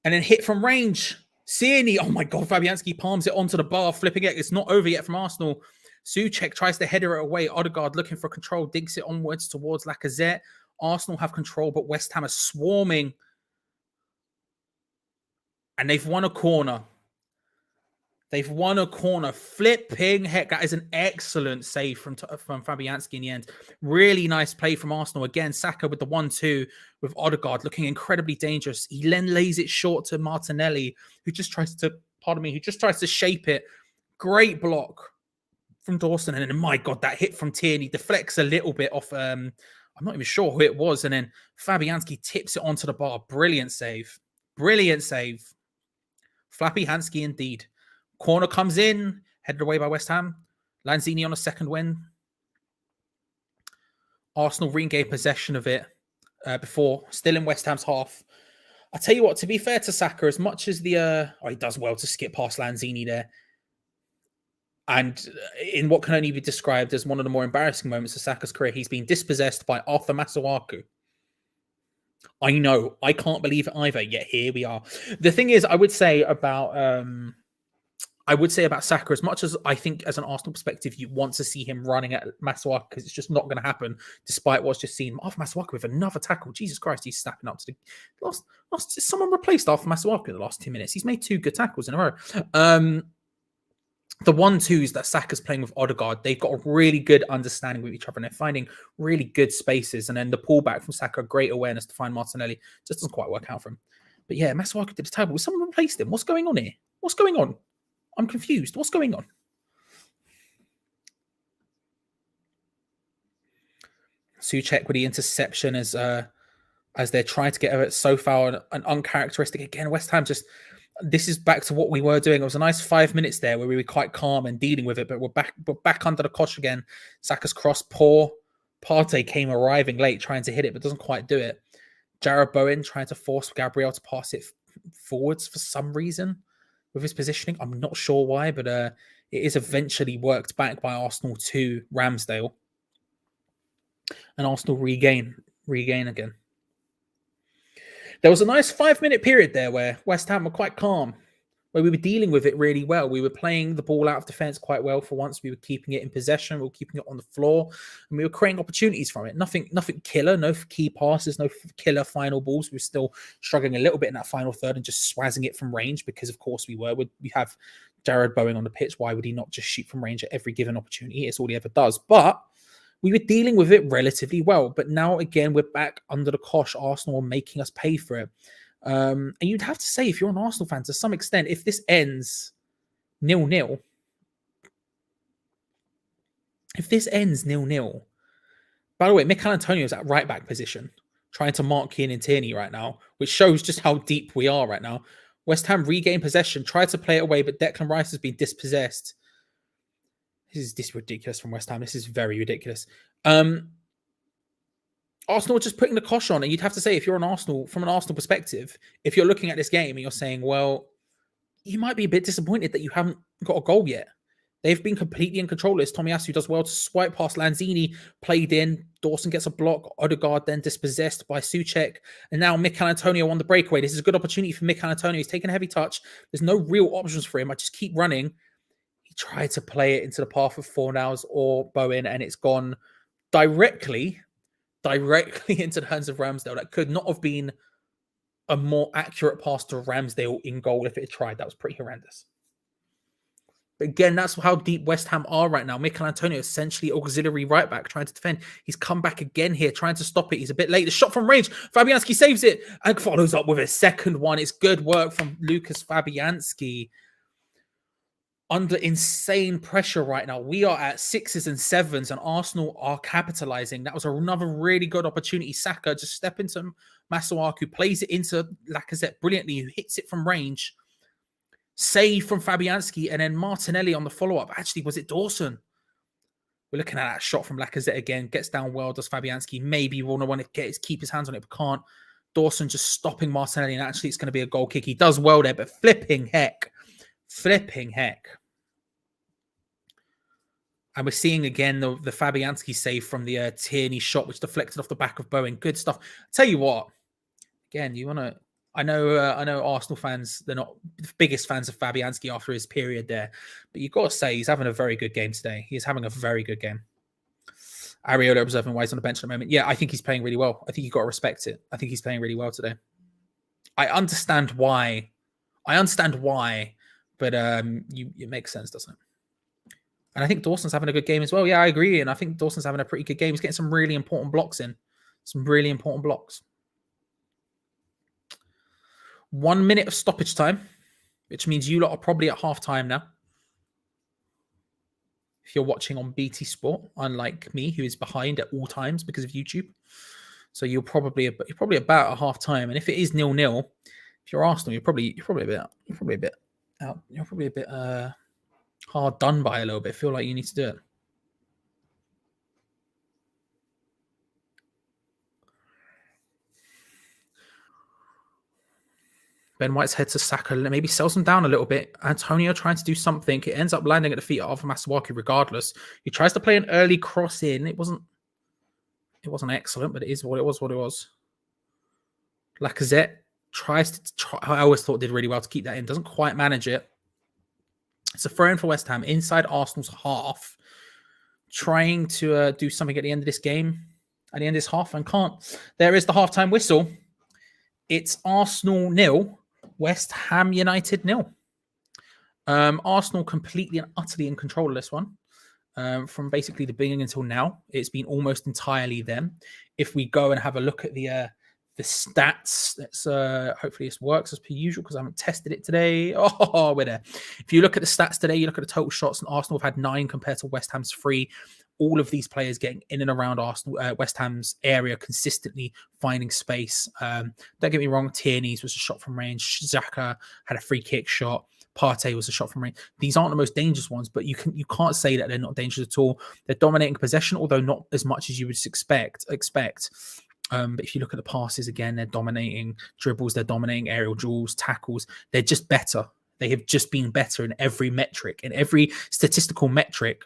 Speaker 3: And then hit from range. Sieni. Oh my God. Fabianski palms it onto the bar, flipping it. It's not over yet from Arsenal. Souček tries to header it away. Odegaard looking for control. Digs it onwards towards Lacazette. Arsenal have control, but West Ham are swarming. And they've won a corner. They've won a corner. Flipping heck. That is an excellent save from Fabianski in the end. Really nice play from Arsenal. Again, Saka with the 1-2 with Odegaard looking incredibly dangerous. He then lays it short to Martinelli, who just tries to shape it. Great block from Dawson. And then, my God, that hit from Tierney deflects a little bit off... I'm not even sure who it was. And then Fabianski tips it onto the bar. Brilliant save. Brilliant save. Flappy Hansky indeed. Corner comes in, headed away by West Ham. Lanzini on a second win. Arsenal regained possession of it before, still in West Ham's half. I tell you what, to be fair to Saka, as much as he does well to skip past Lanzini there, and in what can only be described as one of the more embarrassing moments of Saka's career, he's been dispossessed by Arthur Masuaku. I know, I can't believe it either, yet here we are. The thing is, I would say about Saka, as much as I think as an Arsenal perspective, you want to see him running at Masuaku because it's just not going to happen, despite what's just seen. Arthur Masuaku with another tackle. Jesus Christ, he's snapping up to the last. Someone replaced Arthur Masuaku in the last 2 minutes. He's made 2 good tackles in a row. The 1-2s that Saka's playing with Odegaard, they've got a really good understanding with each other and they're finding really good spaces. And then the pullback from Saka, great awareness to find Martinelli, just doesn't quite work out for him. But yeah, Masuaku did a tackle. Someone replaced him. What's going on here? What's going on? I'm confused. What's going on? Souček with the interception as they're trying to get her so far and uncharacteristic. Again, West Ham just... This is back to what we were doing. It was a nice 5 minutes there where we were quite calm and dealing with it, but we're back under the cosh again. Saka's cross, poor. Partey came arriving late, trying to hit it, but doesn't quite do it. Jarrod Bowen trying to force Gabriel to pass it forwards for some reason with his positioning. I'm not sure why, but it is eventually worked back by Arsenal to Ramsdale. And Arsenal regain again. There was a nice 5-minute period there where West Ham were quite calm, where we were dealing with it really well. We were playing the ball out of defence quite well for once. We were keeping it in possession. We were keeping it on the floor, and we were creating opportunities from it. Nothing killer, no key passes, no killer final balls. We were still struggling a little bit in that final third and just swazzing it from range because, of course, we were. We have Jarrod Bowen on the pitch. Why would he not just shoot from range at every given opportunity? It's all he ever does. But we were dealing with it relatively well. But now, again, we're back under the cosh. Arsenal are making us pay for it. And you'd have to say, if you're an Arsenal fan, to some extent, if this ends 0-0, by the way, Mikel Antonio's at right-back position, trying to mark Kieran Tierney right now, which shows just how deep we are right now. West Ham regain possession, tried to play it away, but Declan Rice has been dispossessed. This is ridiculous from West Ham. This is very ridiculous. Arsenal are just putting the cosh on, and you'd have to say, if you're from an Arsenal perspective, if you're looking at this game and you're saying, well, you might be a bit disappointed that you haven't got a goal yet, They've been completely in control of this. Tomiyasu does well to swipe past Lanzini, played in. Dawson gets a block. Odegaard then dispossessed by Souček. And now Mikel Antonio on the breakaway. This is a good opportunity for Mikel Antonio. He's taking a heavy touch. There's no real options for him. I just keep running. He tried to play it into the path of Fornals or Bowen, and it's gone directly into the hands of Ramsdale. That could not have been a more accurate pass to Ramsdale in goal if it had tried. That was pretty horrendous. But again, that's how deep West Ham are right now. Mikel Antonio, essentially auxiliary right back, trying to defend. He's come back again here, trying to stop it. He's a bit late. The shot from range. Fabianski saves it and follows up with a second one. It's good work from Lucas Fabianski. Under insane pressure right now. We are at 6s and 7s, and Arsenal are capitalizing. That was another really good opportunity. Saka just step into Masuaku, plays it into Lacazette brilliantly, who hits it from range. Save from Fabianski, and then Martinelli on the follow-up. Actually, was it Dawson? We're looking at that shot from Lacazette again. Gets down well, does Fabianski. Maybe Warner want to keep his hands on it, but can't. Dawson just stopping Martinelli, and actually it's going to be a goal kick. He does well there, but flipping heck. And we're seeing again the Fabianski save from the Tierney shot, which deflected off the back of Bowen. Good stuff. Tell you what, again, you want to... I know Arsenal fans, they're not the biggest fans of Fabianski after his period there, but you've got to say he's having a very good game today. He's having a very good game. Areola observing why he's on the bench at the moment. Yeah, I think he's playing really well. I think you've got to respect it. I think he's playing really well today. I understand why, but it makes sense, doesn't it? And I think Dawson's having a good game as well. Yeah, I agree. And I think Dawson's having a pretty good game. He's getting some really important blocks in. Some really important blocks. 1 minute of stoppage time, which means you lot are probably at half time now. If you're watching on BT Sport, unlike me, who is behind at all times because of YouTube. So you're probably about at half time. And if it is 0-0, if you're Arsenal, you're probably a bit hard done by a little bit. Feel like you need to do it. Ben White's head to Saka, maybe sells him down a little bit. Antonio trying to do something. It ends up landing at the feet of Masuaku regardless. He tries to play an early cross in. It wasn't excellent, but it is what it was. Lacazette tries to try. I always thought did really well to keep that in. Doesn't quite manage it. It's a throw in for West Ham inside Arsenal's half. Trying to do something at the end of this game. At the end of this half and can't. There is the halftime whistle. It's Arsenal 0. West Ham United 0. Arsenal completely and utterly in control of this one. From basically the beginning until now, it's been almost entirely them. If we go and have a look at the stats, let's hopefully this works as per usual because I haven't tested it today. Oh, we're there. If you look at the stats today, you look at the total shots, and Arsenal have had 9 compared to West Ham's 3. All of these players getting in and around Arsenal, West Ham's area, consistently finding space. Don't get me wrong, Tierney's was a shot from range. Xhaka had a free kick shot. Partey was a shot from range. These aren't the most dangerous ones, but you can't say that they're not dangerous at all. They're dominating possession, although not as much as you would expect. But if you look at the passes again, they're dominating dribbles, they're dominating aerial duels, tackles. They're just better. They have just been better in every metric, in every statistical metric.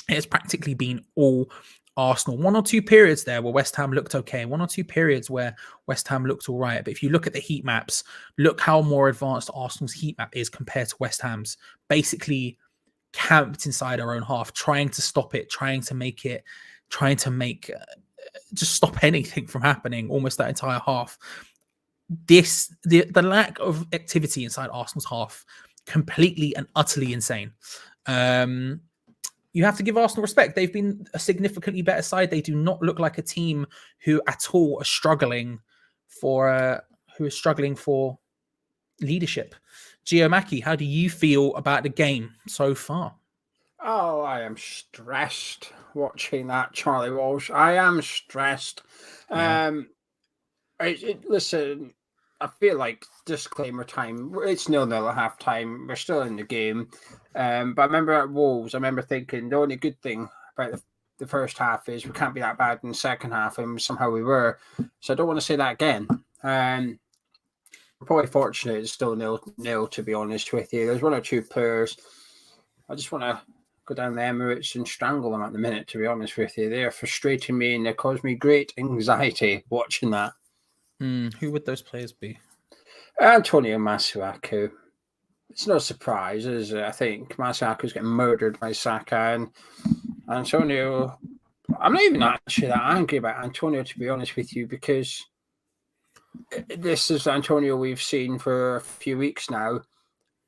Speaker 3: It has practically been all Arsenal. 1 or 2 periods there where West Ham looked okay. 1 or 2 periods where West Ham looked all right. But if you look at the heat maps, look how more advanced Arsenal's heat map is compared to West Ham's. Basically camped inside our own half, trying to stop it, trying to make just stop anything from happening almost that entire half. The lack of activity inside Arsenal's half, completely and utterly insane. You have to give Arsenal respect. They've been a significantly better side. They do not look like a team who at all are struggling for leadership. Geo Mackie, how do you feel about the game so far?
Speaker 1: Oh, I am stressed watching that, Charlie Walsh. I am stressed.
Speaker 3: Yeah.
Speaker 1: Listen, I feel like disclaimer time. It's 0-0 at half time. We're still in the game. But I remember at Wolves, I remember thinking the only good thing about the first half is we can't be that bad in the second half, and somehow we were. So I don't want to say that again. We're probably fortunate it's still 0-0, to be honest with you. There's 1 or 2 players I just want to go down the Emirates and strangle them at the minute, to be honest with you. They're frustrating me and they cause me great anxiety watching that.
Speaker 3: Who would those players be?
Speaker 1: Antonio Masuaku. It's no surprise, is it? I think Masuaku's getting murdered by Saka, and Antonio... I'm not even actually that angry about Antonio, to be honest with you, because this is Antonio we've seen for a few weeks now,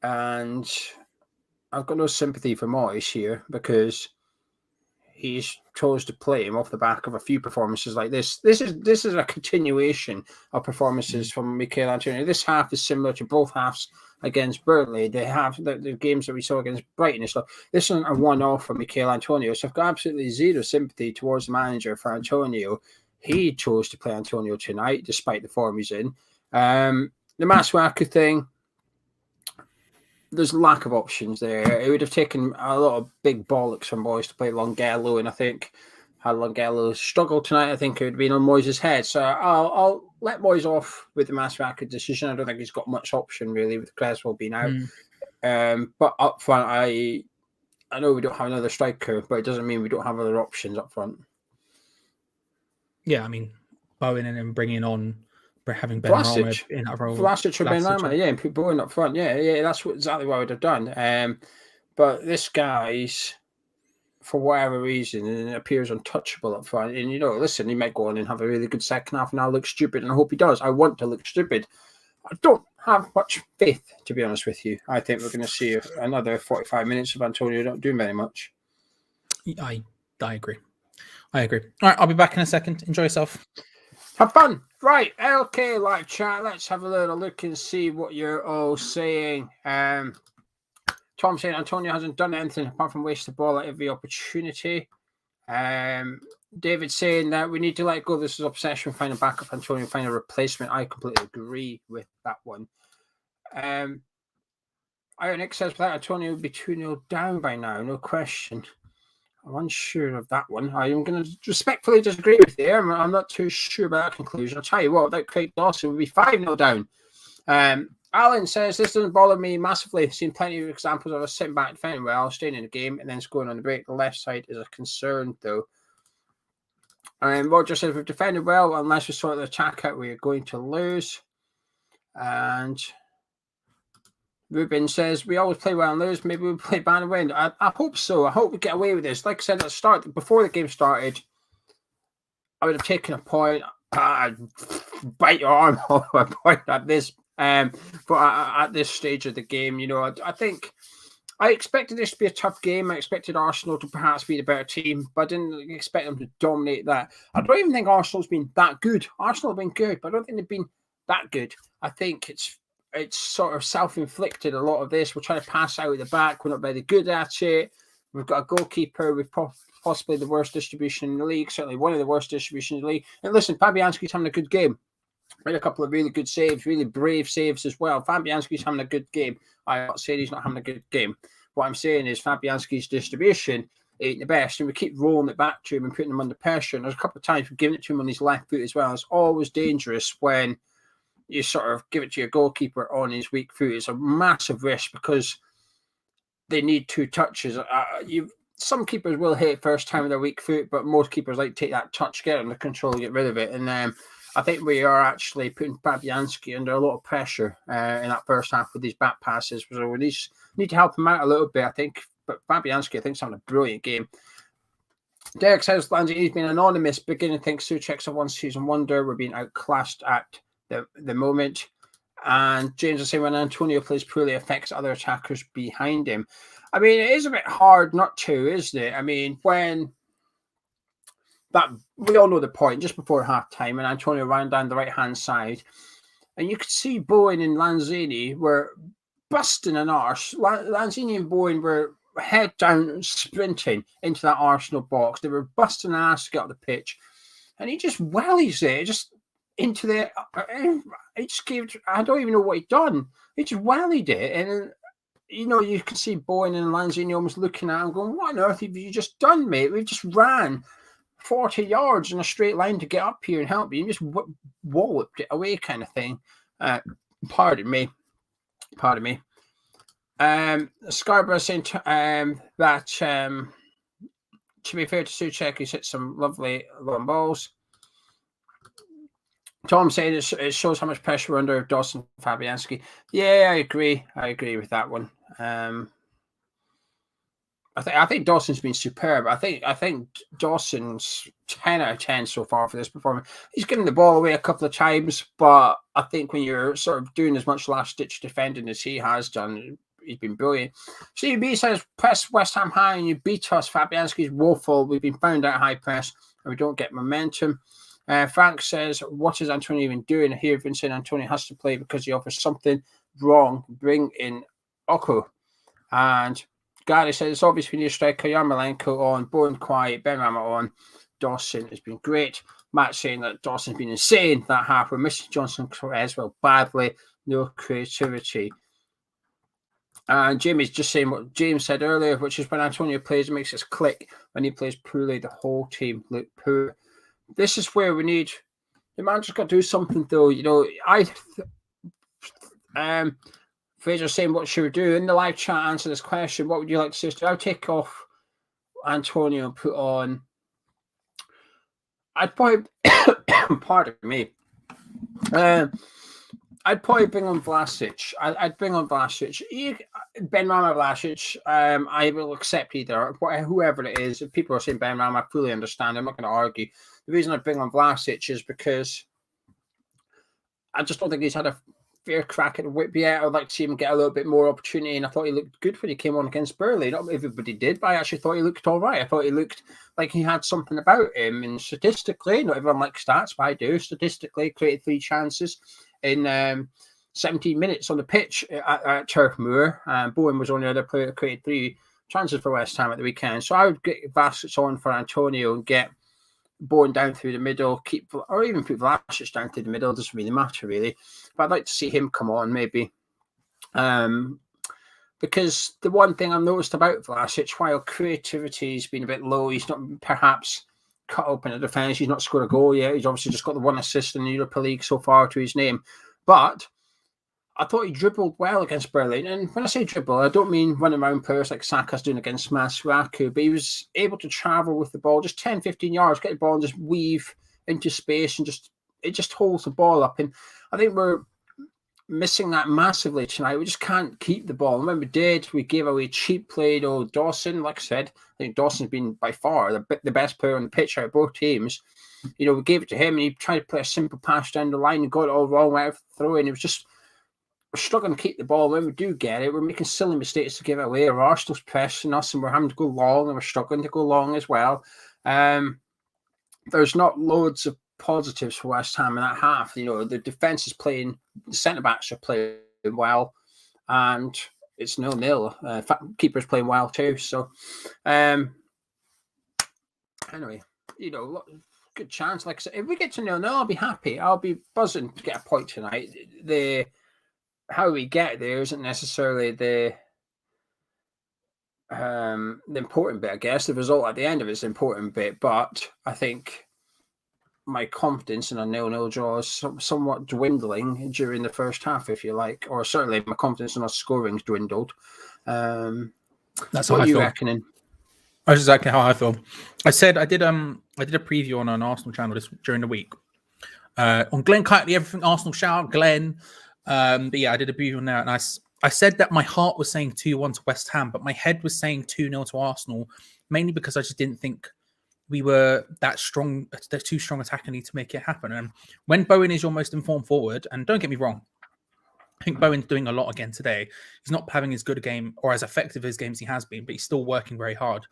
Speaker 1: and I've got no sympathy for Moyes here because he's chose to play him off the back of a few performances like this. This is a continuation of performances from Mikel Antonio. This half is similar to both halves against Burnley. They have the games that we saw against Brighton and stuff. This isn't a one-off for Mikel Antonio, so I've got absolutely zero sympathy towards the manager for Antonio. He chose to play Antonio tonight, despite the form he's in. The Masuaku thing, there's a lack of options there. It would have taken a lot of big bollocks from Moyes to play Longello, and I think had Longello struggled tonight, I think it would have been on Moyes' head. So I'll let Moyes off with the Masuaku decision. I don't think he's got much option really with Creswell being out. But up front, I know we don't have another striker, but it doesn't mean we don't have other options up front.
Speaker 3: Yeah, I mean, Bowen and then bringing on having Ben Rama in that role.
Speaker 1: Vlasic or Ben Rama, yeah, and put Bowen up front. Yeah, that's exactly what I would have done. But this guy's, for whatever reason, appears untouchable up front. And, listen, he might go on and have a really good second half and I'll look stupid, and I hope he does. I want to look stupid. I don't have much faith, to be honest with you. I think we're going to see another 45 minutes of Antonio not doing very much.
Speaker 3: I agree. All right, I'll be back in a second. Enjoy yourself.
Speaker 1: Have fun. Right, okay, live chat. Let's have a little look and see what you're all saying. Tom saying Antonio hasn't done anything apart from waste the ball at every opportunity. David saying that we need to let go of this obsession, find a backup Antonio, find a replacement. I completely agree with that one. Iron Nick says that Antonio would be 2-0 down by now, no question. I'm unsure of that one. I am going to respectfully disagree with you. I'm not too sure about that conclusion. I'll tell you what, without Craig Dawson, we'd be 5-0 down. Alan says, this doesn't bother me massively. I've seen plenty of examples of us sitting back defending well, staying in the game, and then scoring on the break. The left side is a concern, though. Roger says, we've defended well. Unless we sort the attack out, we're going to lose. And Ruben says, we always play well and lose. Maybe we'll play bad and win. I hope so. I hope we get away with this. Like I said at the start, before the game started, I would have taken a point. I'd bite your arm off a point at this. But at this stage of the game, I think I expected this to be a tough game. I expected Arsenal to perhaps be the better team, but I didn't expect them to dominate that. I don't even think Arsenal's been that good. Arsenal have been good, but I don't think they've been that good. I think it's sort of self-inflicted, a lot of this. We're trying to pass out at the back. We're not very good at it. We've got a goalkeeper with possibly the worst distribution in the league, certainly one of the worst distributions in the league. And listen, Fabianski's having a good game. Made a couple of really good saves, really brave saves as well. Fabianski's having a good game. I'm not saying he's not having a good game. What I'm saying is Fabianski's distribution ain't the best, and we keep rolling it back to him and putting him under pressure. And there's a couple of times we've given it to him on his left foot as well. It's always dangerous when you sort of give it to your goalkeeper on his weak foot. It's a massive risk because they need two touches. Some keepers will hit first time with their weak foot, but most keepers like to take that touch, get it under control, get rid of it. And I think we are actually putting Fabianski under a lot of pressure in that first half with these back passes. So we need to help him out a little bit, I think. But Fabianski, I think, is having a brilliant game. Derek says Lanzini's been anonymous, beginning to think Souček's a one-season wonder. We're being outclassed at the moment. And James is saying when Antonio plays poorly, it affects other attackers behind him. I mean, it is a bit hard not to, isn't it? I mean, when that we all know the point just before halftime, and Antonio ran down the right-hand side, and you could see Bowen and Lanzini were busting an arse. Lanzini and Bowen were head down sprinting into that Arsenal box. They were busting an ass to get up the pitch, and he just wellies it just into the. He just gave. I don't even know what he'd done. He just wellied it, and you can see Bowen and Lanzini almost looking at him, going, "What on earth have you just done, mate? We've just ran 40 yards in a straight line to get up here and help you. You just walloped it away," kind of thing. Pardon me. Scarborough saying that to be fair to Souček, he's hit some lovely long balls. Tom saying it shows how much pressure we're under Dawson Fabianski. Yeah, I agree. I agree with that one. I think Dawson's been superb. I think Dawson's 10 out of 10 so far for this performance. He's given the ball away a couple of times, but I think when you're sort of doing as much last-ditch defending as he has done, he's been brilliant. CB says, press West Ham high and you beat us. Fabianski's woeful. We've been found out high press and we don't get momentum. Frank says, what is Antonio even doing? Here have been saying Antonio has to play because he offers something wrong. Bring in Oko. And Gary says, it's obvious we need a striker. Yarmolenko on, Bowen quiet, Benrahma on. Dawson has been great. Matt saying that Dawson's been insane that half. We're missing Johnson as well badly. No creativity. And Jamie's just saying what James said earlier, which is when Antonio plays, it makes us click. When he plays poorly, the whole team look poor. This is where we need the manager's got to do something, though. You know, Fraser saying, what should we do? In the live chat, answer this question. What would you like to say? I'll take off Antonio and put on. I'd probably, pardon me. I'd probably bring on Vlasic. I'd bring on Vlasic. Benrahma, Vlasic. I will accept either. Whoever it is. If people are saying Benrahma, I fully understand. I'm not going to argue. The reason I bring on Vlasic is because I just don't think he's had a fair crack at the whip yet. I'd like to see him get a little bit more opportunity, and I thought he looked good when he came on against Burnley. Not everybody did, but I actually thought he looked all right. I thought he looked like he had something about him, and statistically, not everyone likes stats, but I do. Statistically, created 3 chances in 17 minutes on the pitch at Turf Moor. Bowen was only the other player that created 3 chances for West Ham at the weekend. So I would get Vlasic on for Antonio and get Bowen down through the middle, or even put Vlasic down through the middle. Doesn't really matter, really. But I'd like to see him come on, maybe. Because the one thing I've noticed about Vlasic, while creativity's been a bit low, he's not perhaps cut open a defence. He's not scored a goal yet. He's obviously just got the 1 assist in the Europa League so far to his name. But I thought he dribbled well against Berlin. And when I say dribble, I don't mean running around players like Saka's doing against ARSWHU, but he was able to travel with the ball just 10, 15 yards, get the ball and just weave into space and it just holds the ball up. And I think we're missing that massively tonight. We just can't keep the ball. And when we did, we gave away cheap play to Dawson. Like I said, I think Dawson's been by far the best player on the pitch out of both teams. You know, we gave it to him and he tried to play a simple pass down the line and got it all wrong right after the throw in. It was just, we're struggling to keep the ball. When we do get it, we're making silly mistakes to give it away. Or Arsenal's pressing us and we're having to go long and we're struggling to go long as well. There's not loads of positives for West Ham in that half. You know, the defence is playing, the centre-backs are playing well, and it's 0-0. Keeper's playing well too. So, anyway, you know, good chance. Like I said, if we get to 0-0, I'll be happy. I'll be buzzing to get a point tonight. How we get there isn't necessarily the important bit, I guess. The result at the end of it is the important bit, but I think my confidence in a 0-0 draw is somewhat dwindling during the first half, if you like, or certainly my confidence in us scoring's dwindled.
Speaker 3: That's
Speaker 1: what
Speaker 3: how
Speaker 1: are you
Speaker 3: I feel.
Speaker 1: reckoning?
Speaker 3: That's exactly how I feel. I said I did a preview on an Arsenal channel during the week on Glenn Kitely, everything Arsenal. Shout out Glenn. But yeah, I did a preview on there, and I said that my heart was saying 2-1 to West Ham, but my head was saying 2-0 to Arsenal, mainly because I just didn't think we were that strong. They're too strong attackingly to make it happen. And when Bowen is your most informed forward, and don't get me wrong, I think Bowen's doing a lot again today. He's not having as good a game or as effective as games he has been, but he's still working very hard.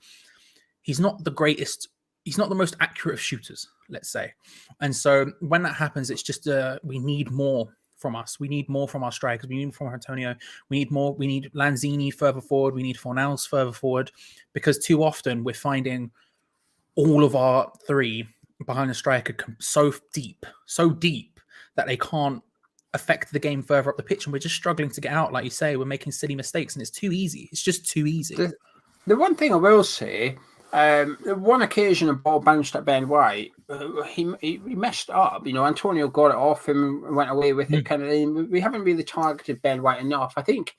Speaker 3: He's not the greatest. He's not the most accurate of shooters, let's say. And so when that happens, it's just we need more from us. We need more from our strikers. We need more from Antonio. We need more. We need Lanzini further forward. We need Fornals further forward, because too often we're finding all of our 3 behind the striker so deep that they can't affect the game further up the pitch, and we're just struggling to get out. Like you say, we're making silly mistakes, and it's too easy. It's just too easy.
Speaker 1: The one thing I will say, one occasion a ball bounced at Ben White, he messed up. You know, Antonio got it off him and went away with it. Kind of thing. We haven't really targeted Ben White enough. I think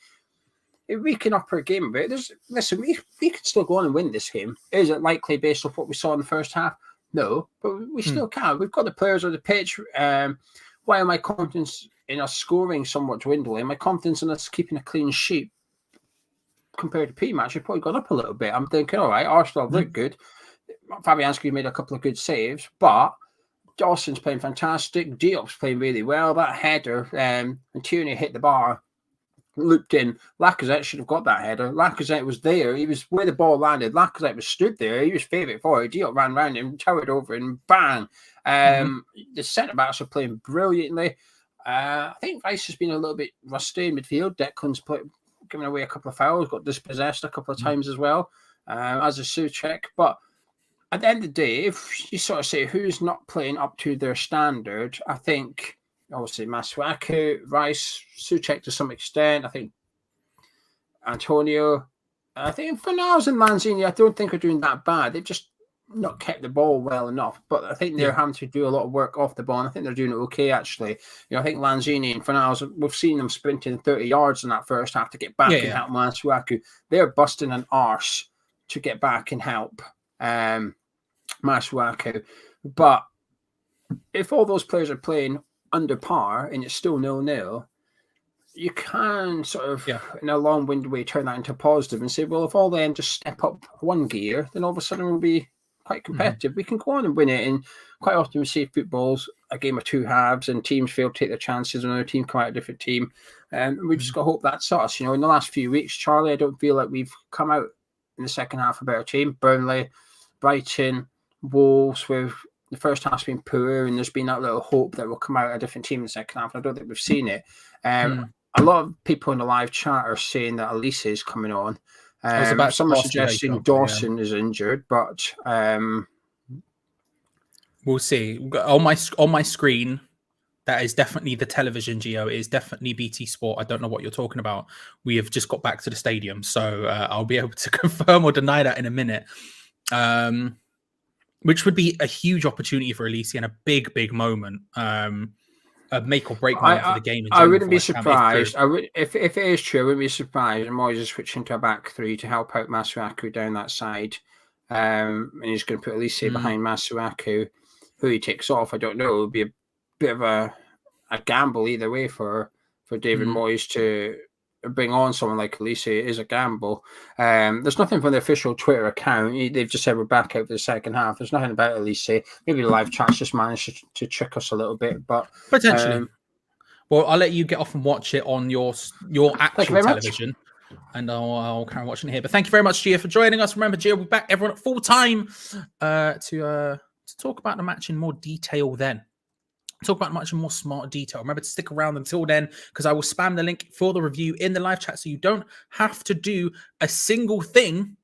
Speaker 1: if we can up our game a bit, listen, we can still go on and win this game. Is it likely based off what we saw in the first half? No, but we still can. We've got the players on the pitch. While my confidence in us scoring somewhat dwindling, my confidence in us keeping a clean sheet compared to P-Match has probably gone up a little bit. I'm thinking, all right, Arsenal look good. Fabianski made a couple of good saves, but Dawson's playing fantastic. Diop's playing really well. That header, and Tierney hit the bar, looped in. Lacazette should have got that header. Lacazette was there. He was where the ball landed. Lacazette was stood there. He was favourite for it. Diop ran round him, towered over, and bang. The centre-backs are playing brilliantly. I think Rice has been a little bit rusty in midfield. Declan's giving away a couple of fouls, got dispossessed a couple of times as well, as a Souček. But at the end of the day, if you sort of say who's not playing up to their standard, I think obviously ARSWHU, Rice, Souček to some extent. I think Antonio. I think Fornals and Lanzini, I don't think are doing that bad. They've just not kept the ball well enough, but I think they're having to do a lot of work off the ball, and I think they're doing it okay, actually. I think Lanzini and Fornals, we've seen them sprinting 30 yards in that first half to get back and help ARSWHU. They're busting an arse to get back and help ARSWHU. But if all those players are playing under par and it's still 0-0, you can sort of, in a long-winded way, turn that into positive and say, well, if all them just step up one gear, then all of a sudden we'll be quite competitive. We can go on and win it. And quite often we see football's a game of two halves and teams fail to take their chances and another team come out a different team. And we just got to hope that's us. In the last few weeks, Charlie, I don't feel like we've come out in the second half a better team. Burnley, Brighton, Wolves, with the first half's been poor, and there's been that little hope that we'll come out a different team in the second half. I don't think we've seen it. A lot of people in the live chat are saying that Elise is coming on. Some are suggesting Dawson is injured, but
Speaker 3: we'll see. On my screen, that is definitely the television, Geo. It is definitely BT Sport. I don't know what you're talking about. We have just got back to the stadium, so I'll be able to confirm or deny that in a minute. Which would be a huge opportunity for Elise and a big moment. A make or break moment for the game.
Speaker 1: I wouldn't be surprised. If it is true, I wouldn't be surprised. I'm always switching to a back three to help out ARSWHU down that side. And he's going to put Elise behind ARSWHU. Who he takes off, I don't know. It would be a bit of a gamble either way for David Moyes to bring on someone like Elise. It is a gamble. There's nothing from the official Twitter account. They've just said we're back out for the second half. There's nothing about Elise. Maybe the live chat's just managed to trick us a little bit, but
Speaker 3: potentially. Well, I'll let you get off and watch it on your actual television, and I'll carry on watching it here. But thank you very much, Gio, for joining us. Remember, Gio will be back, everyone, at full time to talk about the match in more detail then. Talk about much more smart detail. Remember to stick around until then, because I will spam the link for the review in the live chat, so you don't have to do a single thing.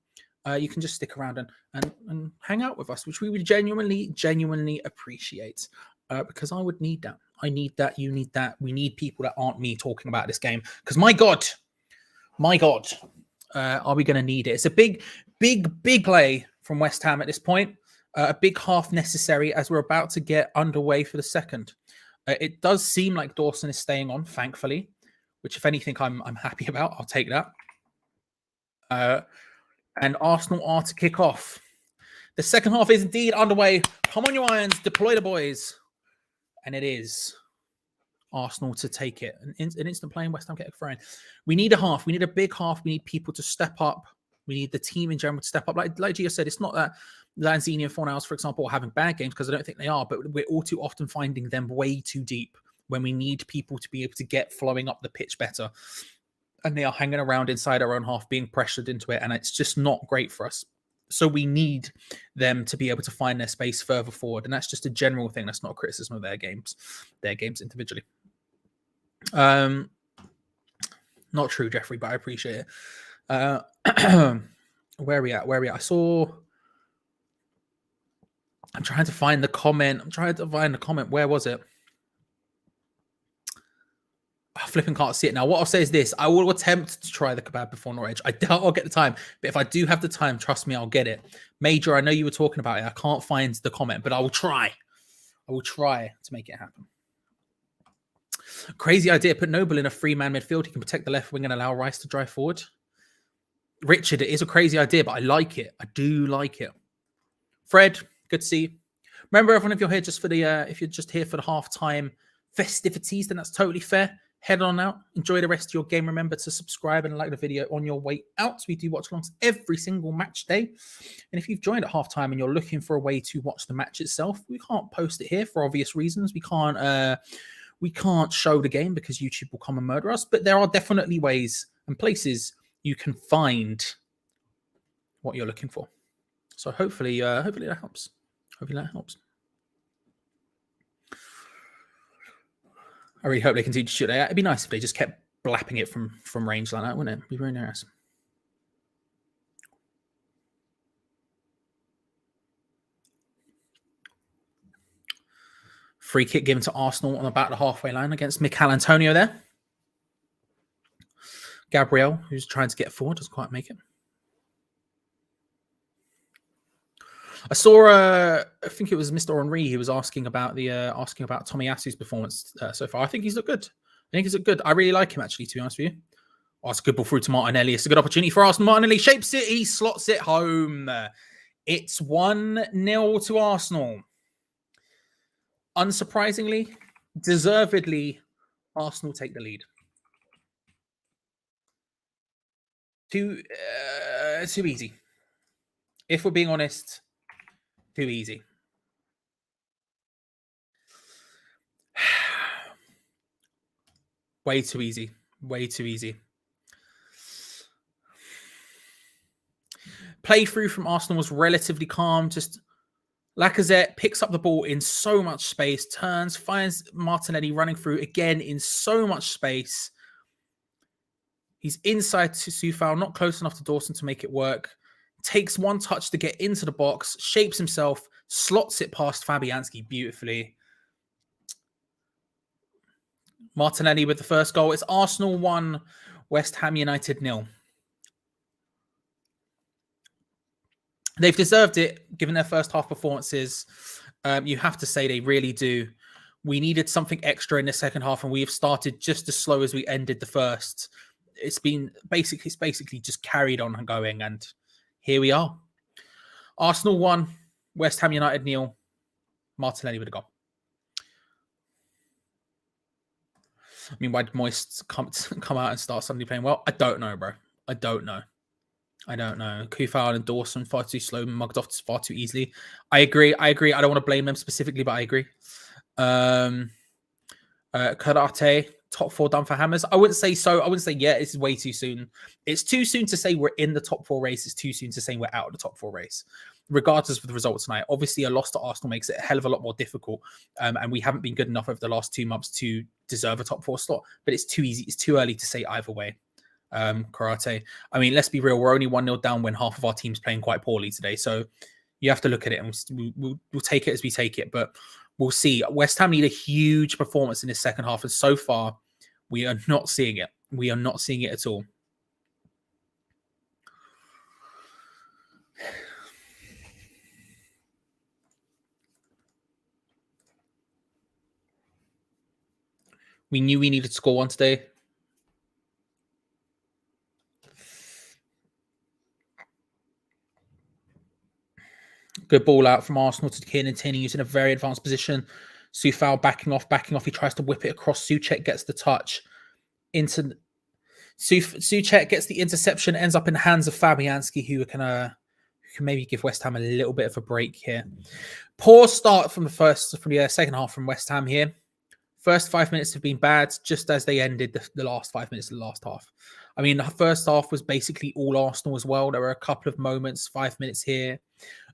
Speaker 3: You can just stick around and hang out with us, which we would genuinely appreciate, because I would need that. I need that. You need that. We need people that aren't me talking about this game, because my God, are we going to need it? It's a big play from West Ham at this point. A big half necessary as we're about to get underway for the second. It does seem like Dawson is staying on, thankfully, which, if anything, I'm happy about. I'll take that. And Arsenal are to kick off. The second half is indeed underway. Come on, you irons, deploy the boys, and it is Arsenal to take it. An instant play in West Ham get a throw in. We need a half. We need a big half. We need people to step up. We need the team in general to step up. Like Gio said, it's not that Lanzini and Fornals, for example, are having bad games, because I don't think they are, but we're all too often finding them way too deep when we need people to be able to get flowing up the pitch better. And they are hanging around inside our own half, being pressured into it, and it's just not great for us. So we need them to be able to find their space further forward, and that's just a general thing. That's not a criticism of their games individually. Not true, Jeffrey, but I appreciate it. Where are we at? I'm trying to find the comment. Where was it? I flipping can't see it now. What I'll say is this. I will attempt to try the kebab before Norwich. I doubt I'll get the time. But if I do have the time, trust me, I'll get it. Major, I know you were talking about it. I can't find the comment, but I will try. I will try to make it happen. Crazy idea. Put Noble in a 3-man midfield. He can protect the left wing and allow Rice to drive forward. Richard, it is a crazy idea, but I like it. I do like it. Fred, good to see you. Remember, everyone, if you're here just for the if you're just here for the halftime festivities, then that's totally fair. Head on out, enjoy the rest of your game. Remember to subscribe and like the video on your way out. We do watch alongs every single match day. And if you've joined at halftime and you're looking for a way to watch the match itself, we can't post it here for obvious reasons. We can't show the game because YouTube will come and murder us. But there are definitely ways and places you can find what you're looking for. So hopefully that helps. Hopefully that helps. I really hope they continue to shoot that. It'd be nice if they just kept blapping it from range like that, wouldn't it? It'd be very nice. Free kick given to Arsenal on about the halfway line against Mikel Antonio there. Gabriel, who's trying to get forward, doesn't quite make it. I saw, I think it was Mr. Henry who was asking about Tomiyasu's performance so far. I think he's looked good. I really like him, actually, to be honest with you. Oh, it's a good ball through to Martinelli. It's a good opportunity for Arsenal. Martinelli shapes it. He slots it home. It's 1-0 to Arsenal. Unsurprisingly, deservedly, Arsenal take the lead. Too easy. If we're being honest, too easy. Way too easy. Way too easy. Play through from Arsenal was relatively calm. Just Lacazette picks up the ball in so much space, turns, finds Martinelli running through again in so much space. He's inside to Sufal, not close enough to Dawson to make it work. Takes one touch to get into the box, shapes himself, slots it past Fabianski beautifully. Martinelli with the first goal. It's Arsenal 1, West Ham United 0. They've deserved it, given their first half performances. You have to say they really do. We needed something extra in the second half, and we have started just as slow as we ended the first. It's basically just carried on going, and here we are. Arsenal 1, West Ham United 0. Martinelli with a goal. I mean, why did Moist come out and start suddenly playing well? I don't know, bro. I don't know. Kufal and Dawson far too slow, mugged off far too easily. I agree. I don't want to blame them specifically, but I agree. Karate, top 4 done for Hammers. I wouldn't say so. I wouldn't say, yeah, it's way too soon. It's too soon to say we're in the top 4 race. It's too soon to say we're out of the top 4 race, regardless of the results tonight. Obviously, a loss to Arsenal makes it a hell of a lot more difficult. And we haven't been good enough over the last 2 months to deserve a top 4 slot. But it's too easy. It's too early to say either way. Karate. I mean, let's be real. We're only 1-0 down when half of our team's playing quite poorly today. So you have to look at it, and we'll take it as we take it. But we'll see. West Ham need a huge performance in this second half, and so far, we are not seeing it. We are not seeing it at all. We knew we needed to score one today. Good ball out from Arsenal to Kieran Tierney, who's in a very advanced position. Sufal backing off. He tries to whip it across. Souček gets the touch. Souček gets the interception, ends up in the hands of Fabianski, who can maybe give West Ham a little bit of a break here. Poor start from the second half from West Ham here. First 5 minutes have been bad, just as they ended the last 5 minutes of the last half. I mean, the first half was basically all Arsenal as well. There were a couple of moments, 5 minutes here,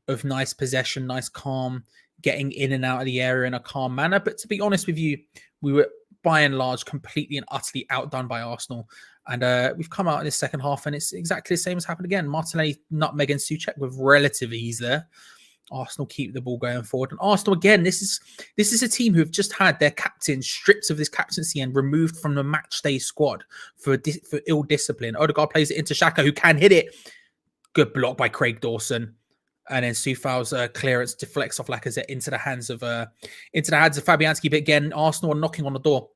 Speaker 3: of nice possession, nice calm, getting in and out of the area in a calm manner. But to be honest with you, we were by and large completely and utterly outdone by Arsenal. And we've come out in this second half, and it's exactly the same as happened again. Martinelli nutmegging Souček with relative ease there. Arsenal keep the ball going forward. And Arsenal, again, this is a team who have just had their captain stripped of this captaincy and removed from the match day squad for ill discipline. Odegaard plays it into Xhaka, who can hit it. Good block by Craig Dawson. And then Sufal's clearance deflects off Lacazette into the hands of Fabianski. But again, Arsenal are knocking on the door.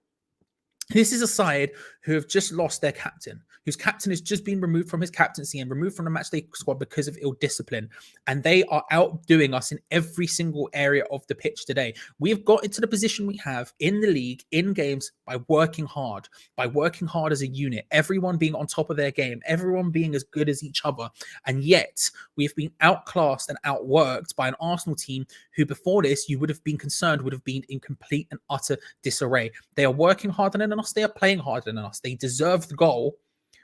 Speaker 3: This is a side who have just lost their captain, whose captain has just been removed from his captaincy and removed from the matchday squad because of ill discipline. And they are outdoing us in every single area of the pitch today. We have got into the position we have in the league, in games, by working hard as a unit, everyone being on top of their game, everyone being as good as each other. And yet we've been outclassed and outworked by an Arsenal team who before this you would have been concerned would have been in complete and utter disarray. They are working harder than us. They are playing harder than us. They deserve the goal,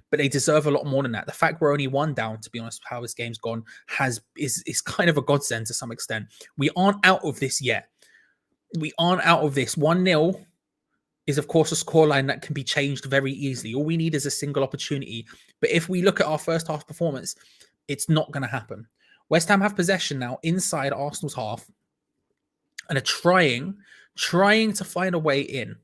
Speaker 3: but they deserve a lot more than that. The fact we're only one down, to be honest, how this game's gone is kind of a godsend to some extent. We aren't out of this yet. We aren't out of this. 1-0 is, of course, a scoreline that can be changed very easily. All we need is a single opportunity. But if we look at our first half performance, it's not going to happen. West Ham have possession now inside Arsenal's half and are trying to find a way in.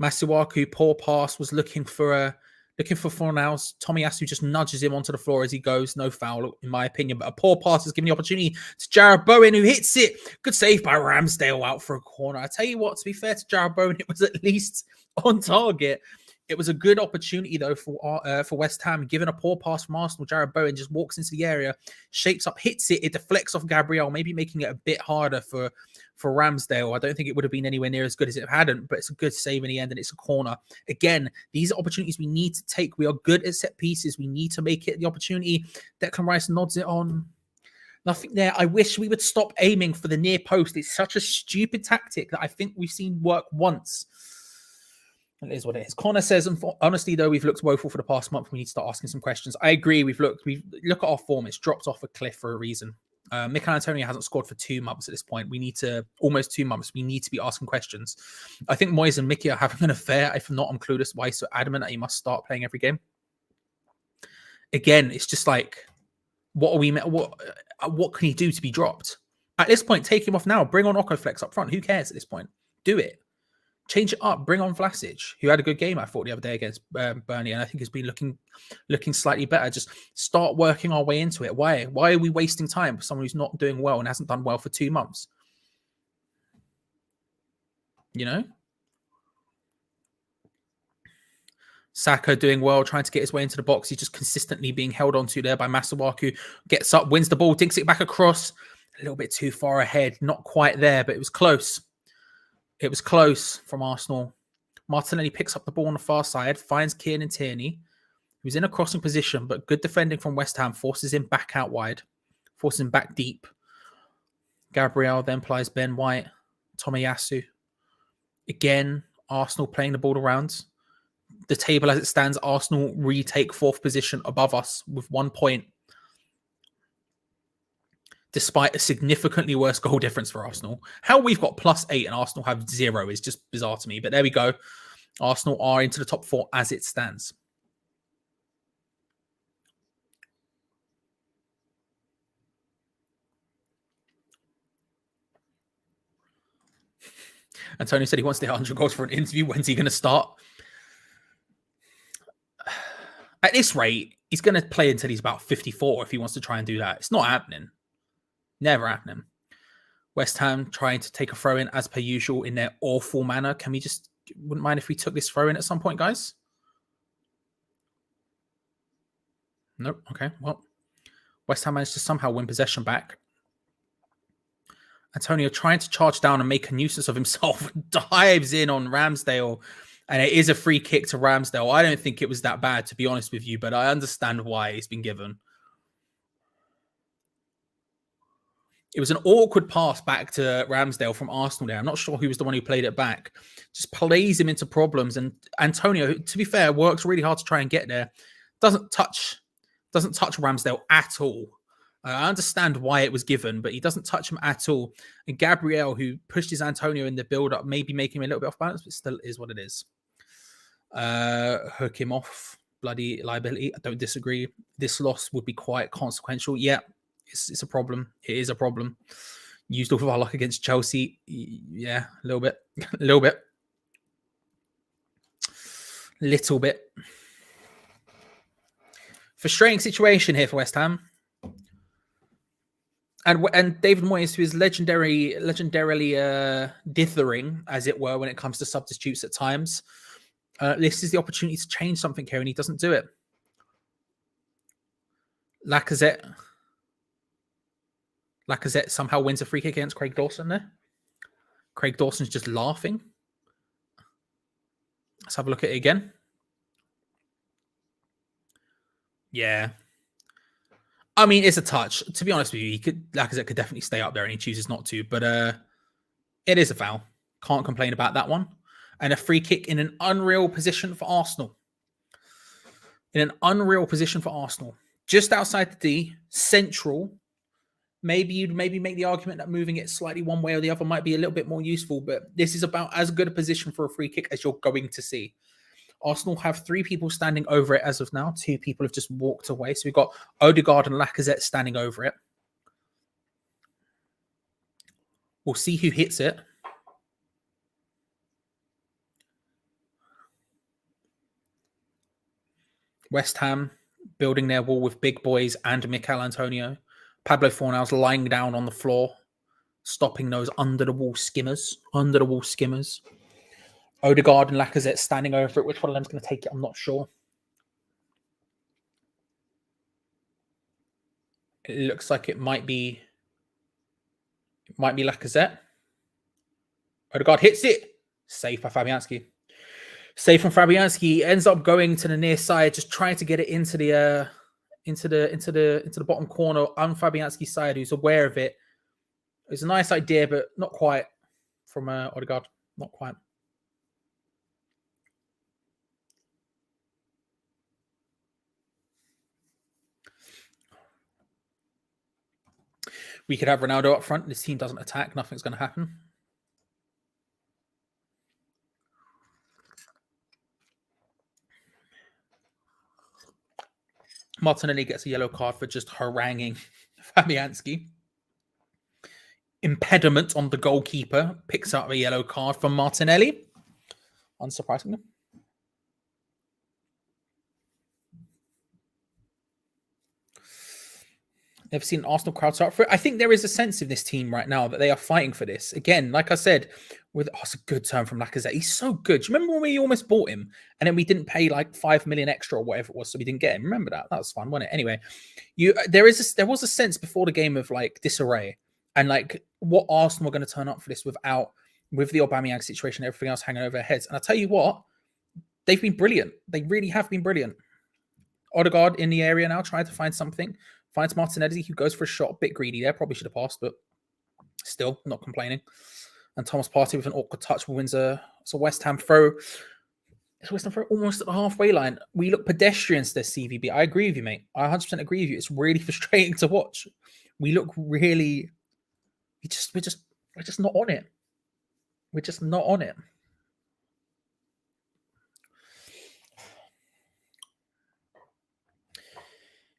Speaker 3: Masuaku, poor pass, was looking for Fornals. Tomiyasu just nudges him onto the floor as he goes. No foul, in my opinion, but a poor pass is giving the opportunity to Jarrod Bowen, who hits it. Good save by Ramsdale out for a corner. I tell you what, to be fair to Jarrod Bowen, it was at least on target. It was a good opportunity, though, for West Ham. Given a poor pass from Arsenal, Jarrod Bowen just walks into the area, shapes up, hits it. It deflects off Gabriel, maybe making it a bit harder for Ramsdale. I don't think it would have been anywhere near as good as it hadn't, but it's a good save in the end, and it's a corner. Again, these are opportunities we need to take. We are good at set pieces. We need to make it the opportunity. Declan Rice nods it on. Nothing there. I wish we would stop aiming for the near post. It's such a stupid tactic that I think we've seen work once. It is what it is. Connor says, honestly, though, we've looked woeful for the past month. We need to start asking some questions. I agree. We look at our form. It's dropped off a cliff for a reason. Mikel Antonio hasn't scored for 2 months at this point. We need to, almost 2 months, we need to be asking questions. I think Moyes and Mickey are having an affair. If not, I'm clueless why he's so adamant that he must start playing every game. Again, it's just like, what can he do to be dropped? At this point, take him off now. Bring on Okoflex up front. Who cares at this point? Do it. Change it up. Bring on Vlasic, who had a good game, I thought, the other day against Burnley, and I think has been looking slightly better. Just start working our way into it. Why are we wasting time for someone who's not doing well and hasn't done well for 2 months? You know? Saka doing well, trying to get his way into the box. He's just consistently being held onto there by Masuaku. Gets up, wins the ball, dinks it back across. A little bit too far ahead. Not quite there, but it was close. It was close from Arsenal. Martinelli picks up the ball on the far side, finds Kieran Tierney, who's in a crossing position, but good defending from West Ham, forces him back out wide, forces him back deep. Gabriel then plies Ben White, Tomiyasu. Again, Arsenal playing the ball around. The table as it stands, Arsenal retake 4th position above us with 1 point, despite a significantly worse goal difference for Arsenal. How we've got +8 and Arsenal have 0 is just bizarre to me. But there we go. Arsenal are into the top 4 as it stands. Antonio said he wants to hit 100 goals for an interview. When's he going to start? At this rate, he's going to play until he's about 54 if he wants to try and do that. It's not happening. Never happening. West Ham trying to take a throw in as per usual in their awful manner. Can we just, wouldn't mind if we took this throw in at some point, guys? Nope. Okay. Well, West Ham managed to somehow win possession back. Antonio trying to charge down and make a nuisance of himself. Dives in on Ramsdale. And it is a free kick to Ramsdale. I don't think it was that bad, to be honest with you, but I understand why it's been given. It was an awkward pass back to Ramsdale from Arsenal there. I'm not sure who was the one who played it back. Just plays him into problems. And Antonio, to be fair, works really hard to try and get there. Doesn't touch Ramsdale at all. I understand why it was given, but he doesn't touch him at all. And Gabriel, who pushes Antonio in the build-up, maybe making him a little bit off balance, but still is what it is. Hook him off. Bloody liability. I don't disagree. This loss would be quite consequential. Yeah. It's a problem. It is a problem. Used all of our luck against Chelsea. Yeah, a little bit. Little bit. Frustrating situation here for West Ham. And David Moyes, who is legendarily dithering, as it were, when it comes to substitutes at times. This is the opportunity to change something here, and he doesn't do it. Lacazette somehow wins a free kick against Craig Dawson there. Craig Dawson's just laughing. Let's have a look at it again. Yeah. I mean, it's a touch. To be honest with you, Lacazette could definitely stay up there, and he chooses not to. But it is a foul. Can't complain about that one. And a free kick in an unreal position for Arsenal. Just outside the D, central. Maybe you'd make the argument that moving it slightly one way or the other might be a little bit more useful, but this is about as good a position for a free kick as you're going to see. Arsenal have 3 people standing over it as of now. 2 people have just walked away. So we've got Odegaard and Lacazette standing over it. We'll see who hits it. West Ham building their wall with big boys and Mikel Antonio. Pablo Fornal's lying down on the floor, stopping those under-the-wall skimmers. Odegaard and Lacazette standing over it. Which one of them's going to take it? I'm not sure. It looks like it might be Lacazette. Odegaard hits it. Safe by Fabianski. Safe from Fabianski. Ends up going to the near side, just trying to get it into the bottom corner on Fabianski's side, who's aware of it. It's a nice idea, but not quite from Odegaard. Not quite. We could have Ronaldo up front. This team doesn't attack. Nothing's going to happen. Martinelli gets a yellow card for just haranguing Fabianski. Impediment on the goalkeeper. Picks up a yellow card from Martinelli. Unsurprisingly. Never seen an Arsenal crowd start for it. I think there is a sense in this team right now that they are fighting for this. Again, like I said, it's a good turn from Lacazette. He's so good. Do you remember when we almost bought him and then we didn't pay like 5 million extra or whatever it was, so we didn't get him? Remember that? That was fun, wasn't it? Anyway, there was a sense before the game of like disarray and like what Arsenal were going to turn up for this with the Aubameyang situation, everything else hanging over their heads. And I tell you what, they've been brilliant. They really have been brilliant. Odegaard in the area now, trying to find something. Finds Martinelli, who goes for a shot. A bit greedy there. Probably should have passed, but still not complaining. And Thomas Partey with an awkward touch wins a West Ham throw. It's West Ham throw almost at the halfway line. We look pedestrians to this CVB. I agree with you, mate. I 100% agree with you. It's really frustrating to watch. We look really... We're just not on it. We're just not on it.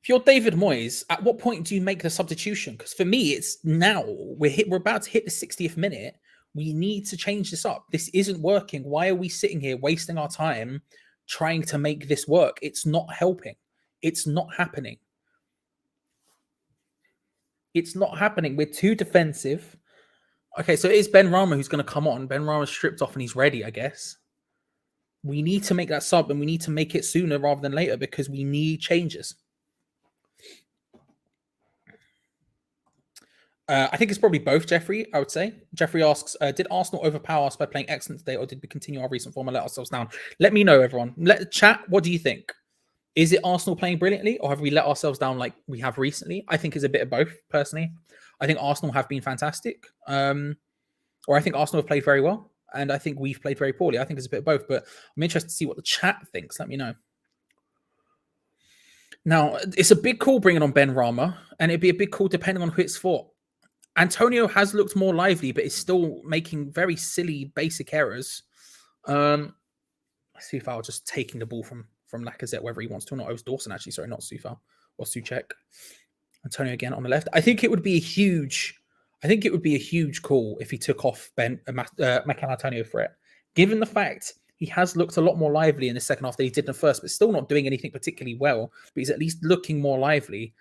Speaker 3: If you're David Moyes, at what point do you make the substitution? Because for me, it's now. We're about to hit the 60th minute. We need to change this up. This isn't working. Why are we sitting here wasting our time trying to make this work? It's not helping. It's not happening. It's not happening. We're too defensive. Okay, so it is Ben Rama who's going to come on. Ben Rama's stripped off and he's ready, I guess. We need to make that sub and we need to make it sooner rather than later because we need changes. I think it's probably both, Jeffrey, I would say. Jeffrey asks, did Arsenal overpower us by playing excellent today, or did we continue our recent form and let ourselves down? Let me know, everyone. Chat, what do you think? Is it Arsenal playing brilliantly, or have we let ourselves down like we have recently? I think it's a bit of both, personally. I think Arsenal have been fantastic. Or I think Arsenal have played very well, and I think we've played very poorly. I think it's a bit of both, but I'm interested to see what the chat thinks. Let me know. Now, it's a big call bringing on Ben Rama, and it'd be a big call depending on who it's for. Antonio has looked more lively, but is still making very silly, basic errors. Let's see if I was just taking the ball from Lacazette, whether he wants to or not. It was Dawson, actually. Sorry, not Sufal or Suchek. Antonio again on the left. I think it would be a huge call if he took off Mikel Antonio for it. Given the fact he has looked a lot more lively in the second half than he did in the first, but still not doing anything particularly well, but he's at least looking more lively.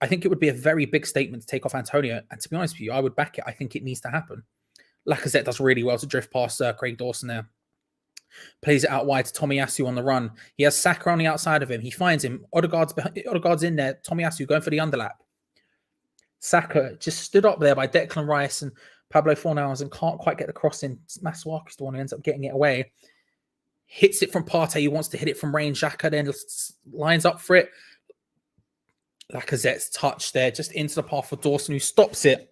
Speaker 3: I think it would be a very big statement to take off Antonio. And to be honest with you, I would back it. I think it needs to happen. Lacazette does really well to drift past Craig Dawson there. Plays it out wide to Tomiyasu on the run. He has Saka on the outside of him. He finds him. Odegaard's in there. Tomiyasu going for the underlap. Saka just stood up there by Declan Rice and Pablo Fornals and can't quite get the cross in. Masuaku's the one who ends up getting it away. Hits it from Partey. He wants to hit it from range. Xhaka then lines up for it. Lacazette's touch there, just into the path for Dawson, who stops it.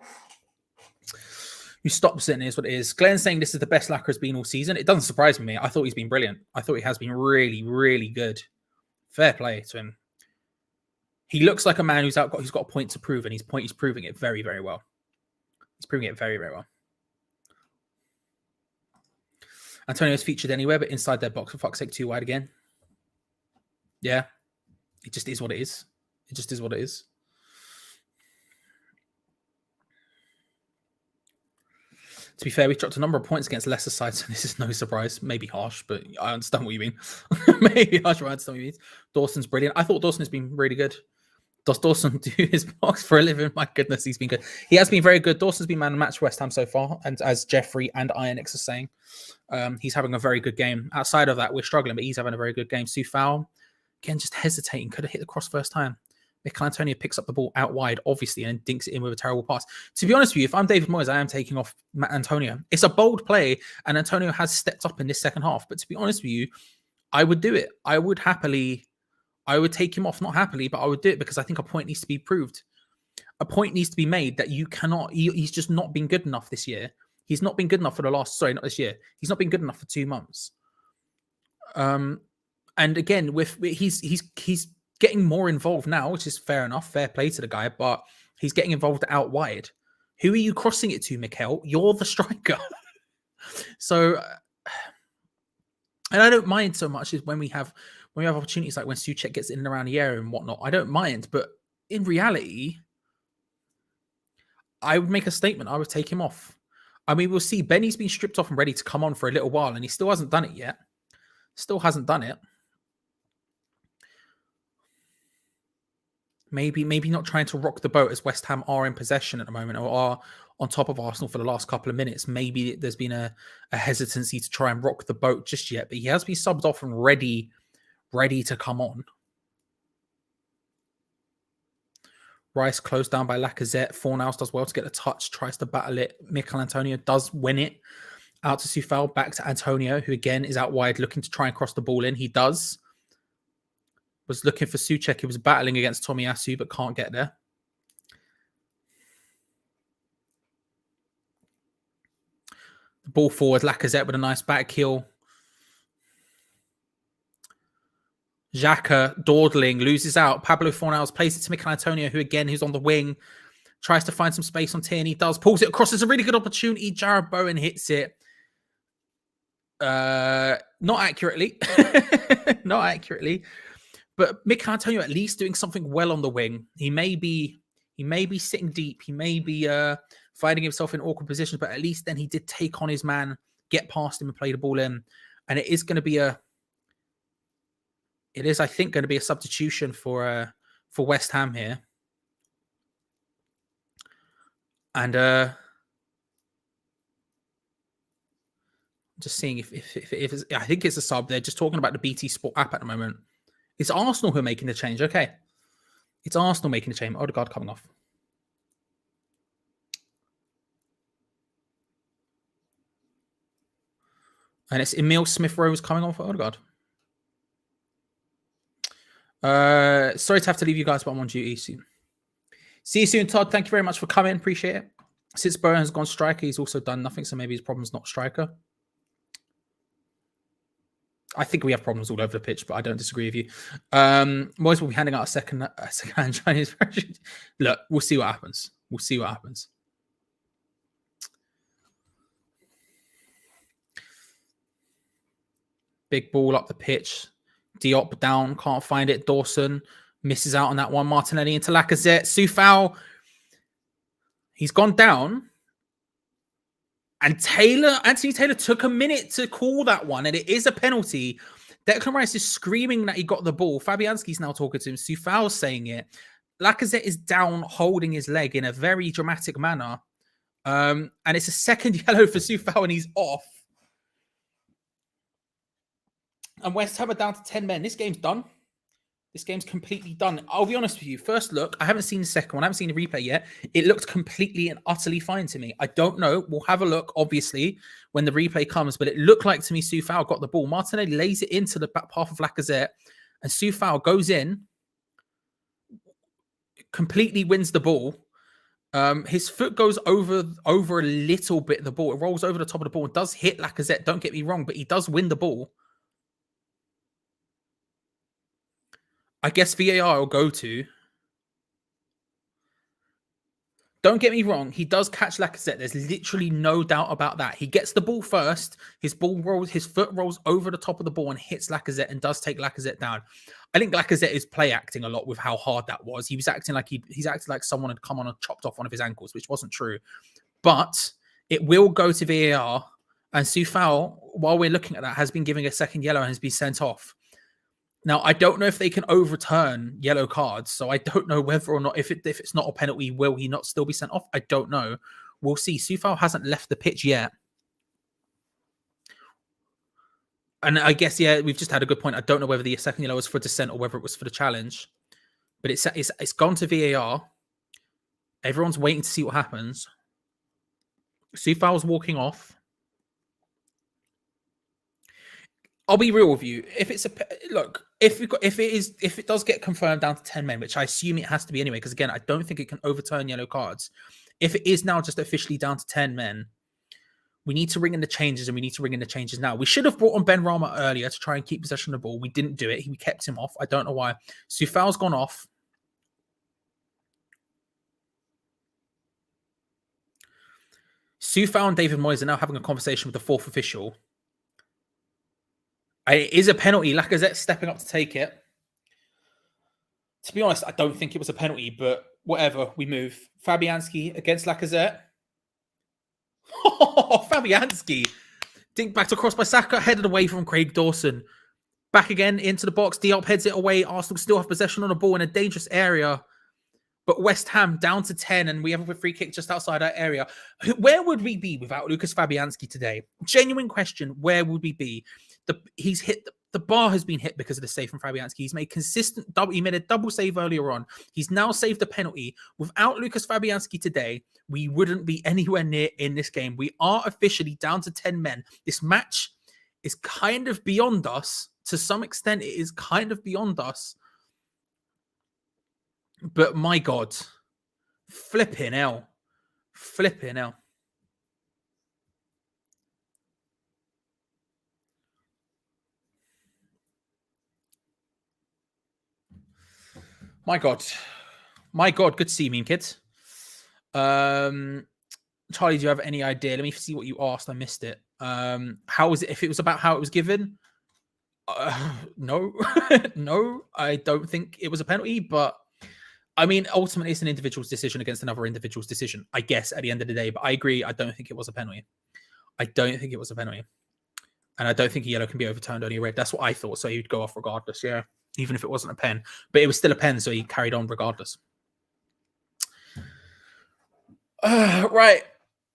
Speaker 3: And is what it is. Glenn's saying this is the best Laka has been all season. It doesn't surprise me. I thought he's been brilliant. I thought he has been really, really good. Fair play to him. He looks like a man who's got a point to prove, and he's proving it very, very well. He's proving it very, very well. Antonio's featured anywhere, but inside their box, for fuck's sake, too wide again. Yeah. It just is what it is. It just is what it is. To be fair, we've dropped a number of points against lesser sides, so this is no surprise. Maybe harsh, but I understand what you mean. Maybe harsh, but I understand what you mean. Dawson's brilliant. I thought Dawson has been really good. Does Dawson do his box for a living? My goodness, he's been good. He has been very good. Dawson's been man of the match for West Ham so far, and as Jeffrey and Ionix are saying, he's having a very good game. Outside of that, we're struggling, but he's having a very good game. Soufal, again, just hesitating. Could have hit the cross first time. Mikel Antonio picks up the ball out wide, obviously, and dinks it in with a terrible pass. To be honest with you, if I'm David Moyes, I am taking off Antonio. It's a bold play, and Antonio has stepped up in this second half. But to be honest with you, I would do it. I would take him off, not happily, but I would do it because I think a point needs to be proved. A point needs to be made that you cannot, he's just not been good enough this year. He's not been good enough for the last, sorry, not this year. He's not been good enough for 2 months. And again, he's getting more involved now, which is fair enough, fair play to the guy, but he's getting involved out wide. Who are you crossing it to, Mikel? You're the striker. So, and I don't mind so much is when we have opportunities like when Souček gets in and around the area and whatnot. I don't mind, but in reality, I would make a statement. I would take him off. I mean, we'll see. Benny's been stripped off and ready to come on for a little while, and he still hasn't done it yet. Still hasn't done it. Maybe not trying to rock the boat as West Ham are in possession at the moment or are on top of Arsenal for the last couple of minutes. Maybe there's been a hesitancy to try and rock the boat just yet, but he has been subbed off and ready to come on. Rice closed down by Lacazette. Fornals does well to get a touch, tries to battle it. Mikel Antonio does win it. Out to Soufal, back to Antonio, who again is out wide looking to try and cross the ball in. He does. Was looking for Souček. He was battling against Tomiyasu, but can't get there. The ball forward, Lacazette with a nice back heel. Xhaka dawdling, loses out. Pablo Fornals plays it to Mikel Antonio, who's on the wing. Tries to find some space on Tierney. Does. Pulls it across. It's a really good opportunity. Jared Bowen hits it. Not accurately. Not accurately. But Mikel Antonio at least doing something well on the wing. He may be sitting deep. He may be finding himself in awkward positions, but at least then he did take on his man, get past him and play the ball in. And it is going to be I think, going to be a substitution for West Ham here. And just seeing if I think it's a sub. They're just talking about the BT Sport app at the moment. It's Arsenal who are making the change. Okay. It's Arsenal making the change. Odegaard coming off. And it's Emil Smith-Rowe coming on for Odegaard. Sorry to have to leave you guys, but I'm on duty soon. See you soon, Todd. Thank you very much for coming. Appreciate it. Since Bowen has gone striker, he's also done nothing, so maybe his problem's not striker. I think we have problems all over the pitch, but I don't disagree with you. Moyes will be handing out a second-hand Chinese version. Look, we'll see what happens. We'll see what happens. Big ball up the pitch. Diop down, can't find it. Dawson misses out on that one. Martinelli into Lacazette. Soufal, he's gone down. And Anthony Taylor took a minute to call that one, and it is a penalty. Declan Rice is screaming that he got the ball. Fabianski's now talking to him. Soufal's saying it. Lacazette is down, holding his leg in a very dramatic manner. And it's a second yellow for Soufal, and he's off. And West Ham are down to 10 men. This game's done. This game's completely done. I'll be honest with you. First look, I haven't seen the second one. I haven't seen the replay yet. It looked completely and utterly fine to me. I don't know. We'll have a look, obviously, when the replay comes. But it looked like to me Soufal got the ball. Martinelli lays it into the back path of Lacazette. And Soufal goes in, completely wins the ball. His foot goes over a little bit of the ball. It rolls over the top of the ball. It does hit Lacazette, don't get me wrong, but he does win the ball. I guess VAR will go to. Don't get me wrong, he does catch Lacazette. There's literally no doubt about that. He gets the ball first. His foot rolls over the top of the ball and hits Lacazette and does take Lacazette down. I think Lacazette is play acting a lot with how hard that was. He was acting like he's acted like someone had come on and chopped off one of his ankles, which wasn't true. But it will go to VAR, and Soufal, while we're looking at that, has been giving a second yellow and has been sent off. Now, I don't know if they can overturn yellow cards, so I don't know whether or not, if it's not a penalty, will he not still be sent off? I don't know. We'll see. Soufal hasn't left the pitch yet. And I guess, yeah, we've just had a good point. I don't know whether the second yellow was for dissent or whether it was for the challenge. But it's gone to VAR. Everyone's waiting to see what happens. Soufal's walking off. I'll be real with you. If it does get confirmed down to 10 men, which I assume it has to be anyway, because again, I don't think it can overturn yellow cards. If it is now just officially down to 10 men, we need to ring in the changes, and we need to ring in the changes now. We should have brought on Ben Rama earlier to try and keep possession of the ball. We didn't do it. We kept him off. I don't know why. Soufal's gone off. Soufal and David Moyes are now having a conversation with the fourth official. It is a penalty. Lacazette stepping up to take it. To be honest, I don't think it was a penalty, but whatever. We move. Fabianski against Lacazette. Oh, Fabianski. Dink back across by Saka, headed away from Craig Dawson. Back again into the box. Diop heads it away. Arsenal still have possession on the ball in a dangerous area. But West Ham down to 10, and we have a free kick just outside our area. Where would we be without Lucas Fabianski today? Genuine question. Where would we be? The bar has been hit because of the save from Fabianski. He's made consistent double. He made a double save earlier on. He's now saved a penalty. Without Lucas Fabianski today, we wouldn't be anywhere near in this game. We are officially down to 10 men. This match is kind of beyond us. To some extent, it is kind of beyond us. But my God, flipping hell. Flipping hell. My God. My God, good to see you, mean kids. Charlie, do you have any idea? Let me see what you asked. I missed it. How was it? If it was about how it was given? No. No, I don't think it was a penalty, but I mean, ultimately, it's an individual's decision against another individual's decision, I guess, at the end of the day. But I agree. I don't think it was a penalty. I don't think it was a penalty. And I don't think a yellow can be overturned, only a red. That's what I thought. So he'd go off regardless, yeah. Even if it wasn't a pen. But it was still a pen, so he carried on regardless. Right.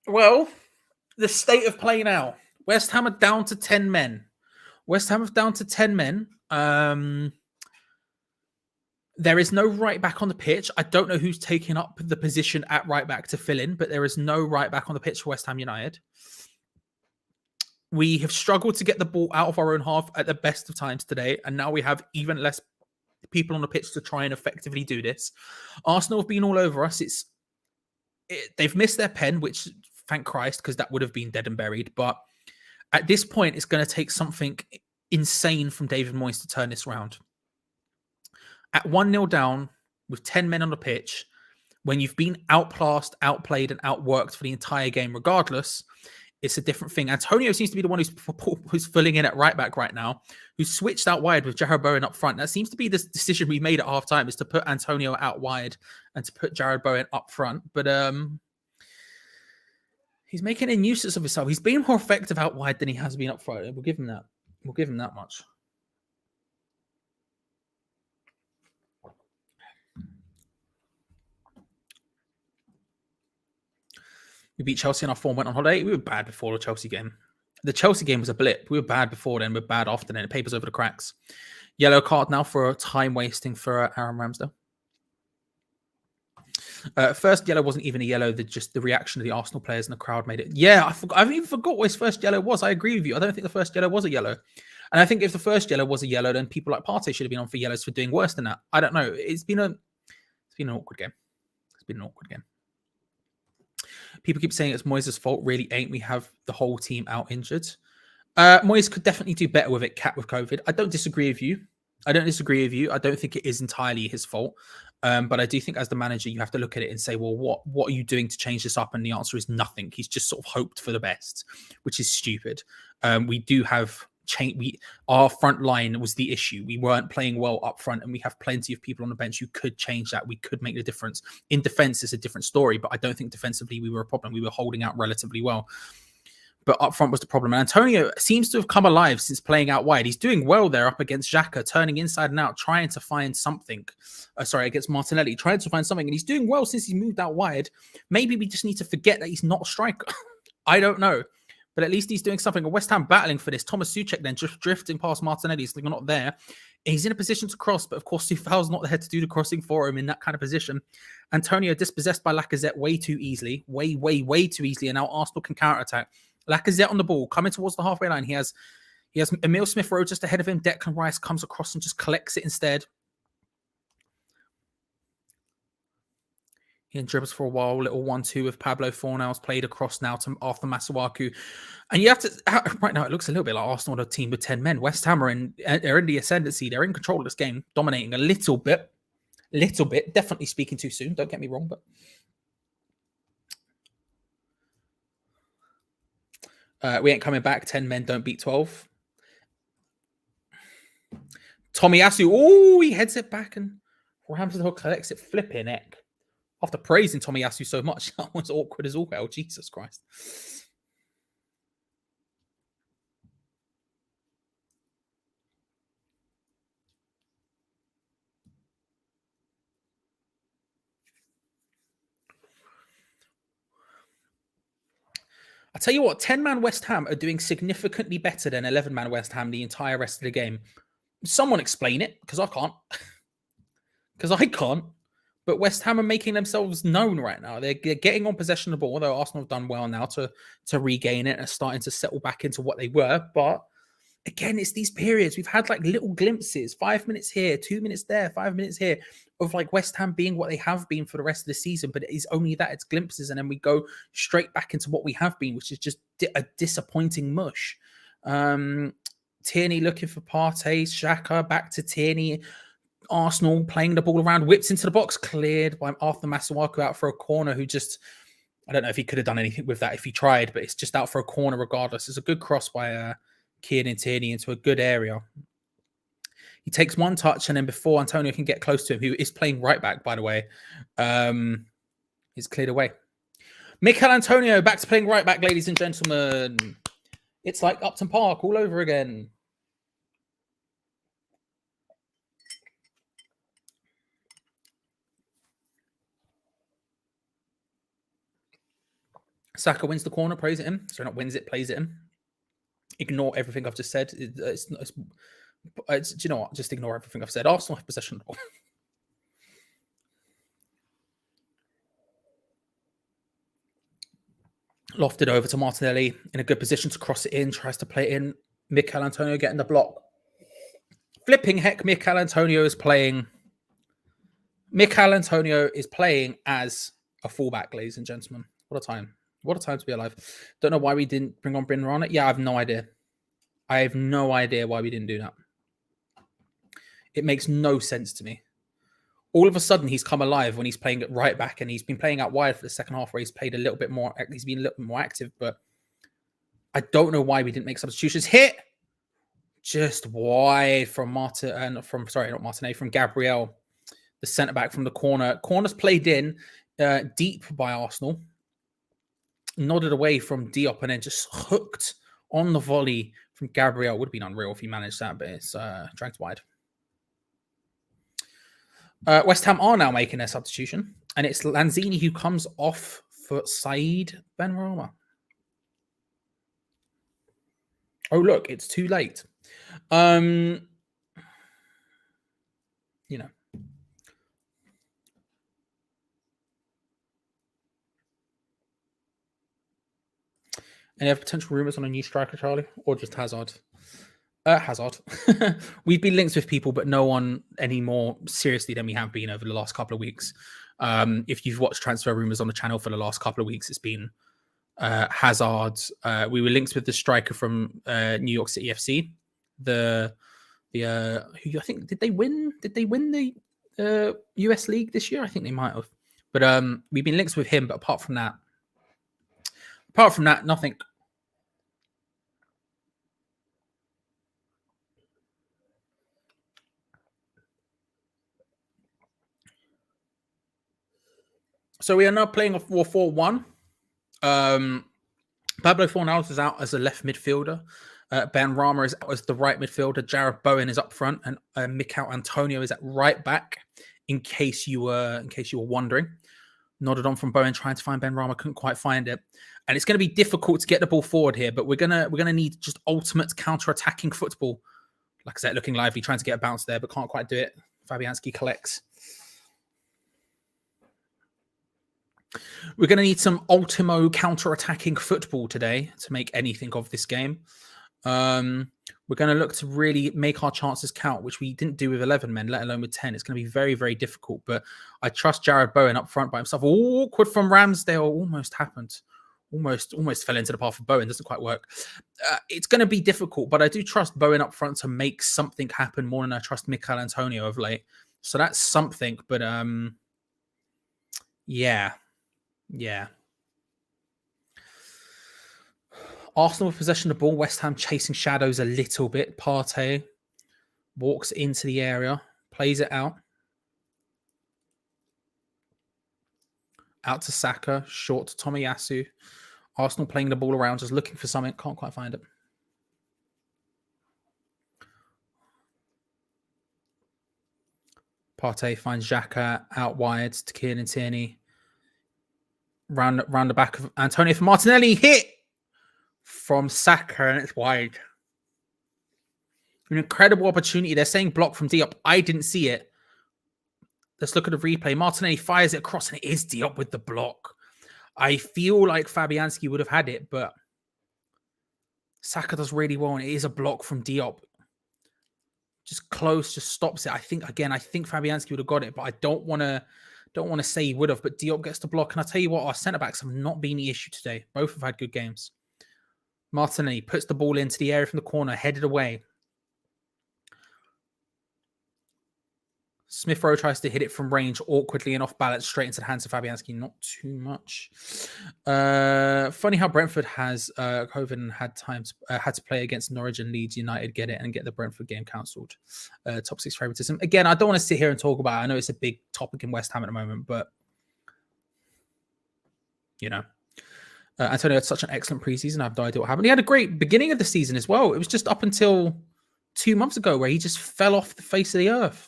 Speaker 3: Well, the state of play now. West Ham are down to 10 men. West Ham are down to 10 men. There is no right back on the pitch. I don't know who's taking up the position at right back to fill in, but there is no right back on the pitch for West Ham United. We have struggled to get the ball out of our own half at the best of times today, and now we have even less people on the pitch to try and effectively do this. Arsenal have been all over us. They've missed their pen, which, thank Christ, because that would have been dead and buried. But at this point, it's going to take something insane from David Moyes to turn this round. At 1-0 down, with 10 men on the pitch, when you've been outclassed, outplayed, and outworked for the entire game regardless, it's a different thing. Antonio seems to be the one who's filling in at right back right now, who's switched out wide with Jared Bowen up front. That seems to be the decision we made at half time, is to put Antonio out wide and to put Jared Bowen up front. But he's making a nuisance of himself. He's been more effective out wide than he has been up front. We'll give him that. We'll give him that much. We beat Chelsea in our form, went on holiday. We were bad before the Chelsea game. The Chelsea game was a blip. We were bad before then. We're bad after then. It papers over the cracks. Yellow card now for time wasting for Aaron Ramsdale. First yellow wasn't even a yellow. Just the reaction of the Arsenal players and the crowd made it. Yeah, I even forgot what his first yellow was. I agree with you. I don't think the first yellow was a yellow. And I think if the first yellow was a yellow, then people like Partey should have been on for yellows for doing worse than that. I don't know. It's been an awkward game. It's been an awkward game. People keep saying it's Moyes' fault. Really ain't. We have the whole team out injured. Moyes could definitely do better with it, Cat, with COVID. I don't disagree with you. I don't think it is entirely his fault. But I do think as the manager, you have to look at it and say, well, what are you doing to change this up? And the answer is nothing. He's just sort of hoped for the best, which is stupid. We do have change. Our front line was the issue. We weren't playing well up front, and we have plenty of people on the bench who could change that. We could make the difference. In defense, it's a different story, but I don't think defensively we were a problem. We were holding out relatively well. But up front was the problem. And Antonio seems to have come alive since playing out wide. He's doing well there up against Xhaka, turning inside and out, trying to find something. Against Martinelli, trying to find something. And he's doing well since he's moved out wide. Maybe we just need to forget that he's not a striker. I don't know. But at least he's doing something. West Ham battling for this. Thomas Souček then just drifting past Martinelli. So they're not there. He's in a position to cross. But of course, Soufal's not there to do the crossing for him in that kind of position. Antonio dispossessed by Lacazette way too easily. Way too easily. And now Arsenal can counterattack. Lacazette on the ball, coming towards the halfway line. He has Emile Smith-Rowe just ahead of him. Declan Rice comes across and just collects it instead. He dribbles for a while. Little 1-2 with Pablo Fornals played across now to after ARSWHU. And you have to, right now, it looks a little bit like Arsenal, a team with 10 men. West Ham are in the ascendancy. They're in control of this game, dominating a little bit. Definitely speaking too soon. Don't get me wrong, but. We ain't coming back. 10 men don't beat 12. Tomiyasu. Oh, he heads it back and Ramsdale collects it. Flipping heck. After praising Tomiyasu so much, that was awkward as all hell. Jesus Christ. I tell you what, 10-man West Ham are doing significantly better than 11-man West Ham the entire rest of the game. Someone explain it, because I can't. But West Ham are making themselves known right now. They're getting on possession of the ball, although Arsenal have done well now to regain it and starting to settle back into what they were. But again, it's these periods. We've had like little glimpses, 5 minutes here, 2 minutes there, 5 minutes here, of like West Ham being what they have been for the rest of the season. But it is only that, it's glimpses. And then we go straight back into what we have been, which is just a disappointing mush. Tierney looking for Partey, Xhaka back to Tierney. Arsenal playing the ball around, whips into the box, cleared by Arthur Masuaku out for a corner who just, I don't know if he could have done anything with that if he tried, but it's just out for a corner regardless. It's a good cross by Kieran Tierney into a good area. He takes one touch, and then before Antonio can get close to him, who is playing right back, by the way, he's cleared away. Mikel Antonio back to playing right back, ladies and gentlemen. It's like Upton Park all over again. Saka wins the corner, plays it in. Sorry, not wins it, plays it in. Ignore everything I've just said. Do you know what? Just ignore everything I've said. Arsenal have possession of the ball. Lofted over to Martinelli in a good position to cross it in. Tries to play it in. Mikel Antonio getting the block. Flipping heck, Mikel Antonio is playing. Mikel Antonio is playing as a fullback, ladies and gentlemen. What a time. What a time to be alive. Don't know why we didn't bring on Bryn Rana. Yeah, I have no idea. I have no idea why we didn't do that. It makes no sense to me. All of a sudden, he's come alive when he's playing at right back, and he's been playing out wide for the second half where he's played a little bit more. He's been a little bit more active, but I don't know why we didn't make substitutions. Hit just wide from from Gabriel, the centre back from the corner. Corner's played in deep by Arsenal. Nodded away from Diop and then just hooked on the volley from Gabriel. Would have been unreal if he managed that, but it's dragged wide. West Ham are now making their substitution, and it's Lanzini who comes off for Said Benrahma. Oh, look, it's too late. You know. Any other potential rumors on a new striker, Charlie? Or just Hazard? Hazard. We've been linked with people, but no one any more seriously than we have been over the last couple of weeks. If you've watched transfer rumors on the channel for the last couple of weeks, it's been Hazard. We were linked with the striker from New York City FC. Who I think did they win the US League this year? I think they might have. But we've been linked with him. But apart from that, nothing. So we are now playing a 4-4-1. Pablo Fornals is out as a left midfielder. Ben Rama is out as the right midfielder. Jared Bowen is up front, and Mikel Antonio is at right back. In case you were wondering, nodded on from Bowen trying to find Ben Rama, couldn't quite find it, and it's going to be difficult to get the ball forward here. But we're gonna need just ultimate counter-attacking football. Like I said, looking lively, trying to get a bounce there, but can't quite do it. Fabianski collects. We're going to need some ultimo counter-attacking football today to make anything of this game. We're going to look to really make our chances count, which we didn't do with 11 men, let alone with 10. It's going to be very, very difficult. But I trust Jared Bowen up front by himself. Awkward from Ramsdale. Almost happened. Almost fell into the path of Bowen. Doesn't quite work. It's going to be difficult, but I do trust Bowen up front to make something happen more than I trust Mikel Antonio of late. So that's something. But yeah. Arsenal with possession of the ball. West Ham chasing shadows a little bit. Partey walks into the area, plays it out. Out to Saka, short to Tomiyasu. Arsenal playing the ball around, just looking for something. Can't quite find it. Partey finds Xhaka out wide to Kieran Tierney. Round the back of Antonio for Martinelli. Hit from Saka, and it's wide. An incredible opportunity. They're saying block from Diop. I didn't see it. Let's look at the replay. Martinelli fires it across, and it is Diop with the block. I feel like Fabianski would have had it, but Saka does really well, and it is a block from Diop. Just close, just stops it. I think Fabianski would have got it, but I don't want to say he would have, but Diop gets the block. And I tell you what, our centre-backs have not been the issue today. Both have had good games. Martinelli puts the ball into the area from the corner, headed away. Smith Rowe tries to hit it from range awkwardly and off balance straight into the hands of Fabianski. Not too much. Funny how Brentford has COVID and had to play against Norwich and Leeds United, get it, and get the Brentford game cancelled. Top 6 favoritism. Again, I don't want to sit here and talk about it. I know it's a big topic in West Ham at the moment, but you know. Antonio had such an excellent preseason. I have no idea what happened. He had a great beginning of the season as well. It was just up until 2 months ago where he just fell off the face of the earth.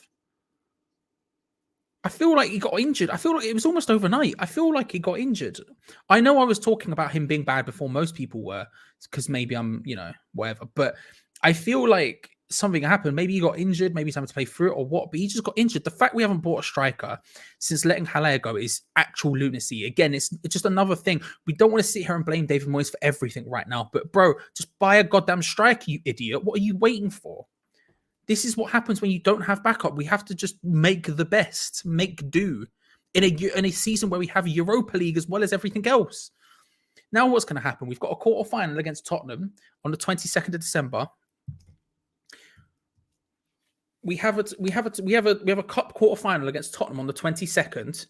Speaker 3: I feel like he got injured. I feel like it was almost overnight. I feel like he got injured. I know I was talking about him being bad before most people were, because maybe I'm, whatever. But I feel like something happened. Maybe he got injured. Maybe he's having to play through it or what. But he just got injured. The fact we haven't bought a striker since letting Haller go is actual lunacy. Again, it's just another thing. We don't want to sit here and blame David Moyes for everything right now. But bro, just buy a goddamn striker, you idiot. What are you waiting for? This is what happens when you don't have backup. We have to just make the best, make do in a season where we have Europa League as well as everything else. Now what's going to happen? We've got a quarter-final against Tottenham on the 22nd of December. We have a cup quarter-final against Tottenham on the 22nd.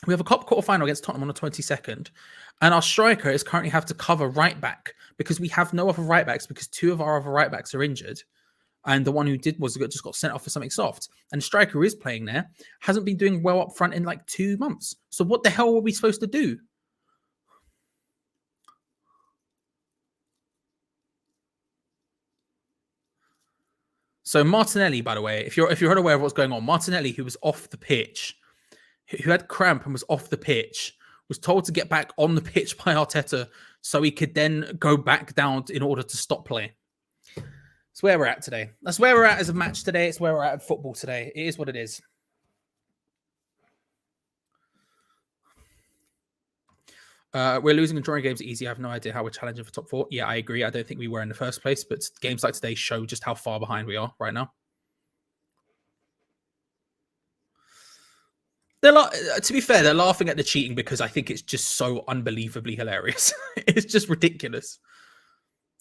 Speaker 3: We have a cup quarter-final against Tottenham on the 22nd, and our striker is currently have to cover right back because we have no other right backs because 2 of our other right backs are injured, and the one who just got sent off for something soft. And the striker who is playing there hasn't been doing well up front in like 2 months. So what the hell are we supposed to do? So Martinelli, by the way, if you're unaware of what's going on, Martinelli, who was off the pitch, who had cramp and was off the pitch, was told to get back on the pitch by Arteta so he could then go back down in order to stop playing. That's where we're at today. That's where we're at as a match today. It's where we're at football today. It is what it is. We're losing and drawing games easy. I have no idea how we're challenging for top 4. Yeah, I agree. I don't think we were in the first place, but games like today show just how far behind we are right now. To be fair, they're laughing at the cheating because I think it's just so unbelievably hilarious. It's just ridiculous.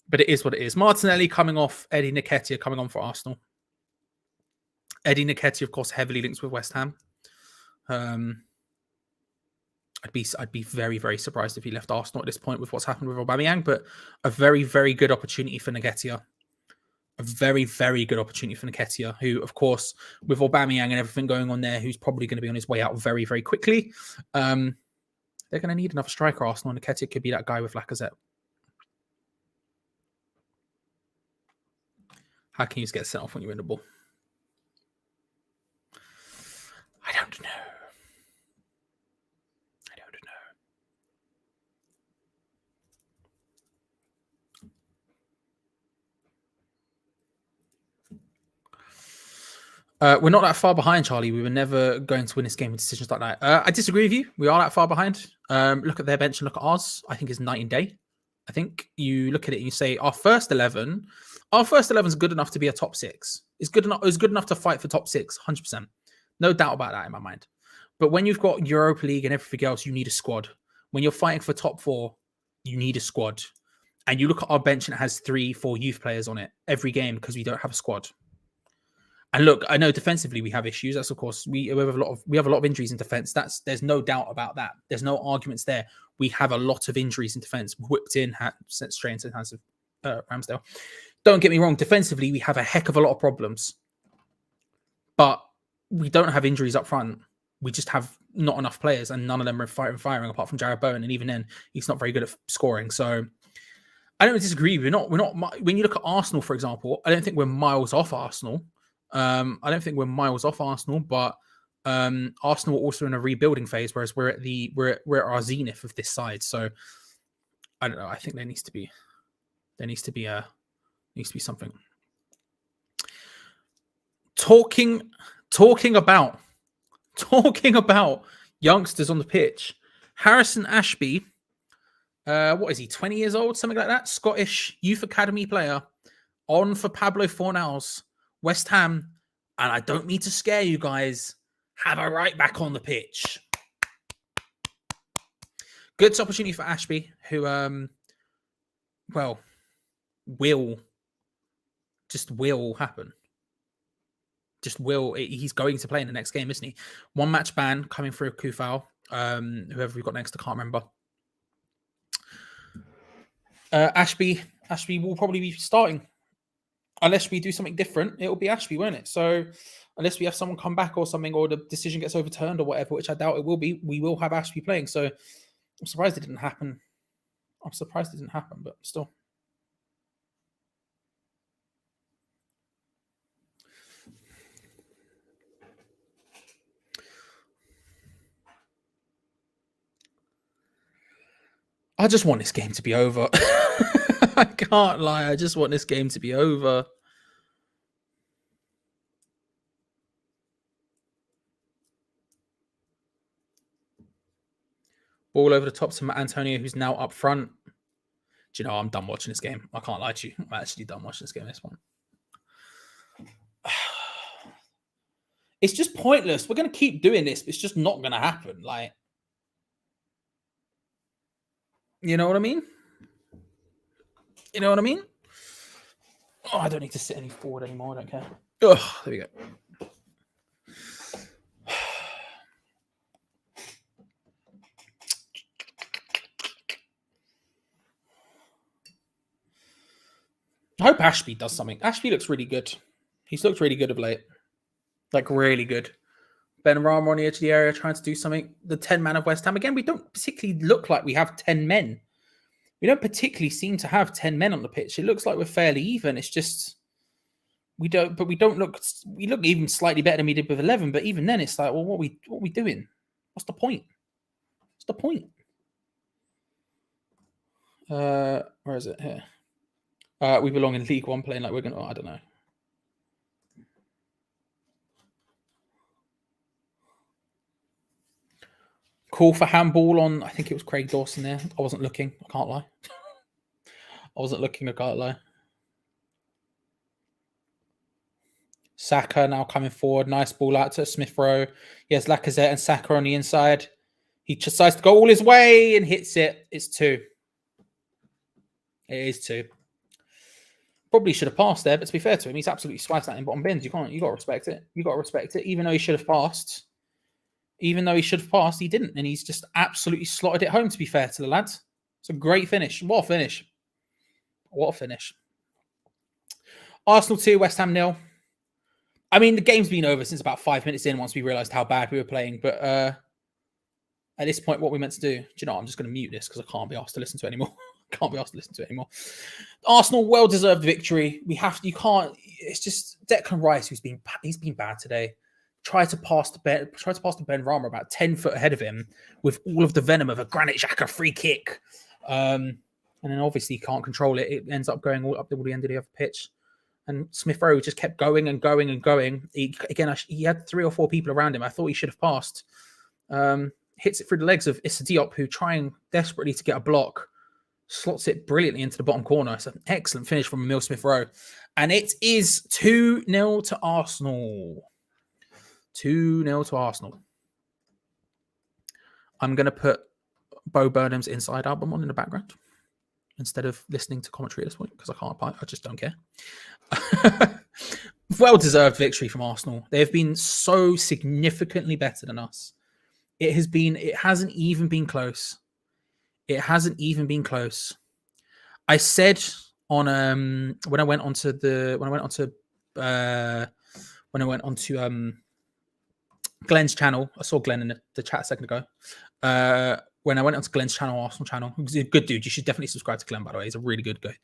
Speaker 3: But it is what it is. Martinelli coming off, Eddie Nketiah coming on for Arsenal. Eddie Nketiah, of course, heavily linked with West Ham. I'd be very, very surprised if he left Arsenal at this point with what's happened with Aubameyang, but a very, very good opportunity for Nketiah. A very, very good opportunity for Nketiah, who, of course, with Aubameyang and everything going on there, who's probably going to be on his way out very, very quickly. They're going to need another striker, Arsenal, and Nketiah could be that guy with Lacazette. How can you just get sent off when you win the ball? I don't know. We're not that far behind, Charlie. We were never going to win this game with decisions like that. I disagree with you. We are that far behind. Look at their bench and look at ours. I think it's night and day. I think you look at it and you say our first 11 is good enough to be a top 6. It's good enough to fight for top 6, 100%. No doubt about that in my mind. But when you've got Europa League and everything else, you need a squad. When you're fighting for top 4, you need a squad. And you look at our bench and it has 3-4 youth players on it every game because we don't have a squad. And look, I know defensively we have issues. That's, of course, we have a lot of injuries in defense. There's no doubt about that. There's no arguments there. We have a lot of injuries in defense, whipped in, sent straight into the hands of Ramsdale. Don't get me wrong. Defensively, we have a heck of a lot of problems, but we don't have injuries up front. We just have not enough players, and none of them are firing apart from Jared Bowen. And even then, he's not very good at scoring. So I don't disagree. We're not. When you look at Arsenal, for example, I don't think we're miles off Arsenal. I don't think we're miles off Arsenal, but Arsenal are also in a rebuilding phase, whereas we're at our zenith of this side. So I don't know. I think there needs to be something. Talking about youngsters on the pitch. Harrison Ashby, what is he? 20 years old, something like that. Scottish youth academy player, on for Pablo Fornals. West Ham, and I don't mean to scare you guys, have a right back on the pitch. Good opportunity for Ashby, who, will happen. He's going to play in the next game, isn't he? 1 match ban coming through Kufal. Whoever we've got next, I can't remember. Ashby will probably be starting. Unless we do something different, it will be Ashby, won't it? So unless we have someone come back or something, or the decision gets overturned or whatever, which I doubt it will be, we will have Ashby playing. So I'm surprised it didn't happen. But still. I just want this game to be over. I can't lie. I just want this game to be over. Ball over the top to Matt Antonio, who's now up front. Do you know, I'm done watching this game. I can't lie to you. I'm actually done watching this game, this one. It's just pointless. We're going to keep doing this, but it's just not going to happen. Like, you know what I mean? You know what I mean? Oh, I don't need to sit any forward anymore. I don't care. Oh, there we go. I hope Ashby does something. Ashby looks really good. He's looked really good of late. Like, really good. Ben Rama on the edge of the area trying to do something. The 10 man of West Ham. Again, we don't particularly look like we have 10 men. We don't particularly seem to have 10 men on the pitch. It looks like we're fairly even. It's just, we look even slightly better than we did with 11. But even then, it's like, well, what are we doing? What's the point? What's the point? Where is it? Here. We belong in League One playing like we're going to... I don't know. Call for handball on... I think it was Craig Dawson there. I wasn't looking. I can't lie. I wasn't looking. I can't lie. Saka now coming forward. Nice ball out to Smith Rowe. He has Lacazette and Saka on the inside. He just decides to go all his way and hits it. It's 2. It is 2. Probably should have passed there, but to be fair to him, he's absolutely swiped that in bottom bins. You got to respect it. You got to respect it. Even though he should have passed, he didn't. And he's just absolutely slotted it home, to be fair to the lads. It's a great finish. What a finish. What a finish. Arsenal 2, West Ham 0. I mean, the game's been over since about 5 minutes in once we realised how bad we were playing. But at this point, what we meant to do, you know, I'm just going to mute this because I can't be asked to listen to it anymore. Arsenal, well-deserved victory. It's just Declan Rice, he's been bad today. Tried to pass to Ben Rama about 10 foot ahead of him with all of the venom of a Granit Xhaka free kick. And then obviously he can't control it. It ends up going all up to the end of the other pitch. And Smith Rowe just kept going and going and going. He had 3 or 4 people around him. I thought he should have passed. Hits it through the legs of Issa Diop, who trying desperately to get a block. Slots it brilliantly into the bottom corner. It's an excellent finish from Emile Smith Rowe. And it is 2-0 to Arsenal. 2-0 to Arsenal. I'm going to put Bo Burnham's Inside album on in the background instead of listening to commentary at this point because I just don't care. Well-deserved victory from Arsenal. They have been so significantly better than us. It hasn't even been close. It hasn't even been close. I said on when I went onto Glenn's channel. I saw Glenn in the chat a second ago. When I went onto Glenn's channel, Arsenal channel, he's a good dude. You should definitely subscribe to Glenn, by the way. He's a really good guy.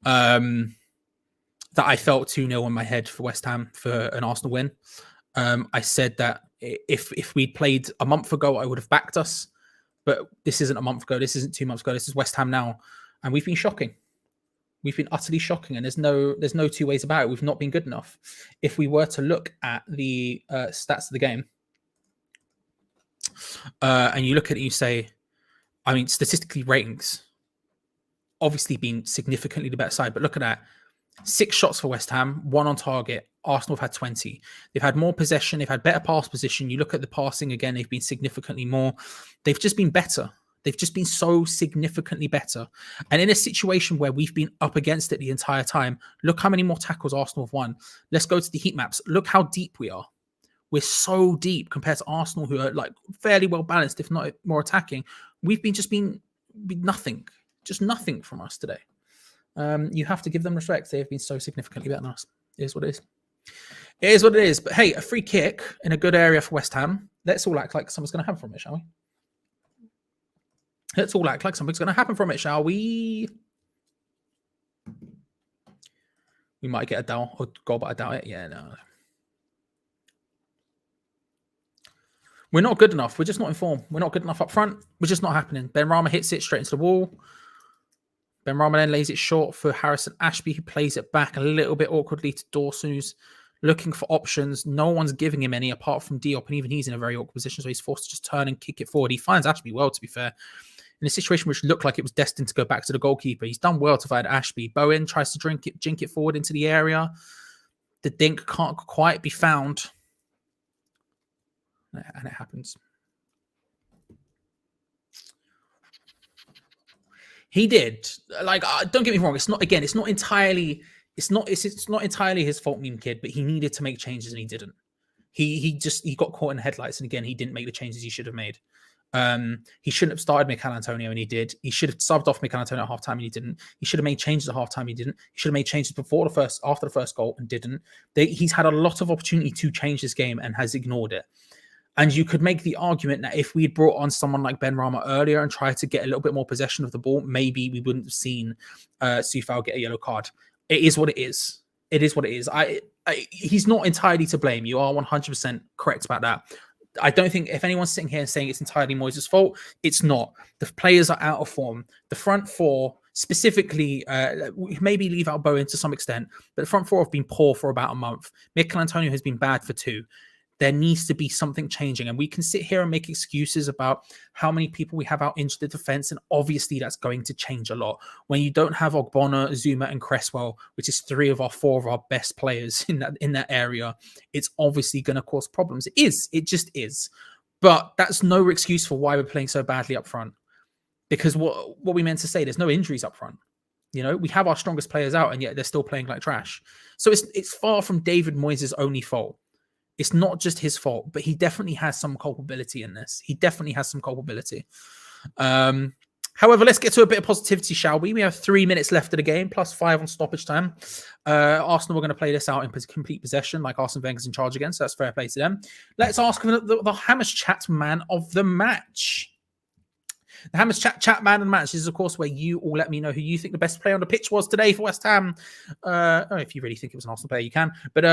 Speaker 3: That I felt 2-0 in my head for West Ham for an Arsenal win. I said that if we'd played a month ago, I would have backed us. But this isn't a month ago. This isn't 2 months ago. This is West Ham now. And we've been shocking. We've been utterly shocking. And there's no 2 ways about it. We've not been good enough. If we were to look at the stats of the game, and you look at it, you say, I mean, statistically ratings, obviously been significantly the better side. But look at that. 6 shots for West Ham, 1 on target. Arsenal have had 20. They've had more possession. They've had better pass position. You look at the passing again, they've been significantly more. They've just been better. They've just been so significantly better. And in a situation where we've been up against it the entire time, look how many more tackles Arsenal have won. Let's go to the heat maps. Look how deep we are. We're so deep compared to Arsenal, who are like fairly well balanced, if not more attacking. We've been nothing. Just nothing from us today. You have to give them respect. They have been so significantly better than us. It is what it is. It is what it is. But hey, a free kick in a good area for West Ham. Let's all act like something's going to happen from it, shall we? Let's all act like something's going to happen from it, shall we? We might get a goal, but I doubt it. Yeah, no. We're not good enough. We're just not in form. We're not good enough up front. We're just not happening. Ben Rama hits it straight into the wall. Ben Rama then lays it short for Harrison Ashby, who plays it back a little bit awkwardly to Dawson, who's looking for options. No one's giving him any apart from Diop, and even he's in a very awkward position, so he's forced to just turn and kick it forward. He finds Ashby well, to be fair. In a situation which looked like it was destined to go back to the goalkeeper, he's done well to find Ashby. Bowen tries to jink it forward into the area. The dink can't quite be found. And it happens. He did. Like, don't get me wrong. It's not entirely his fault, meme kid. But he needed to make changes and he didn't. He got caught in the headlights, and again, he didn't make the changes he should have made. He shouldn't have started Mikel Antonio, and he did. He should have subbed off Mikel Antonio at halftime, and he didn't. He should have made changes at halftime, he didn't. He should have made changes after the first goal, and didn't. He's had a lot of opportunity to change this game and has ignored it. And you could make the argument that if we'd brought on someone like Ben Rama earlier and tried to get a little bit more possession of the ball, maybe we wouldn't have seen Soufal get a yellow card. It is what it is. It is what it is. He's not entirely to blame. You are 100% correct about that. I don't think if anyone's sitting here and saying it's entirely Moyes' fault, it's not. The players are out of form. The front four, specifically, maybe leave out Bowen to some extent, but the front four have been poor for about a month. Mikel Antonio has been bad for 2. There needs to be something changing. And we can sit here and make excuses about how many people we have out into the defense. And obviously that's going to change a lot. When you don't have Ogbonna, Zuma and Cresswell, which is 4 of our best players in that area, it's obviously going to cause problems. It just is. But that's no excuse for why we're playing so badly up front. Because what we meant to say, there's no injuries up front. You know, we have our strongest players out and yet they're still playing like trash. So it's far from David Moyes' only fault. It's not just his fault, but he definitely has some culpability in this. He definitely has some culpability. However, let's get to a bit of positivity, shall we? We have 3 minutes left of the game, plus 5 on stoppage time. Arsenal are going to play this out in complete possession, like Arsene Wenger's in charge again, so that's fair play to them. Let's ask the Hammers Chat man of the match. The Hammers Chat man of the match is, of course, where you all let me know who you think the best player on the pitch was today for West Ham. If you really think it was an Arsenal player, you can. But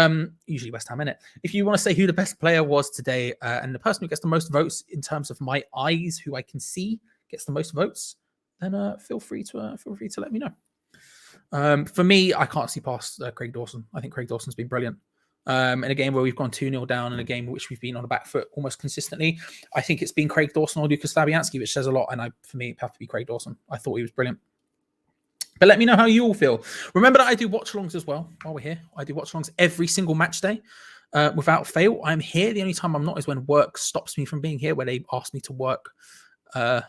Speaker 3: usually West Ham, innit? If you want to say who the best player was today, and the person who gets the most votes in terms of my eyes, who I can see, gets the most votes, then feel free to let me know. For me, I can't see past Craig Dawson. I think Craig Dawson's been brilliant. In a game where we've gone 2-0 down, in a game in which we've been on the back foot almost consistently, I think it's been Craig Dawson or Lucas Fabianski, which says a lot. And for me, it have to be Craig Dawson. I thought he was brilliant. But let me know how you all feel. Remember that I do watch-alongs as well while we're here. I do watch-alongs every single match day without fail. I'm here. The only time I'm not is when work stops me from being here, where they ask me to work. And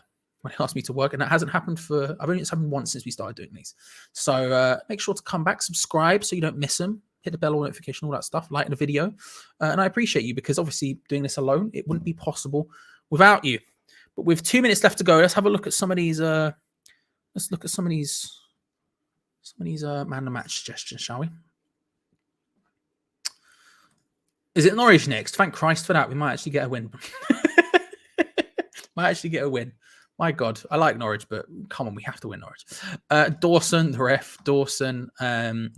Speaker 3: that hasn't happened it's happened once since we started doing these. So make sure to come back, subscribe so you don't miss them. Hit the bell notification, all that stuff, like the video. And I appreciate you, because obviously doing this alone, it wouldn't be possible without you. But with 2 minutes left to go, let's have a look at some of these. Man of the match suggestions, shall we? Is it Norwich next? Thank Christ for that. We might actually get a win. My God, I like Norwich, but come on, we have to win Norwich. Dawson, the ref, Dawson, Bowen,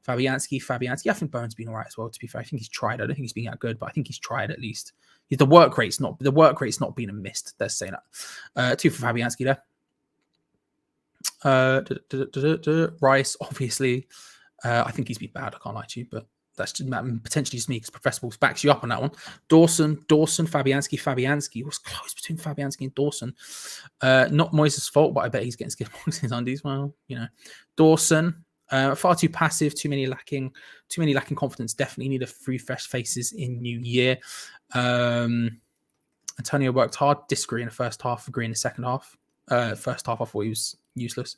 Speaker 3: Fabianski. I think Bowen's been all right as well, to be fair. I think he's tried. I don't think he's been that good, but I think he's tried at least. The work rate's not been a missed. Let's say that. 2 for Fabianski there. Rice, obviously. I think he's been bad. I can't lie to you, but that's potentially just me, because Professor Wolves backs you up on that one. Dawson, Fabianski. It was close between Fabianski and Dawson. Not Moyes' fault, but I bet he's getting skip marks in his undies. Well, you know. Dawson, far too passive, too many lacking confidence. Definitely need a 3 fresh faces in new year. Antonio worked hard. Disagree in the first half, agree in the second half. First half, I thought he was useless.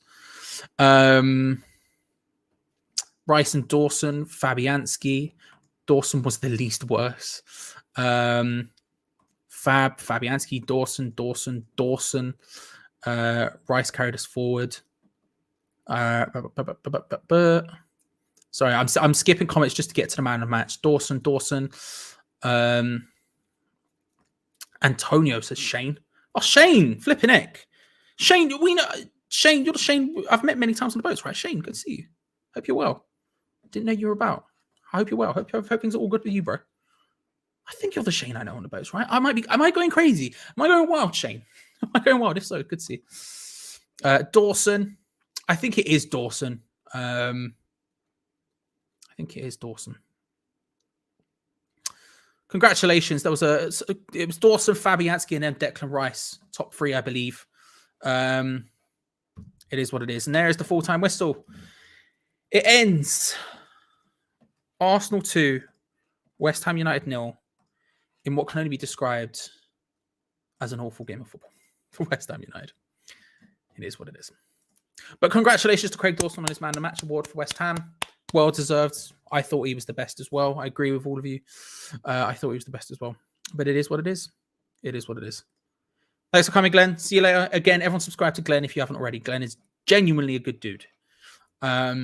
Speaker 3: Rice and Dawson, Fabianski. Dawson was the least worse. Fabianski, Dawson. Rice carried us forward. Sorry, I'm skipping comments just to get to the man of the match. Dawson. Antonio says Shane. Oh, Shane, flipping heck. Shane, we know Shane. You're the Shane I've met many times on the boats, right? Shane, good to see you. Hope you're well. Didn't know you were about. I hope you're well. Hope things are all good with you, bro. I think you're the Shane I know on the boats, right? Am I going crazy? Am I going wild, Shane? Am I going wild? If so, good to see you. Dawson. I think it is Dawson. Congratulations. It was Dawson, Fabianski, and then Declan Rice. Top 3, I believe. It is what it is. And there is the full-time whistle. It ends. Arsenal 2, West Ham United 0, in what can only be described as an awful game of football for West Ham United. It is what it is. But congratulations to Craig Dawson on his Man of the Match award for West Ham. Well deserved. I thought he was the best as well. I agree with all of you. I thought he was the best as well. But it is what it is. It is what it is. Thanks for coming, Glenn. See you later. Again, everyone subscribe to Glenn if you haven't already. Glenn is genuinely a good dude. What a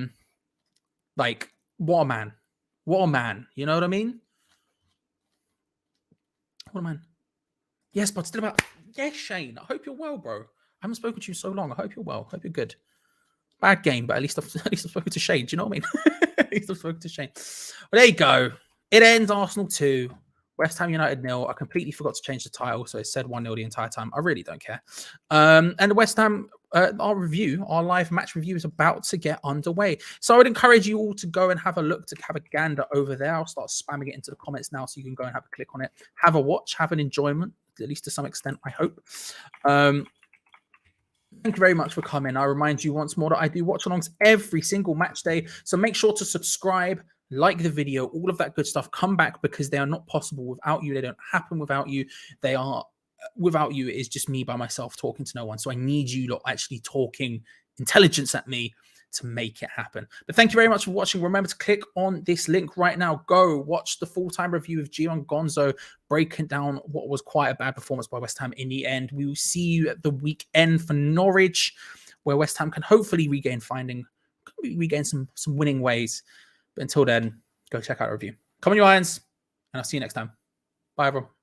Speaker 3: man. What a man. You know what I mean? What a man. Yes, but still about... Yes, Shane. I hope you're well, bro. I haven't spoken to you so long. I hope you're well. I hope you're good. Bad game, but at least I've spoken to Shane. Do you know what I mean? At least I've spoken to Shane. Well, there you go. It ends Arsenal 2, West Ham United 0. I completely forgot to change the title, so it said 1-0 the entire time. I really don't care. And the West Ham, our live match review is about to get underway. So I would encourage you all to go and have a look, to have a gander over there. I'll start spamming it into the comments now, so you can go and have a click on it, have a watch, have an enjoyment, at least to some extent, I hope. Thank you very much for coming. I remind you once more that I do watch-alongs every single match day, so make sure to subscribe, like the video, all of that good stuff. Come back, because they are not possible without you. They don't happen without you. They are, without you, it is just me by myself talking to no one. So I need you lot actually talking intelligence at me to make it happen. But thank you very much for watching. Remember to click on this link right now. Go watch the full-time review of Geo Gonzo breaking down what was quite a bad performance by West Ham in the end. We will see you at the weekend for Norwich, where West Ham can hopefully regain some winning ways. But until then, go check out our review. Come on, you Irons, and I'll see you next time. Bye, everyone.